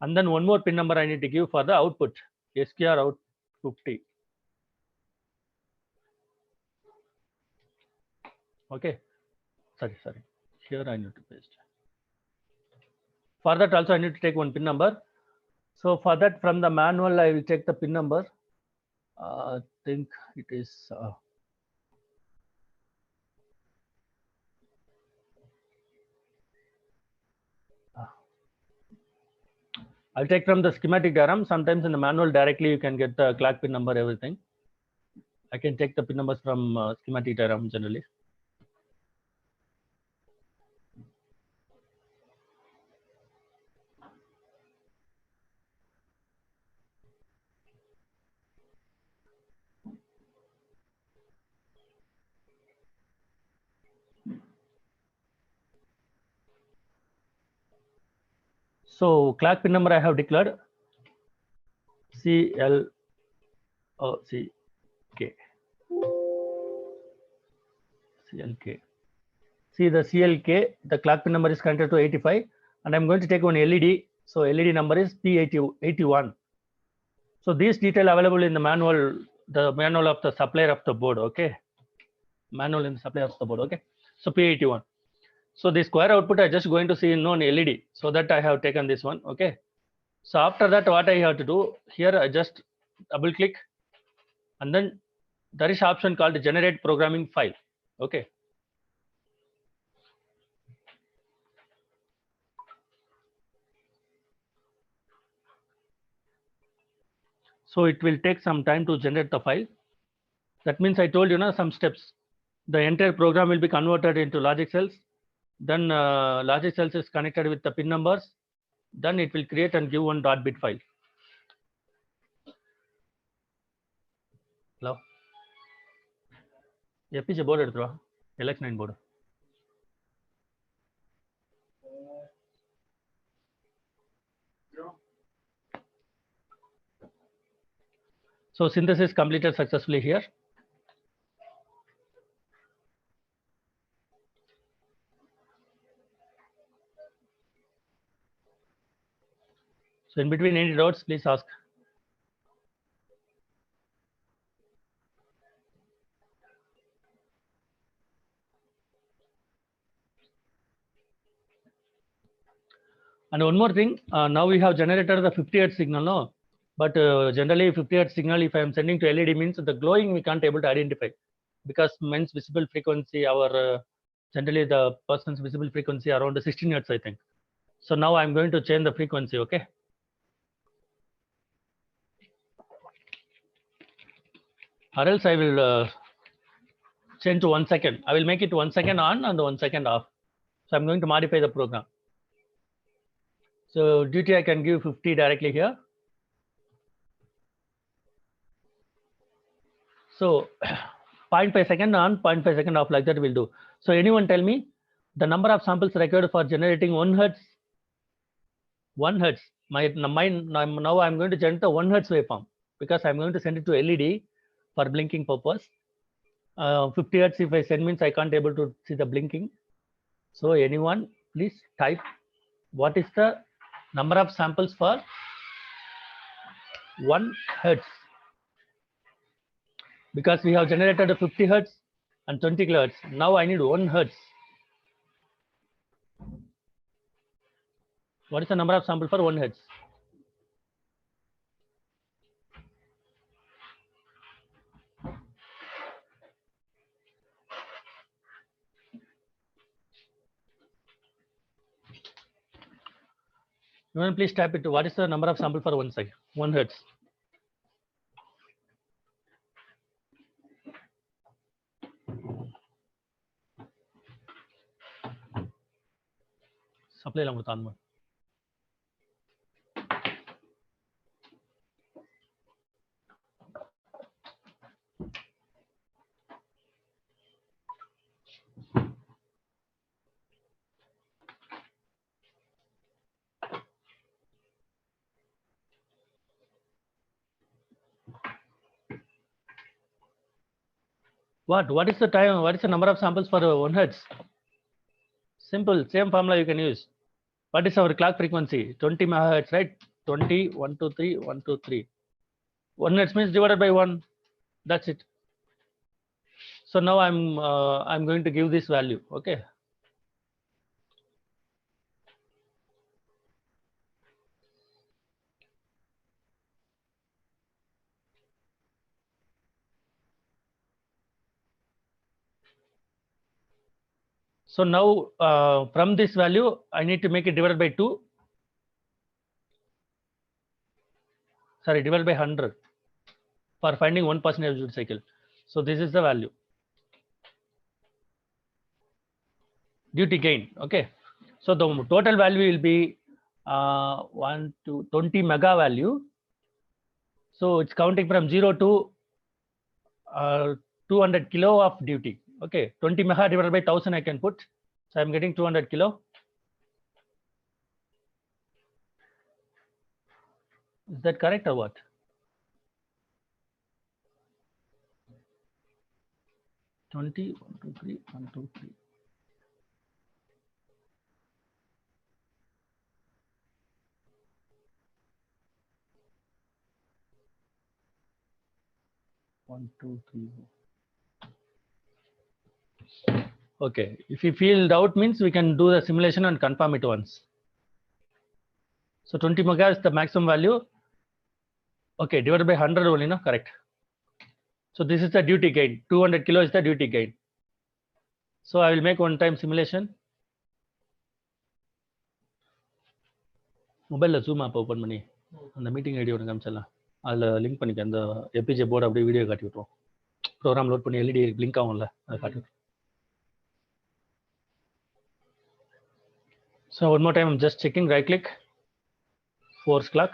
And then one more pin number I need to give for the output, SQR out 50. Okay. Sorry. Here I need to paste. For that also I need to take one pin number. So for that from the manual, I will take the pin number. I think it is. I'll take from the schematic diagram. Sometimes in the manual directly you can get the clock pin number, everything. I can take the pin numbers from schematic diagram generally. So clock pin number I have declared CLK. See the CLK, the clock pin number is connected to 85, and I'm going to take one LED. So LED number is P81. So these detail available in the manual of the supplier of the board. Okay, manual in the supplier of the board. Okay, so P81. So the square output I just going to see in on LED. So that I have taken this one. Okay. So after that, what I have to do here, I just double click, and then there is option called generate programming file. Okay. So it will take some time to generate the file. That means I told you some steps. The entire program will be converted into logic cells. Then logic cells is connected with the pin numbers. Then it will create and give one .bit file. Hello. FPGA board eduthu LX9 board. So synthesis completed successfully here. So in between any doubts, please ask. And one more thing, now we have generated the 50 Hz signal, no? But generally 50 Hz signal, if I am sending to LED means the glowing we can't able to identify, because means visible frequency, our generally the person's visible frequency around 16 Hz, I think. So now I'm going to change the frequency, okay? Or else I will change to 1 second. I will make it 1 second on and 1 second off. So I'm going to modify the program. So duty I can give 50 directly here. So 0.5 second on, 0.5 second off, like that will do. So anyone tell me the number of samples required for generating 1 Hz? 1 Hz. Now I'm going to generate the 1 Hz waveform, because I'm going to send it to LED for blinking purpose. 50 Hz if I send means I can't able to see the blinking. So anyone please type what is the number of samples for 1 Hz. Because we have generated a 50 Hz and 20 kilohertz. Now I need 1 Hz. What is the number of samples for 1 Hz? You please type it. What is the number of samples for 1 Hz? Supply lang utan mo. What is the time? What is the number of samples for 1 Hz? Simple, same formula you can use. What is our clock frequency? 20 megahertz, right? 20, 1, 2, 3, 1, 2, 3. 1 hertz means divided by 1. That's it. So now I'm going to give this value. Okay. So now from this value, I need to make it divided by 2. Sorry, divided by 100 for finding 1% duty cycle. So this is the value. Duty gain. Okay. So the total value will be 1 to 20 mega value. So it's counting from 0 to 200 kilo of duty. Okay. 20 mega divided by 1000 I can put. So I'm getting 200 kilo. Is that correct or what? One, two, three, 1, 2, 3. One, two, three. Okay. If you feel doubt means we can do the simulation and confirm it once. So 20 mega is the maximum value. Okay, divided by 100 only, no? Correct. So this is the duty gain. 200 kilo is the duty gain. So I will make one time simulation. Mobile zoom app open பண்ணி அந்த meeting ID ஒன்று காமிச்சலாம் அதில் link பண்ணிக்க அந்த எபிஜே board அப்படியே video காட்டி விட்டுரும் program load பண்ணி எல்இடி லிங்க் ஆகும்ல அதை காட்டி விட்டுரும். So one more time I'm just checking, right click, force clock,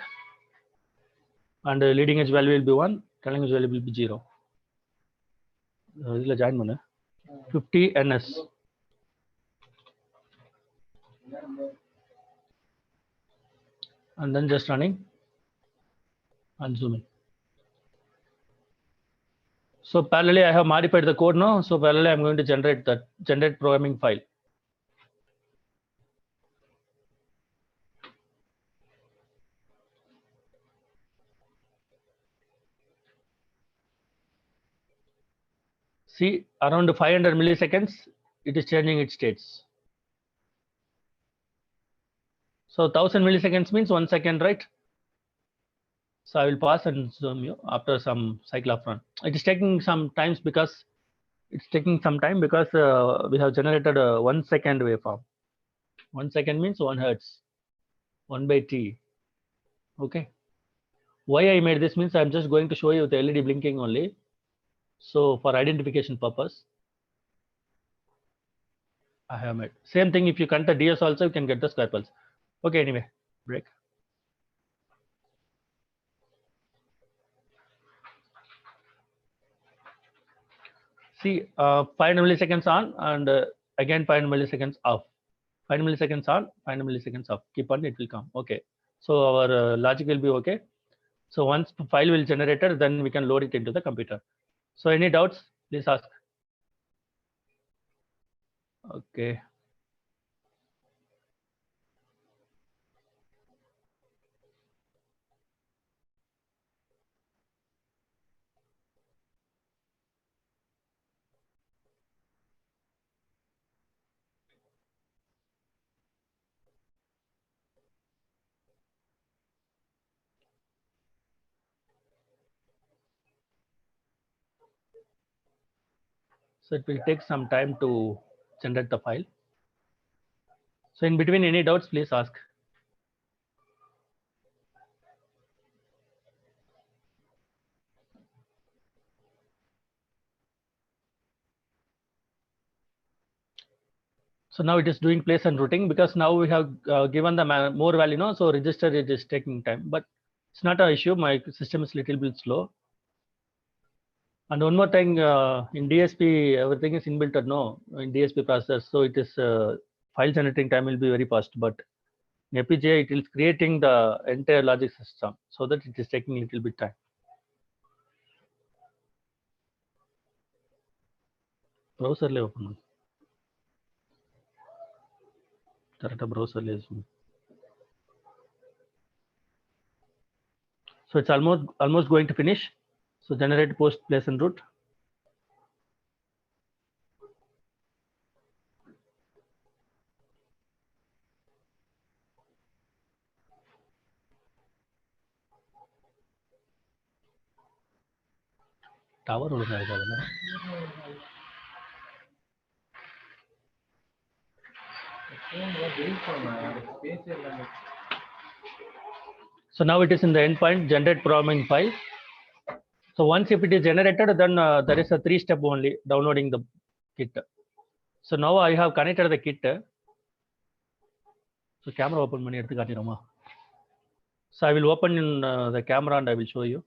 and leading edge value will be 1, trailing edge value will be 0. இதில் ஜாயின் பண்ணு 50 NS. And then just running and zooming. So parallelly I have modified the code now. So parallelly I'm going to generate programming file. See, around 500 milliseconds, it is changing its states. So 1000 milliseconds means 1 second, right? So I will pause and zoom you after some cycle of run. It is taking some times because we have generated a 1 second waveform. 1 second means 1 hertz, 1 by t. Okay. Why I made this means I'm just going to show you the LED blinking only. So for identification purpose, I have made same thing. If you count the DS also, you can get the square pulse. Okay, anyway, break. See, 500 milliseconds on and again 500 milliseconds off. 500 milliseconds on, 500 milliseconds off. Keep on, it will come. Okay. So our logic will be okay. So once the file will generated, then we can load it into the computer. So any doubts, please ask. Okay. So it will take some time to generate the file. So in between, any doubts, please ask. So now it is doing place and routing because now we have given the more value, no? So register it is taking time, but it's not an issue. My system is little bit slow. And one more thing, in DSP, everything is inbuilt, no, in DSP process. So it is file generating time will be very fast, but in FPGA, it is creating the entire logic system so that it is taking a little bit time. Browser le open. Correct browser is. So it's almost going to finish. So generate post place and route. Tower ஒழுங்கா இருக்காதுல்ல? So now it is in the endpoint generate programming file. So once if it is generated, then there is a 3-step only downloading the kit. So now I have connected the kit. So camera open பண்ணி எடுத்து காட்டிடுமா? So I will open in the camera and I will show you.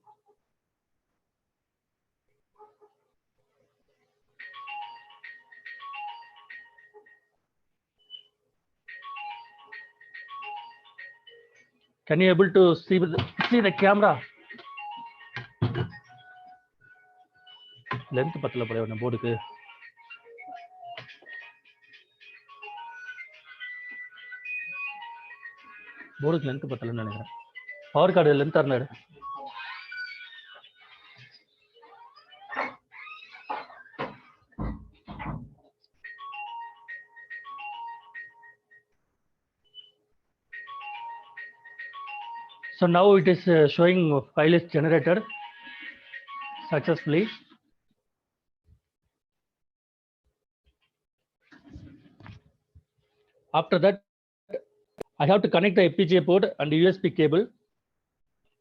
Can you able to see the camera? Length பத்தல போல போர்டுக்கு. போர்டுக்கு length பத்தலன்னு நினைக்கிறேன். Power card length இருந்தாரு. So now it is showing file is generated successfully. After that, I have to connect the FPGA port and USB cable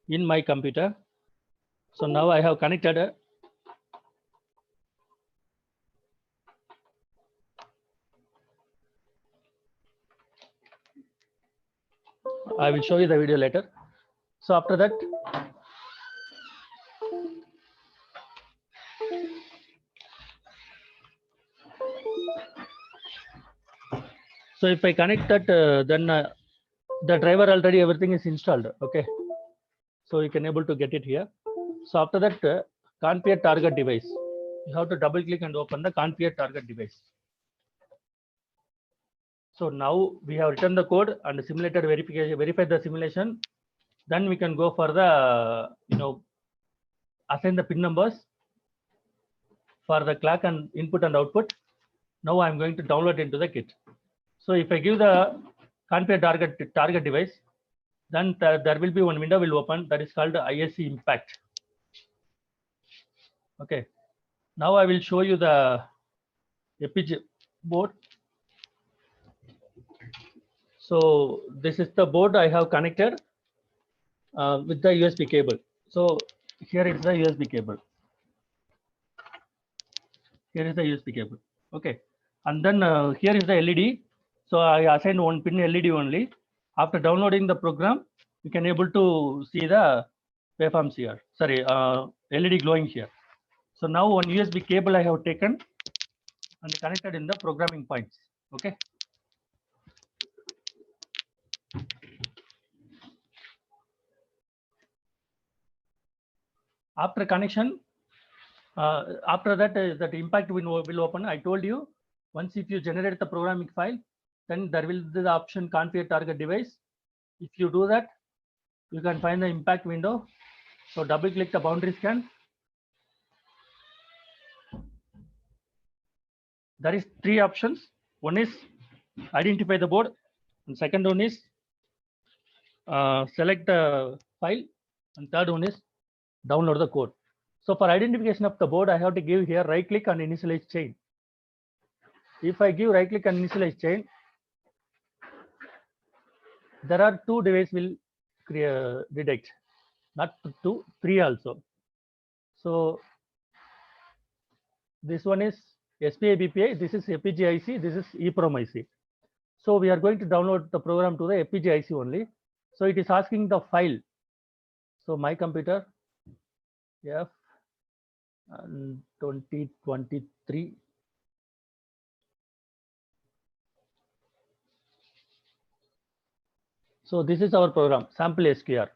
in my computer. So now I have connected. I will show you the video later. So after that, so if I connect that, then the driver already everything is installed. Okay, so you can able to get it here. So after that, configure target device. You have to double click and open the configure target device. So now we have written the code and simulated verification, verified the simulation. Then we can go for the, assign the pin numbers for the clock and input and output. Now I'm going to download into the kit. So if I give the configure target device, then there will be one window will open that is called ISC impact. Okay. Now I will show you the FPGA board. So this is the board I have connected with the USB cable. So here is the USB cable. Here is the USB cable. Okay. And then here is the LED. So I assigned one pin LED only. After downloading the program, you can able to see the waveforms here. Sorry, LED glowing here. So now one USB cable I have taken and connected in the programming points. Okay. After connection, after that, that impact will open. I told you, once if you generate the programming file, then there will be the option configure target device. If you do that, you can find the impact window. So double click the boundary scan. There is 3 options. One is identify the board, and second one is select the file, and third one is download the code. So for identification of the board, I have to give here right click and initialize chain. If I give right click and initialize chain, there are 2 devices will detect, not 2, 3 also. So this one is SPI BPI, this is FPGA IC, this is EEPROM IC. So we are going to download the program to the FPGA IC only. So it is asking the file. So my computer F 2023. So this is our program, sample SQR.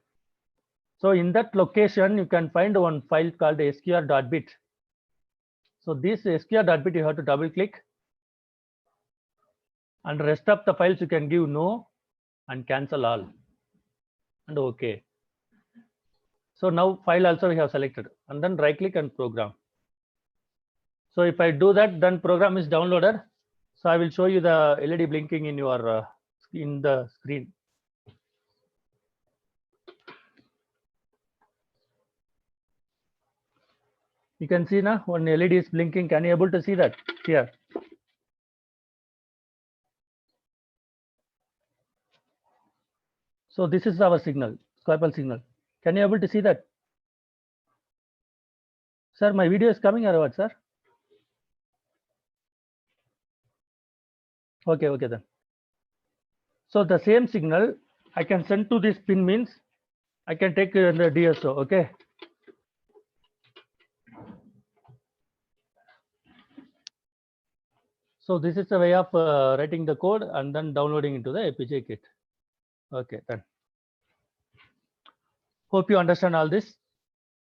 So in that location, you can find one file called sqr.bit. So this sqr.bit, you have to double click. And rest of the files you can give no and cancel all and okay. So now file also we have selected and then right click and program. So if I do that, then program is downloaded. So I will show you the LED blinking in your in the screen. You can see now when LED is blinking. Can you able to see that here? So this is our signal, square pulse signal. Can you able to see that? Sir, my video is coming or what, sir? Okay, okay then. So the same signal I can send to this pin means I can take the DSO, okay? So this is the way of writing the code and then downloading into the FPGA kit. Okay, then. Hope you understand all this.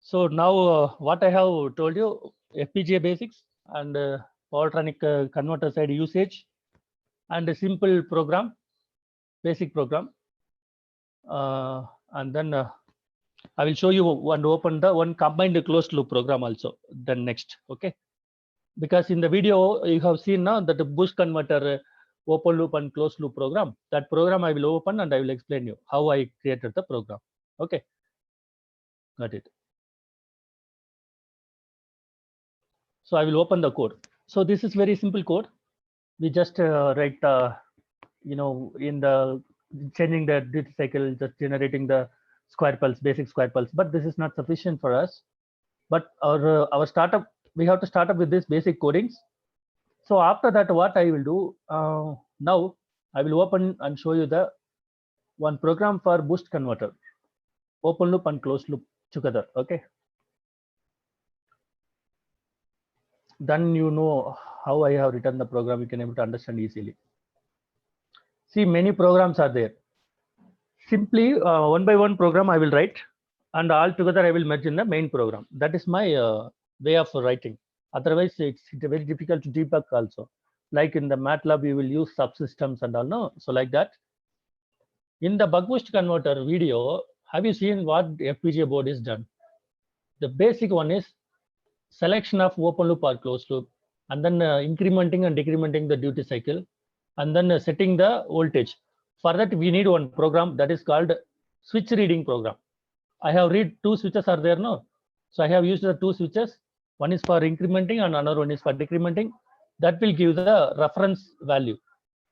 So now what I have told you, FPGA basics and Powertronic converter side usage and a simple program, basic program. And then I will show you one open the one combined closed loop program also then next, okay? Because in the video you have seen now that the boost converter open loop and closed loop program. That program I will open and I will explain you how I created the program. Okay, got it. So I will open the code. So this is very simple code. We just write, you know, in the changing the duty cycle, just generating the square pulse, basic square pulse. But this is not sufficient for us. But our startup, we have to start up with this basic codings. So after that, what I will do now, I will open and show you the one program for boost converter, open loop and closed loop together. Okay. Then you know how I have written the program. You can able to understand easily. See, many programs are there. Simply one by one program I will write, and all together I will merge in the main program. That is my way of writing. Otherwise, it's very difficult to debug also. Like in the MATLAB, you will use subsystems and all. No, so like that. In the buck boost converter video, have you seen what the FPGA board is done? The basic one is selection of open loop or closed loop, and then incrementing and decrementing the duty cycle, and then setting the voltage. For that, we need one program that is called switch reading program. I have read two switches are there, no? So I have used the two switches. One is for incrementing and another one is for decrementing. That will give the reference value.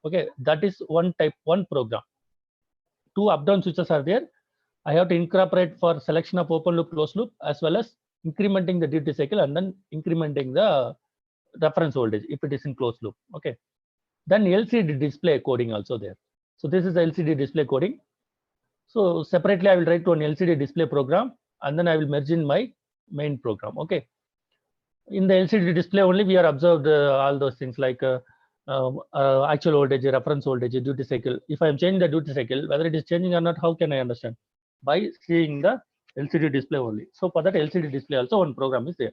Okay, that is one type, one program. Two up-down switches are there. I have to incorporate for selection of open loop, closed loop, as well as incrementing the duty cycle and then incrementing the reference voltage if it is in closed loop. Okay. Then LCD display coding also there. So this is the LCD display coding. So separately, I will write to an LCD display program and then I will merge in my main program. Okay. In the LCD display only, we are observed all those things like actual voltage, reference voltage, duty cycle. If I am changing the duty cycle, whether it is changing or not, how can I understand? By seeing the LCD display only. So for that LCD display also one program is there.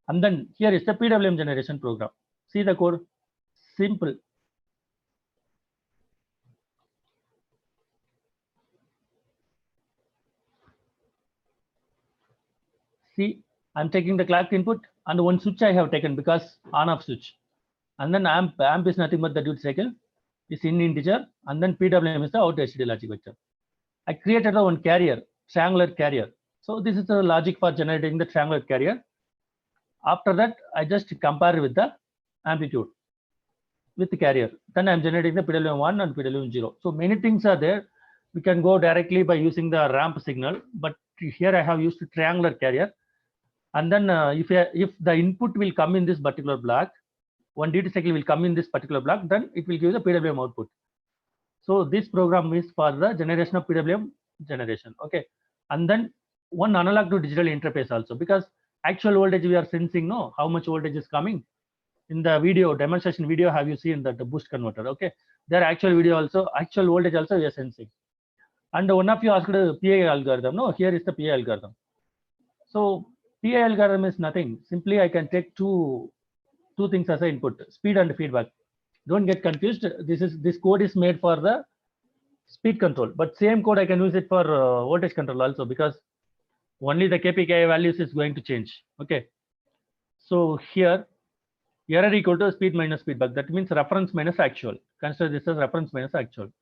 And then here is the PWM generation program. See the code, simple. See, I'm taking the clock input and one switch I have taken because on off switch. And then amp is nothing but the duty cycle is in integer, and then PWM is the out HDD logic vector. I created one carrier, triangular carrier. So this is the logic for generating the triangular carrier. After that, I just compare with the amplitude with the carrier. Then I'm generating the PWM1 and PWM0. So many things are there. We can go directly by using the ramp signal, but here I have used a triangular carrier. And then if the input will come in this particular block, one duty cycle will come in this particular block, then it will give the PWM output. So this program is for the generation of PWM generation. Okay. And then one analog to digital interface also, because actual voltage we are sensing, no, how much voltage is coming. In the video, demonstration video, have you seen that the boost converter? Okay. There actual video also, actual voltage also we are sensing. And one of you asked the PI algorithm. No, here is the PI algorithm. So PI algorithm is nothing. Simply I can take two things as an input, speed and feedback. Don't get confused. This code is made for the speed control, but same code I can use it for voltage control also, because only the KPK values is going to change. Okay. So here error equal to speed minus feedback. That means reference minus actual. Consider this as reference minus actual.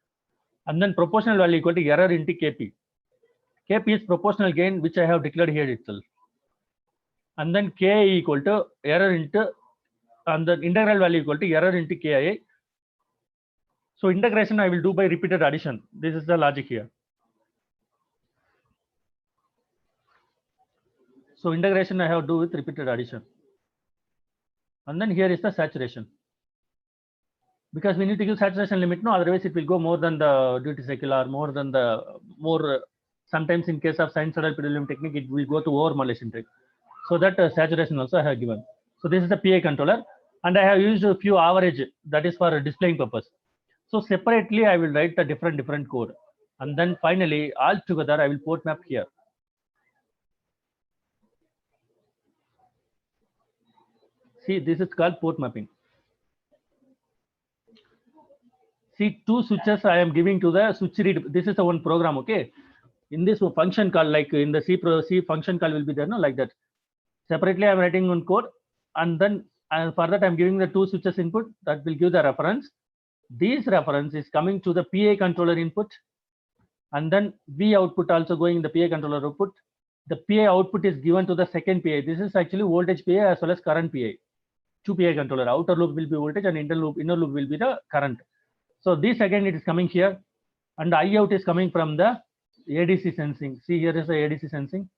And then proportional value equal to error into KP. KP is proportional gain, which I have declared here itself. And then Ki equal to error into, and the integral value equal to error into Ki. So integration I will do by repeated addition. This is the logic here. So integration I have to do with repeated addition. And then here is the saturation. Because we need to give saturation limit, no, otherwise it will go more than the duty cycle or more than the sometimes in case of sinusoidal pendulum technique, it will go to over-modulation trick. So that saturation also I have given. So this is the PI controller, and I have used a few average, that is for displaying purpose. So separately I will write the different code, and then finally all together I will port map here. See, this is called port mapping. See, two switches I am giving to the switch read. This is the one program, okay? In this function call, like in the C function call will be there, no, like that. Separately, I'm writing one code, and then for that I'm giving the two switches input that will give the reference. This reference is coming to the PA controller input, and then V output also going in the PA controller output. The PA output is given to the second PA. This is actually voltage PA as well as current PA. Two PA controller. Outer loop will be voltage and inner loop will be the current. So this again it is coming here, and I out is coming from the ADC sensing. See, here is the ADC sensing.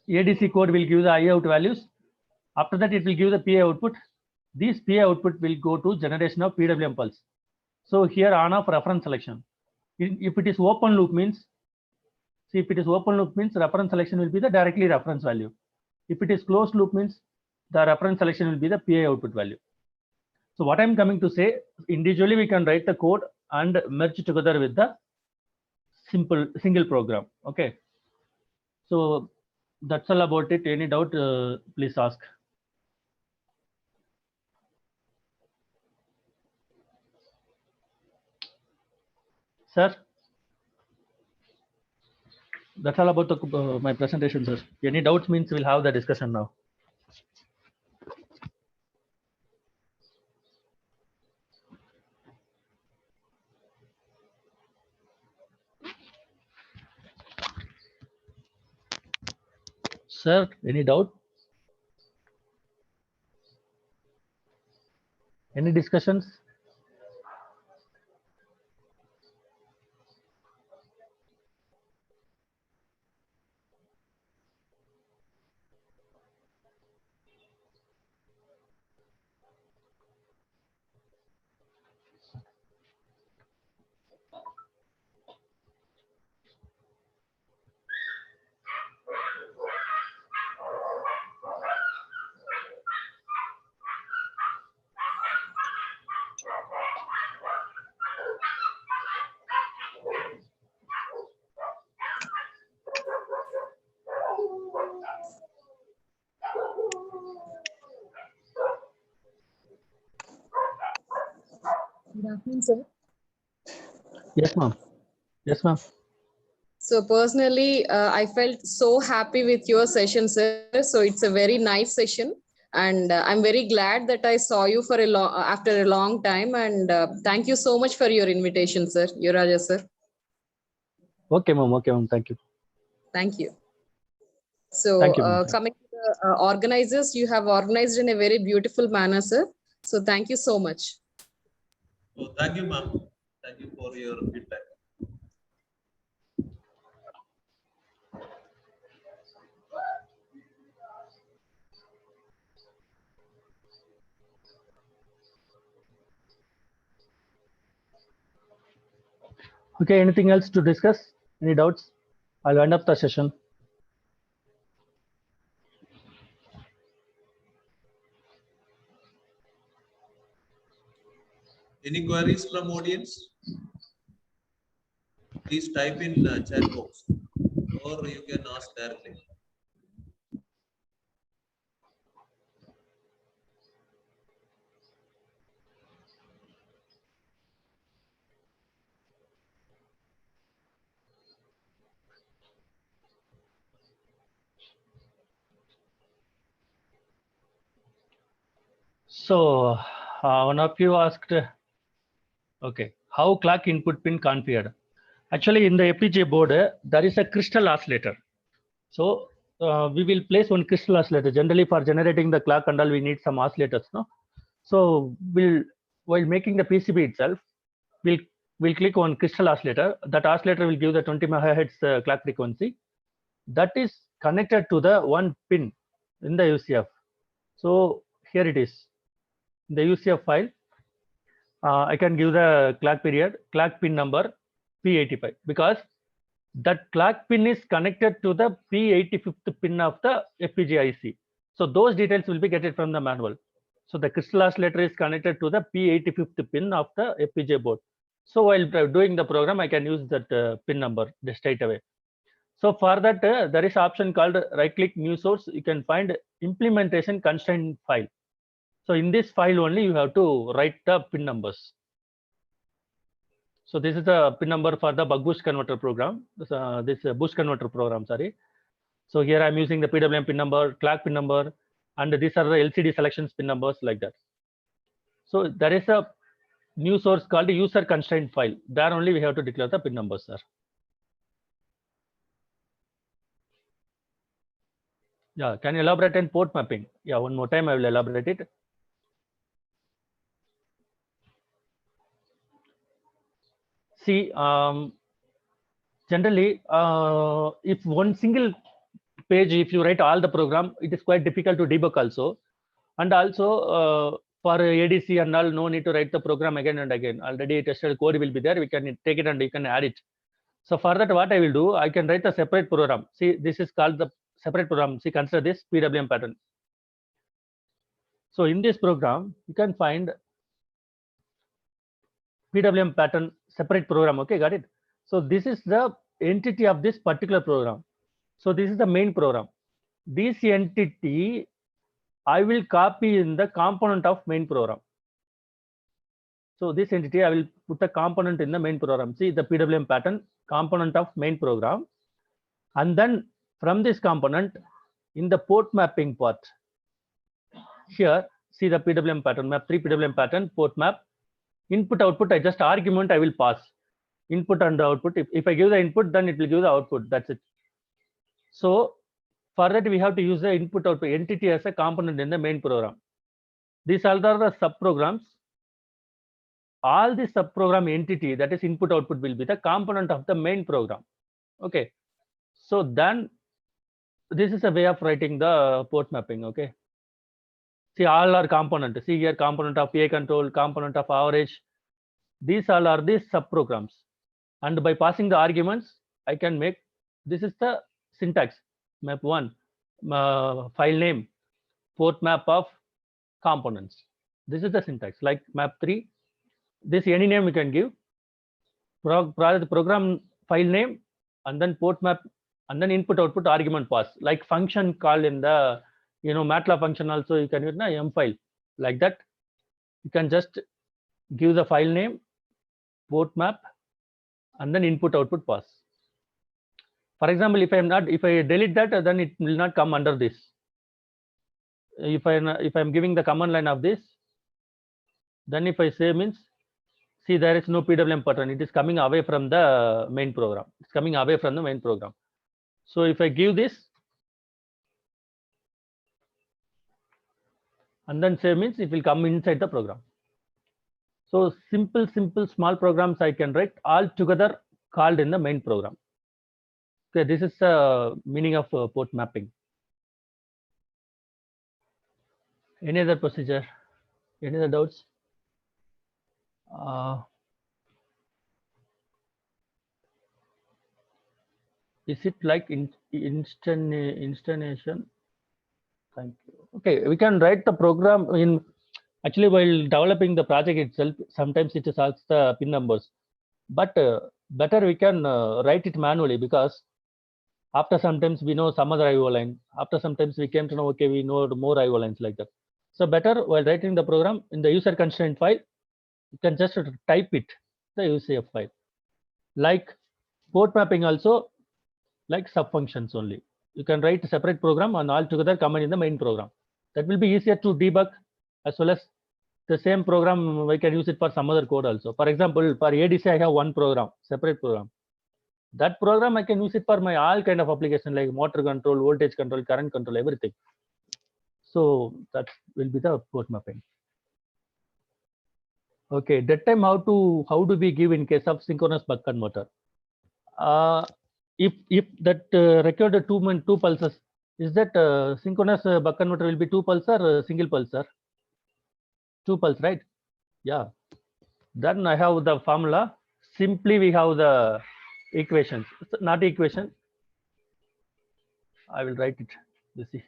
ADC code will give the I out values. After that, it will give the PA output. This PA output will go to generation of PWM pulse. So here on off reference selection. If it is open loop means, see, if it is open loop means reference selection will be the directly reference value. If it is closed loop means the reference selection will be the PA output value. So what I'm coming to say, individually we can write the code and merge together with the single program. Okay. So that's all about it. Any doubt, please ask. Sir, that's all about my presentation, sir. Any doubts means we'll have the discussion now. Sir, any doubt? Any discussions? Good afternoon, sir. Yes, ma'am. Yes, ma'am. So personally, I felt so happy with your session, sir. So it's a very nice session, and I'm very glad that I saw you for after a long time. And thank you so much for your invitation, sir. Yuraja, sir. Okay, ma'am. Okay, ma'am. Thank you. Thank you. So Thank you, ma'am. coming to the organizers, you have organized in a very beautiful manner, sir. So thank you so much. So thank you, ma'am. Thank you for your feedback. Okay, anything else to discuss? Any doubts? I'll end up the session. Any queries from audience? Please type in chat box, or you can ask directly. So one of you asked, okay, how clock input pin configured? Actually, in the FPGA board, there is a crystal oscillator. So we will place one crystal oscillator. Generally, for generating the clock and all, we need some oscillators, no? So while making the PCB itself, we'll click on crystal oscillator. That oscillator will give the 20 megahertz clock frequency. That is connected to the one pin in the UCF. So here it is, the UCF file. I can give the clock period, clock pin number P85, because that clock pin is connected to the P85th pin of the FPGA IC. So those details will be getting from the manual. So the crystal oscillator is connected to the P85th pin of the FPGA board. So while doing the program, I can use that pin number straight away. So for that, there is option called right-click new source. You can find implementation constraint file. So in this file only, you have to write the pin numbers. So this is the pin number for the buck boost converter program. This boost converter program, sorry. So here I'm using the PWM pin number, clock pin number, and these are the LCD selections pin numbers like that. So there is a new source called user constraint file. There only we have to declare the pin numbers, sir. Yeah, can you elaborate on port mapping? Yeah, one more time I will elaborate it. See, generally, if one single page, if you write all the program, it is quite difficult to debug also. And also for ADC and all, no need to write the program again and again. Already tested code will be there. We can take it and you can add it. So for that, what I will do, I can write a separate program. See, this is called the separate program. See, consider this PWM pattern. So in this program, you can find PWM pattern separate program. Okay, got it? So this is the entity of this particular program. So this is the main program. This entity I will copy in the component of main program. So this entity I will put the component in the main program. See the PWM pattern component of main program, and then from this component in the port mapping part, here see the PWM pattern map 3 PWM pattern port map input output. I just argument I will pass input and output. If I give the input, then it will give the output. That's it. So for that we have to use the input output entity as a component in the main program. These are the subprograms. All the subprogram entity, that is input output, will be the component of the main program. Okay, so then this is a way of writing the port mapping. Okay, see all are component. See here component of PI control, component of average. These all are the subprograms, and by passing the arguments I can make, this is the syntax. Map 1 file name port map of components. This is the syntax. Like map 3, this any name we can give, program file name, and then port map, and then input output argument pass, like function called in the MATLAB function also you can use the m file. Like that you can just give the file name, port map, and then input output pass. For example, if I delete that, then it will not come under this. If I'm giving the command line of this, then if I say means, see there is no PWM pattern. It is coming away from the main program. It's coming away from the main program. So if I give this and then say means it will come inside the program. So simple small programs I can write all together called in the main program. Okay, this is the meaning of port mapping. Any other procedure? Any other doubts? Is it like installation? Thank you. Okay, we can write the program in. Actually, while developing the project itself, sometimes it asks the pin numbers, but better we can write it manually, because after sometimes we know some other IO line. After sometimes we came to know, okay, we know more IO lines like that. So better while writing the program in the user constraint file, you can just type it, the UCF file. Like port mapping also, like sub functions only. You can write a separate program and all together command in the main program. That will be easier to debug as well as the same program, we can use it for some other code also. For example, for ADC, I have one program, separate program. That program, I can use it for my all kind of application like motor control, voltage control, current control, everything. So that will be the port mapping. Okay, that time how do we give in case of synchronous buck converter? If that required two pulses, is that synchronous buck converter will be 2 pulse or single pulse, sir? 2 pulse, right? Yeah. Then I have the formula. Simply we have the equations, not equation. I will write it. You see.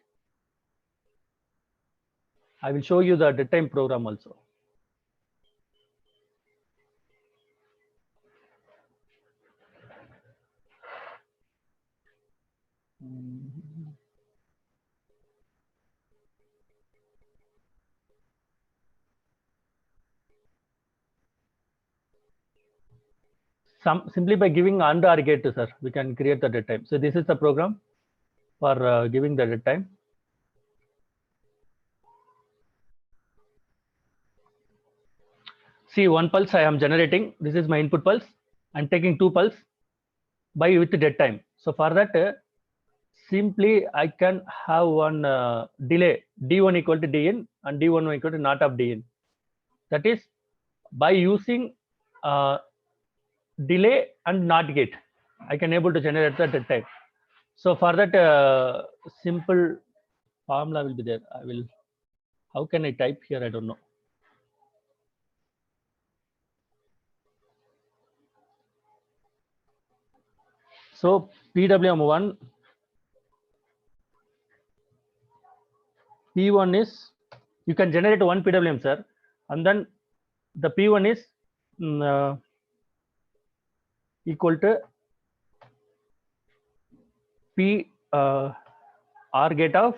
I will show you the dead time program also. Simply by giving AND OR gate, sir, we can create the dead time. So this is the program for giving the dead time. See, 1 pulse I am generating. This is my input pulse. I'm taking 2 pulse by with dead time. So for that, simply I can have one delay D1 equal to Dn and D1 equal to not of Dn. That is by using delay and NOT gate, I can able to generate the dead time. So for that, simple formula will be there. I will. How can I type here? I don't know. So PWM1, P1 is, you can generate one PWM, sir, and then the P1 is equal to P R gate of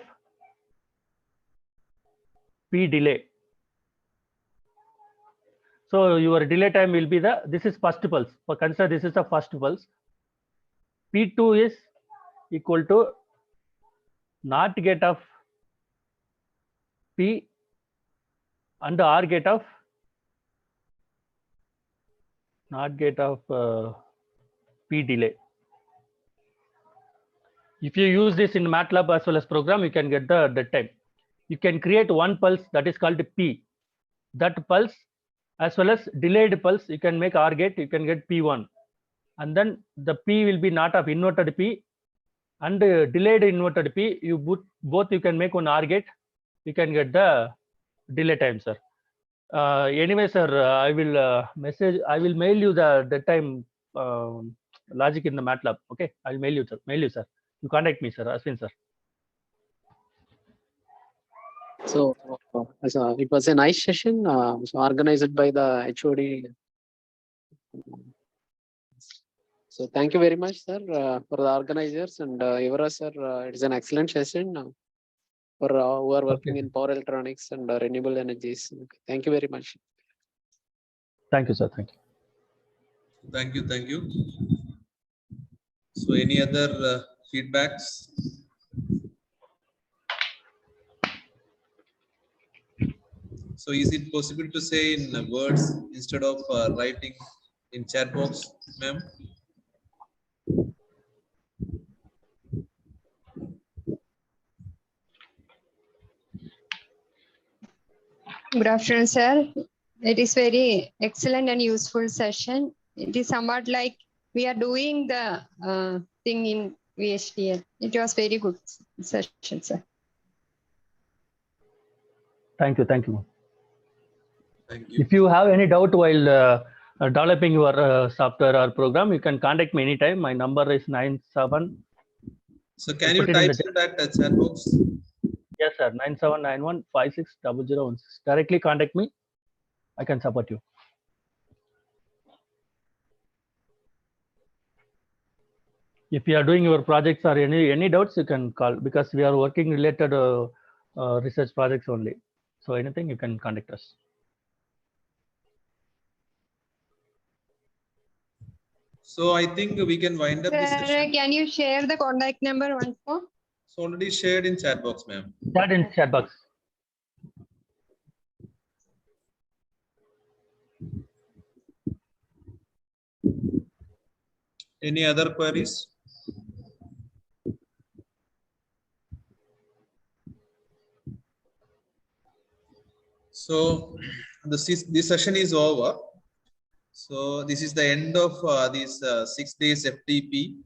P delay. So your delay time will be this is first pulse. For consider this is the first pulse. P2 is equal to NOT gate of P and OR gate of NOT gate of P delay. If you use this in MATLAB as well as program, you can get the dead time. You can create one pulse that is called P. That pulse as well as delayed pulse, you can make OR gate, you can get P1. And then the P will be not of inverted P and delayed inverted P. You both you can make one OR gate, you can get the delay time, sir. Anyway, sir, I will mail you the dead time logic in the MATLAB. Okay, I'll mail you, sir. You contact me, sir, Ashwin, sir. So it was a nice session, organized by the HOD. So thank you very much, sir, for the organizers, and Yuvara, sir. It is an excellent session for who are working in power electronics and renewable energies. Thank you very much. Thank you, sir. Thank you. Thank you. Thank you. So any other feedbacks? So is it possible to say in words instead of writing in chat box, ma'am? Good afternoon, sir. It is very excellent and useful session. It is somewhat like we are doing the thing in VHDL. It was very good session, sir. Thank you. Thank you. Thank you. If you have any doubt while developing your software or program, you can contact me anytime. My number is 97. So can you type in that chat box? Yes, sir. 9791560016. Directly contact me. I can support you. If you are doing your projects or any doubts, you can call, because we are working related research projects only. So anything you can contact us. So I think we can wind up this Sir, session. can you share the contact number once more? It's already shared in chat box, ma'am. That in chat box. Any other queries? So this session is over. So this is the end of this 6 days FTP.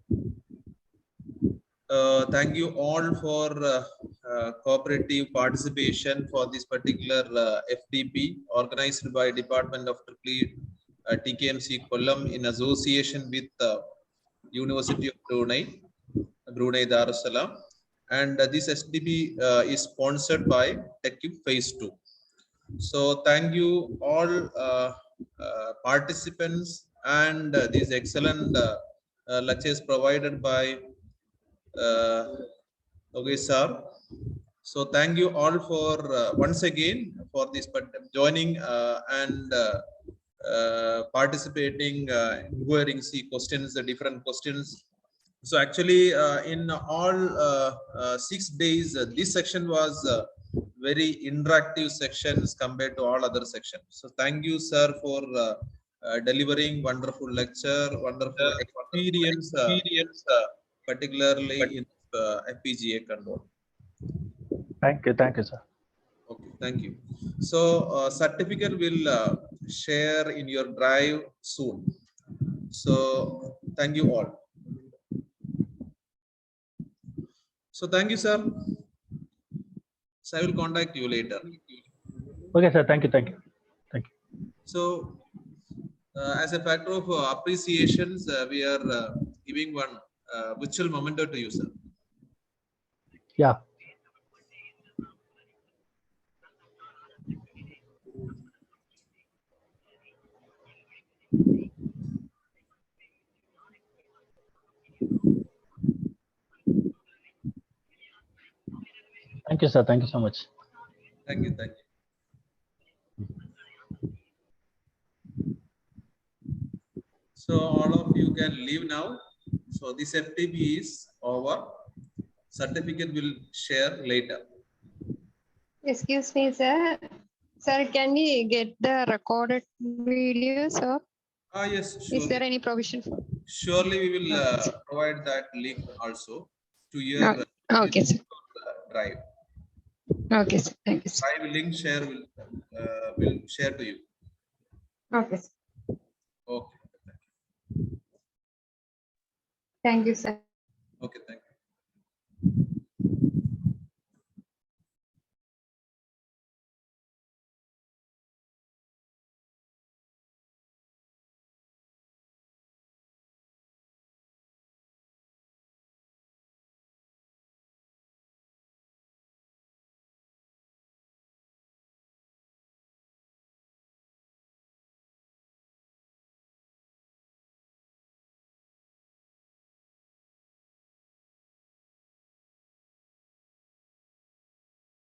Thank you all for cooperative participation for this particular FTP organized by Department of TKMC Kollam in association with University of Brunei Darussalam. And this FTP is sponsored by TechCube Phase 2. So thank you all participants and these excellent lectures provided by okay, sir. So thank you all for once again for this joining and participating, inquiring questions, the different questions. So actually, in all 6 days, this section was very interactive sections compared to all other sections. So thank you, sir, for delivering wonderful lecture, wonderful experience, particularly in FPGA control. Thank you, sir. Okay, thank you. So certificate will share in your drive soon. So thank you all. So thank you, sir. So I will contact you later. Okay, sir. Thank you. So as a factor of appreciations, we are giving one virtual memento to you, sir. Yeah. Thank you, sir. Thank you so much. Thank you. So all of you can leave now. So this FTP is over. Certificate will share later. Excuse me, sir. Sir, can we get the recorded video, sir? Yes, Is there surely. any provision for? Surely we will Okay. provide that link also to your Okay, sir. drive. Okay, sir. Thank you, sir. Drive link share will share to you. Okay, sir. Okay. Thank you, sir. Okay. Thank you.